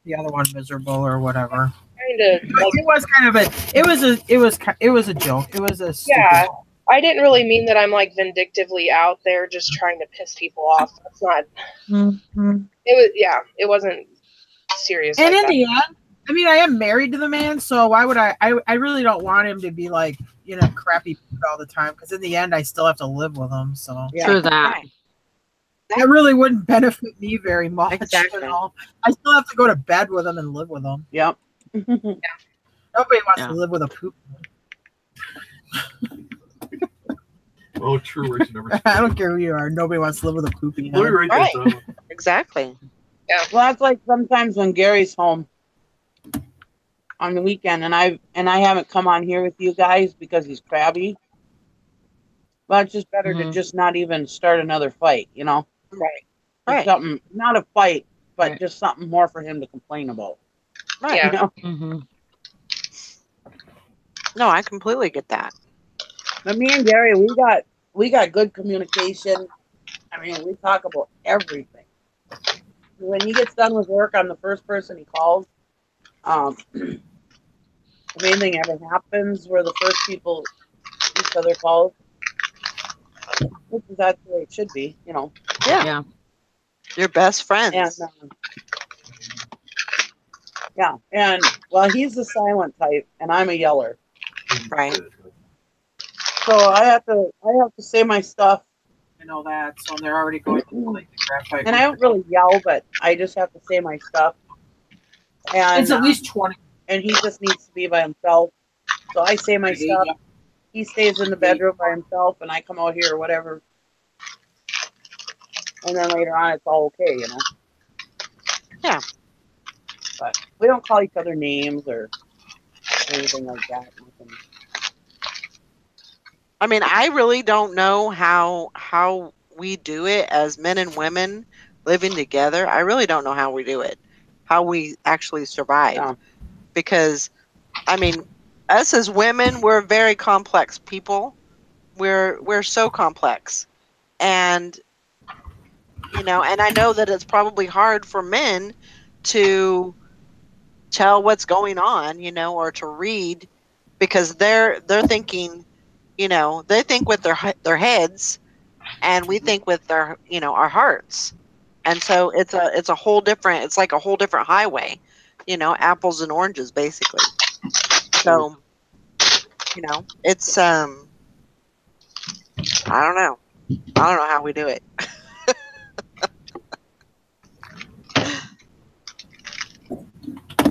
the other one miserable or whatever. It was kind of it was a joke. It was a stupid joke. I didn't really mean that I'm like vindictively out there just trying to piss people off. That's not. It wasn't serious. And in the end, I mean, I am married to the man, so why would I really don't want him to be like, crappy all the time, because in the end, I still have to live with him. So true that. That really wouldn't benefit me very much. Exactly. I still have to go to bed with him and live with him. Yep. Nobody wants to live with a poop. Oh, true. I don't care who you are. Nobody wants to live with a poopy head. Right. Exactly. Yeah. Well, that's like sometimes when Gary's home on the weekend, and I haven't come on here with you guys because he's crabby. But it's just better to just not even start another fight, Right. Something, not a fight, but just something more for him to complain about. Right. Yeah. No, I completely get that. But me and Gary, we got good communication. I mean, we talk about everything. When he gets done with work, I'm the first person he calls. If anything ever happens, we're the first people each other calls. Which is that's the way it should be, Yeah. You're best friends. And, and well, he's the silent type, and I'm a yeller. Right. So I have to say my stuff. I know that, so they're already going to like the graphite. And I don't really yell, but I just have to say my stuff. And it's at least 20. And he just needs to be by himself. So I say my stuff. He stays in the bedroom by himself, and I come out here or whatever. And then later on, it's all okay, Yeah. But we don't call each other names or anything like that. I mean, I really don't know how we do it as men and women living together. I really don't know how we do it, how we actually survive. Yeah. Because, I mean, us as women, we're very complex people. We're so complex. And, and I know that it's probably hard for men to tell what's going on, or to read, because they're thinking, they think with their heads, and we think with our, our hearts. And so it's a whole different, it's like a whole different highway, apples and oranges, basically. So, it's, I don't know. I don't know how we do it.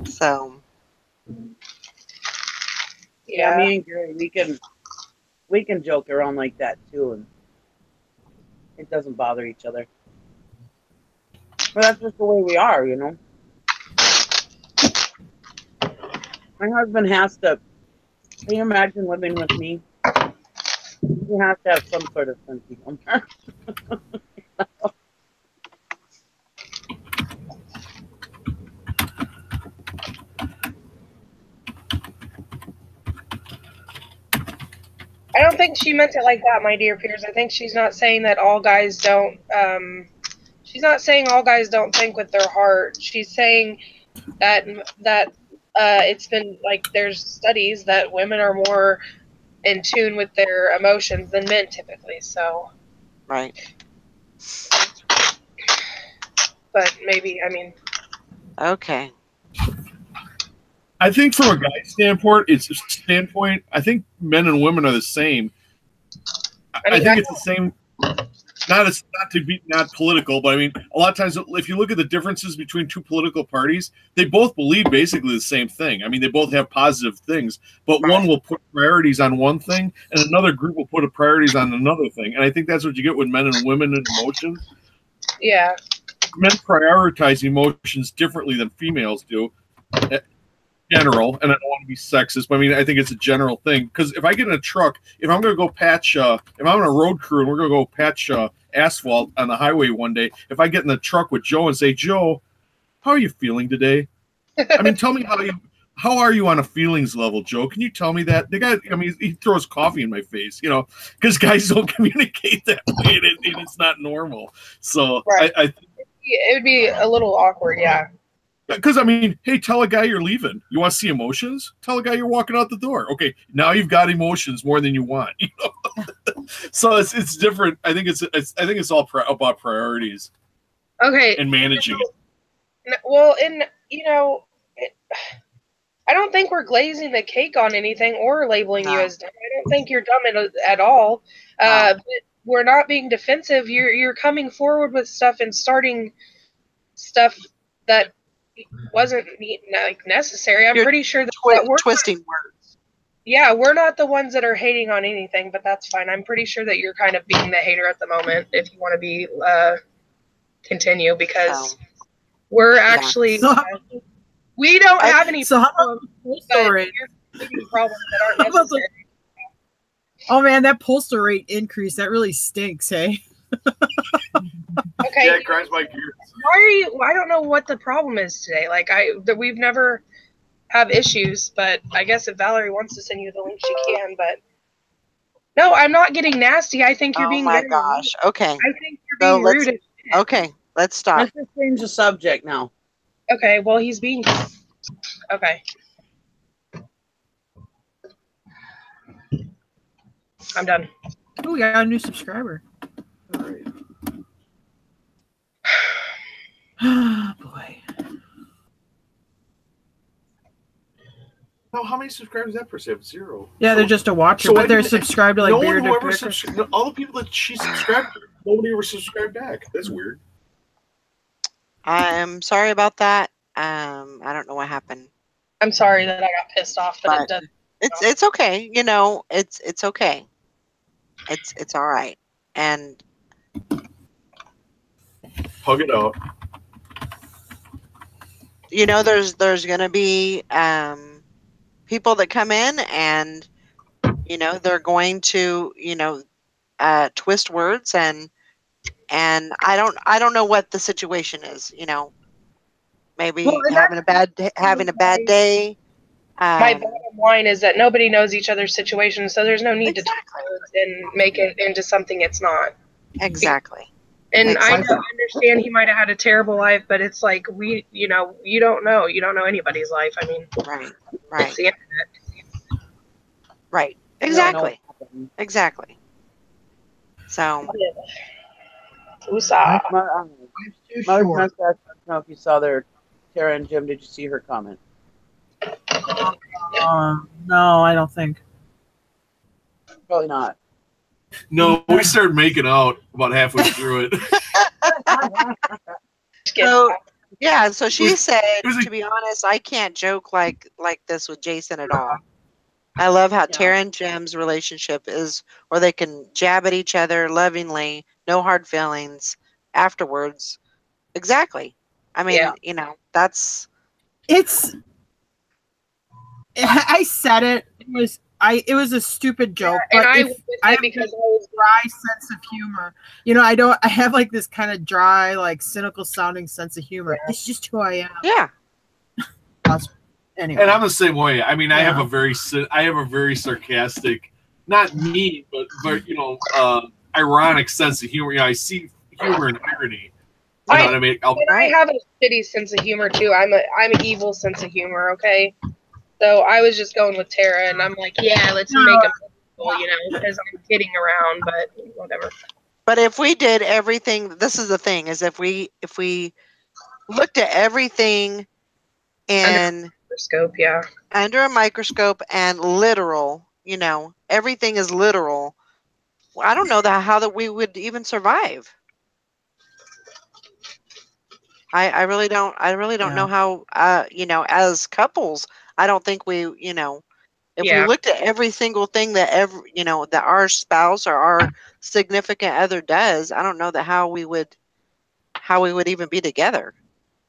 So. Yeah, me and Gary, we can joke around like that too, and it doesn't bother each other. But that's just the way we are, My husband has to. Can you imagine living with me? He has to have some sort of sense of humor. I don't think she meant it like that, my dear Piers. I think she's not saying that all guys don't. She's not saying all guys don't think with their heart. She's saying that it's been like there's studies that women are more in tune with their emotions than men typically. So. Right. But maybe, I mean. Okay. I think from a guy's standpoint, I think men and women are the same. I think it's the same. Not to be not political, but I mean, a lot of times if you look at the differences between two political parties, they both believe basically the same thing. I mean, they both have positive things, but one will put priorities on one thing, and another group will put priorities on another thing. And I think that's what you get with men and women and emotions. Yeah. Men prioritize emotions differently than females do. General, and I don't want to be sexist, but I mean, I think it's a general thing. Because if I get in a truck, if I'm going to go patch, if I'm on a road crew and we're going to go patch asphalt on the highway one day, if I get in the truck with Joe and say, Joe, how are you feeling today? I mean, tell me how are you on a feelings level, Joe? Can you tell me that? The guy, I mean, he throws coffee in my face, because guys don't communicate that way, and it's not normal. So right. I think it would be a little awkward, yeah. Because, I mean, hey, tell a guy you're leaving. You want to see emotions? Tell a guy you're walking out the door. Okay, now you've got emotions more than you want. So it's different. I think it's all about priorities. Okay. And managing it. Well, I don't think we're glazing the cake on anything or labeling you as dumb. I don't think you're dumb at all. But we're not being defensive. You're coming forward with stuff and starting stuff that wasn't necessary. I'm pretty sure that we're twisting words. Yeah, we're not the ones that are hating on anything, but that's fine. I'm pretty sure that you're kind of being the hater at the moment. If you want to be continue, because we're actually we don't have any problems, but you're making problems that aren't necessary. Oh man, that postal rate increase, that really stinks, hey? Okay. Yeah, it grinds my gears. Why are you? I don't know what the problem is today. Like we've never have issues, but I guess if Valerie wants to send you the link, she can. But no, I'm not getting nasty. I think you're being. Oh my gosh. Rude. Okay. I think you're being rude. Okay, let's stop. Let's just change the subject now. Okay. Well, he's being. Okay. I'm done. Oh, we got a new subscriber. All right. Oh, boy. No, how many subscribers is that person? 0. Yeah, they're just a watcher, but they're subscribed to like Bearded all the people that she subscribed to, nobody ever subscribed back. That's weird. I'm sorry about that. I don't know what happened. I'm sorry that I got pissed off, but it's okay. It's okay. It's all right. And hug it out. There's gonna be people that come in and they're going to twist words and I don't know what the situation is. Maybe having a bad day. My bottom line is that nobody knows each other's situation, so there's no need to twist words and make it into something it's not. Exactly. And I understand he might have had a terrible life, but it's like you don't know. You don't know anybody's life. I mean, right. It's the internet. Right. Exactly. So, Usa. Mother Princess, I don't know if you saw there, Tara and Jim, did you see her comment? No, I don't think. Probably not. No, we started making out about halfway through it. So yeah, so she said, to be honest, I can't joke like this with Jason at all. I love how Tara and Jim's relationship is where they can jab at each other lovingly, no hard feelings afterwards. Exactly. I mean, you know, that's I said it. It was a stupid joke. And but I was with it because I was dry sense of humor. You know, I have like this kind of dry, like cynical sounding sense of humor. It's just who I am. Yeah. Anyway. And I'm the same way. I mean, I have a very sarcastic, not mean, but you know, ironic sense of humor. You know, I see humor and irony. You know what I mean? I have a shitty sense of humor too. I'm an evil sense of humor. Okay, so I was just going with Tara, and I'm like, yeah, let's make them, you know, because I'm kidding around, but whatever. But if we did everything, this is the thing: is if we looked at everything and under a microscope and literal, you know, everything is literal. I don't know how that we would even survive. I really don't know how, you know, as couples, I don't think we, you know, if we looked at every single thing that you know, that our spouse or our significant other does, I don't know how we would even be together.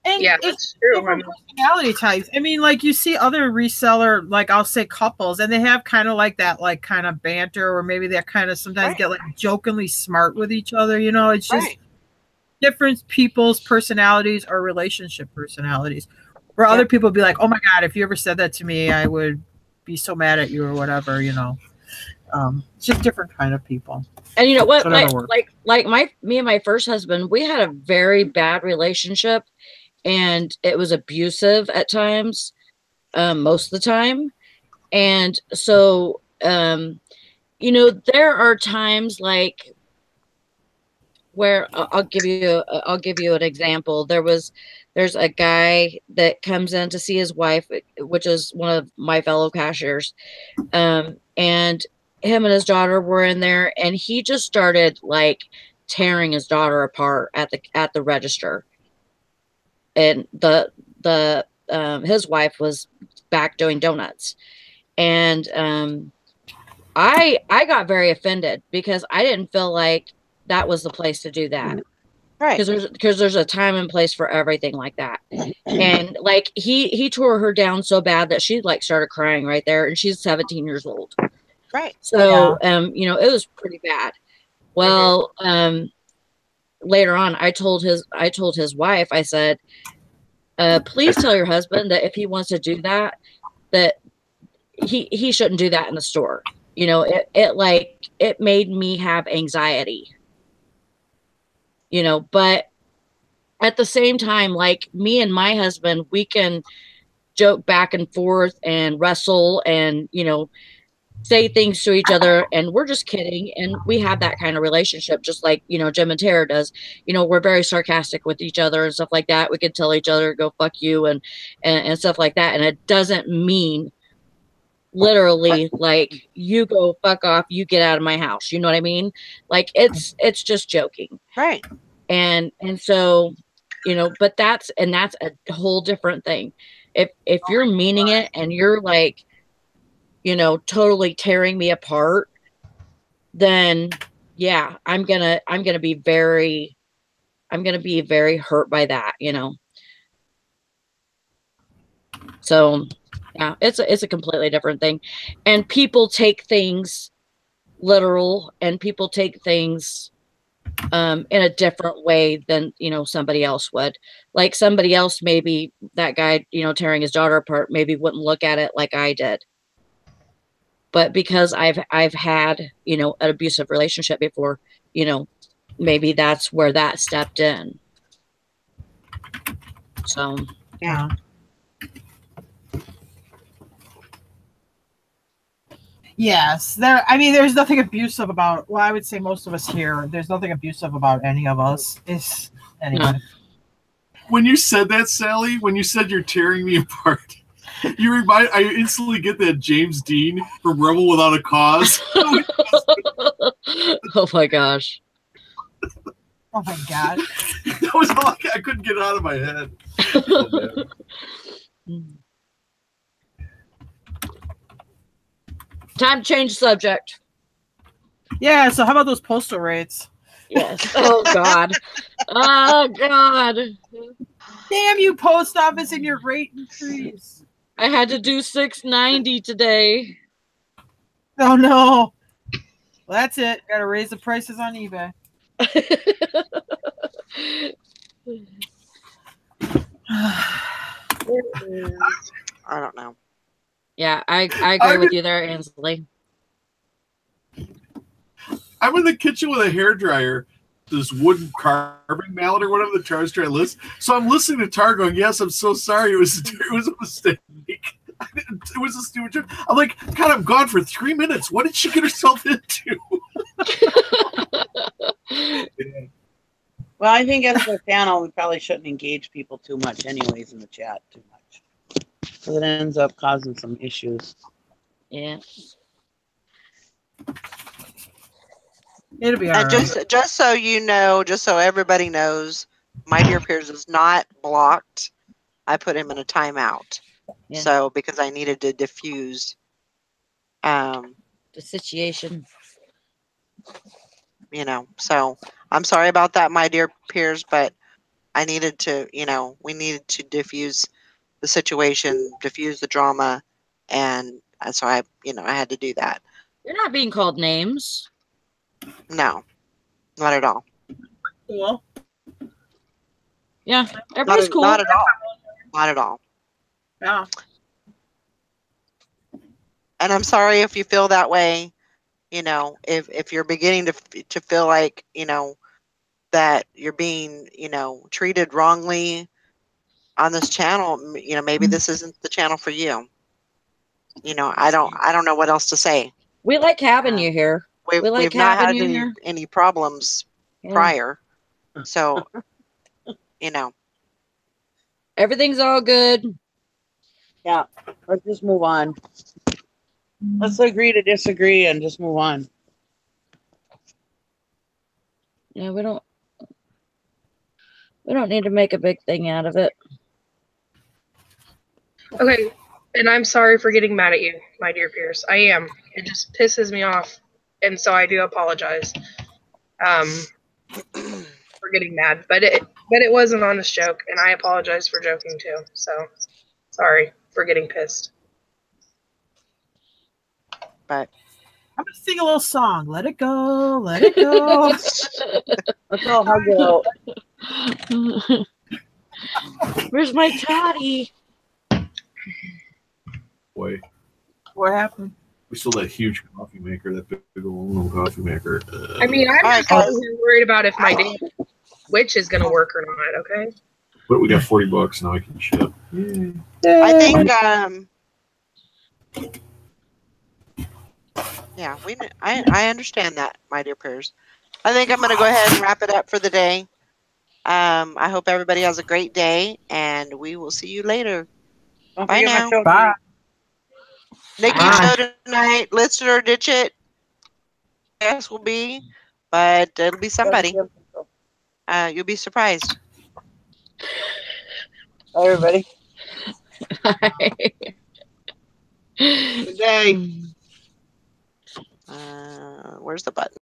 And it's true. Different personality types. I mean, like you see other reseller, like I'll say couples, and they have kind of like that, like kind of banter, or maybe they kind of sometimes get like jokingly smart with each other. You know, it's just different people's personalities or relationship personalities. Where other people be like, "Oh my God, if you ever said that to me, I would be so mad at you," or whatever. You know, it's just different kind of people. And you know what? Like me and my first husband, we had a very bad relationship. And it was abusive at times, most of the time. And so, you know, there are times like where I'll give you an example. There's a guy that comes in to see his wife, which is one of my fellow cashiers. And him and his daughter were in there, and he just started like tearing his daughter apart at the register. And his wife was back doing donuts, and I got very offended because I didn't feel like that was the place to do that, right? Because there's a time and place for everything like that. And like he tore her down so bad that she like started crying right there, and she's 17 years old, right? So you know, it was pretty bad. Well, later on, I told his wife, I said, please tell your husband that if he wants to do that, that he shouldn't do that in the store. You know, it made me have anxiety, you know, but at the same time, like me and my husband, we can joke back and forth and wrestle and, you know, say things to each other, and we're just kidding, and we have that kind of relationship, just like, you know, Jim and Tara does. You know, we're very sarcastic with each other and stuff like that. We could tell each other go fuck you and stuff like that, and it doesn't mean literally like you go fuck off, you get out of my house, you know what I mean? Like it's just joking, right? And so, you know, but that's a whole different thing. If you're meaning it and you're like, you know, totally tearing me apart, then yeah, I'm gonna be very hurt by that, you know. So yeah, it's a completely different thing. And people take things literal, and people take things in a different way than, you know, somebody else would. Like somebody else, maybe that guy, you know, tearing his daughter apart, maybe wouldn't look at it like I did. But because I've had, you know, an abusive relationship before, you know, maybe that's where that stepped in. So Yes, there. I mean, there's nothing abusive about. Well, I would say most of us here. There's nothing abusive about any of us. It's anyway. When you said that, Sally, when you said you're tearing me apart, I instantly get that James Dean from Rebel Without a Cause. Oh my gosh. Oh my god. That was all I couldn't get it out of my head. Time to change the subject. Yeah, so how about those postal rates? Yes. Oh God. Oh God. Damn you, post office, and your rate increase. I had to do $6.90 today. Oh no. Well, that's it. Gotta raise the prices on eBay. I don't know. Yeah, I agree with you there, Ansley. I'm in the kitchen with a hairdryer, this wooden carving mallet or whatever the Tar's trying to list. So I'm listening to Tar going, yes, I'm so sorry. It was a mistake. It was a stupid joke. I'm like, God, I'm gone for 3 minutes. What did she get herself into? Well, I think as a channel, we probably shouldn't engage people too much anyways in the chat too much. Because it ends up causing some issues. Yeah. It'll be all And right. just so you know, just so everybody knows, My Dear Peers is not blocked. I put him in a timeout. Yeah. So because I needed to diffuse The situation. you know, so I'm sorry about that, My Dear Peers, but I needed to, we needed to diffuse the situation, diffuse the drama, and so I had to do that. You're not being called names. No, not at all. Cool. Yeah, everybody's cool. Not at all. Not at all. Yeah. And I'm sorry if you feel that way. If you're beginning to feel like that you're being treated wrongly on this channel, maybe this isn't the channel for you. I don't know what else to say. We like having you here. We've not had any problems prior, so everything's all good. Yeah, let's just move on. Let's agree to disagree and just move on. Yeah, we don't need to make a big thing out of it. Okay, and I'm sorry for getting mad at you, My Dear Peers. I am. It just pisses me off, and so I do apologize for getting mad. But it was an honest joke, and I apologize for joking too. So sorry for getting pissed. But I'm gonna sing a little song. Let it go, let it go. Let's all hug it out. Where's my toddy? Boy, What happened? we still that huge coffee maker, that big aluminum coffee maker. I mean, I'm just worried about if my damn Switch is gonna work or not. Okay. But we got $40 now. I can ship. I think yeah, I understand that, My Dear Peers. I think I'm going to go ahead and wrap it up for the day. I hope everybody has a great day, and we will see you later. Don't Bye forget now. my show. Bye. Nikki's show tonight. List it or ditch it. Yes, will be, but it'll be somebody. You'll be surprised. Bye, everybody. Good day. Where's the button?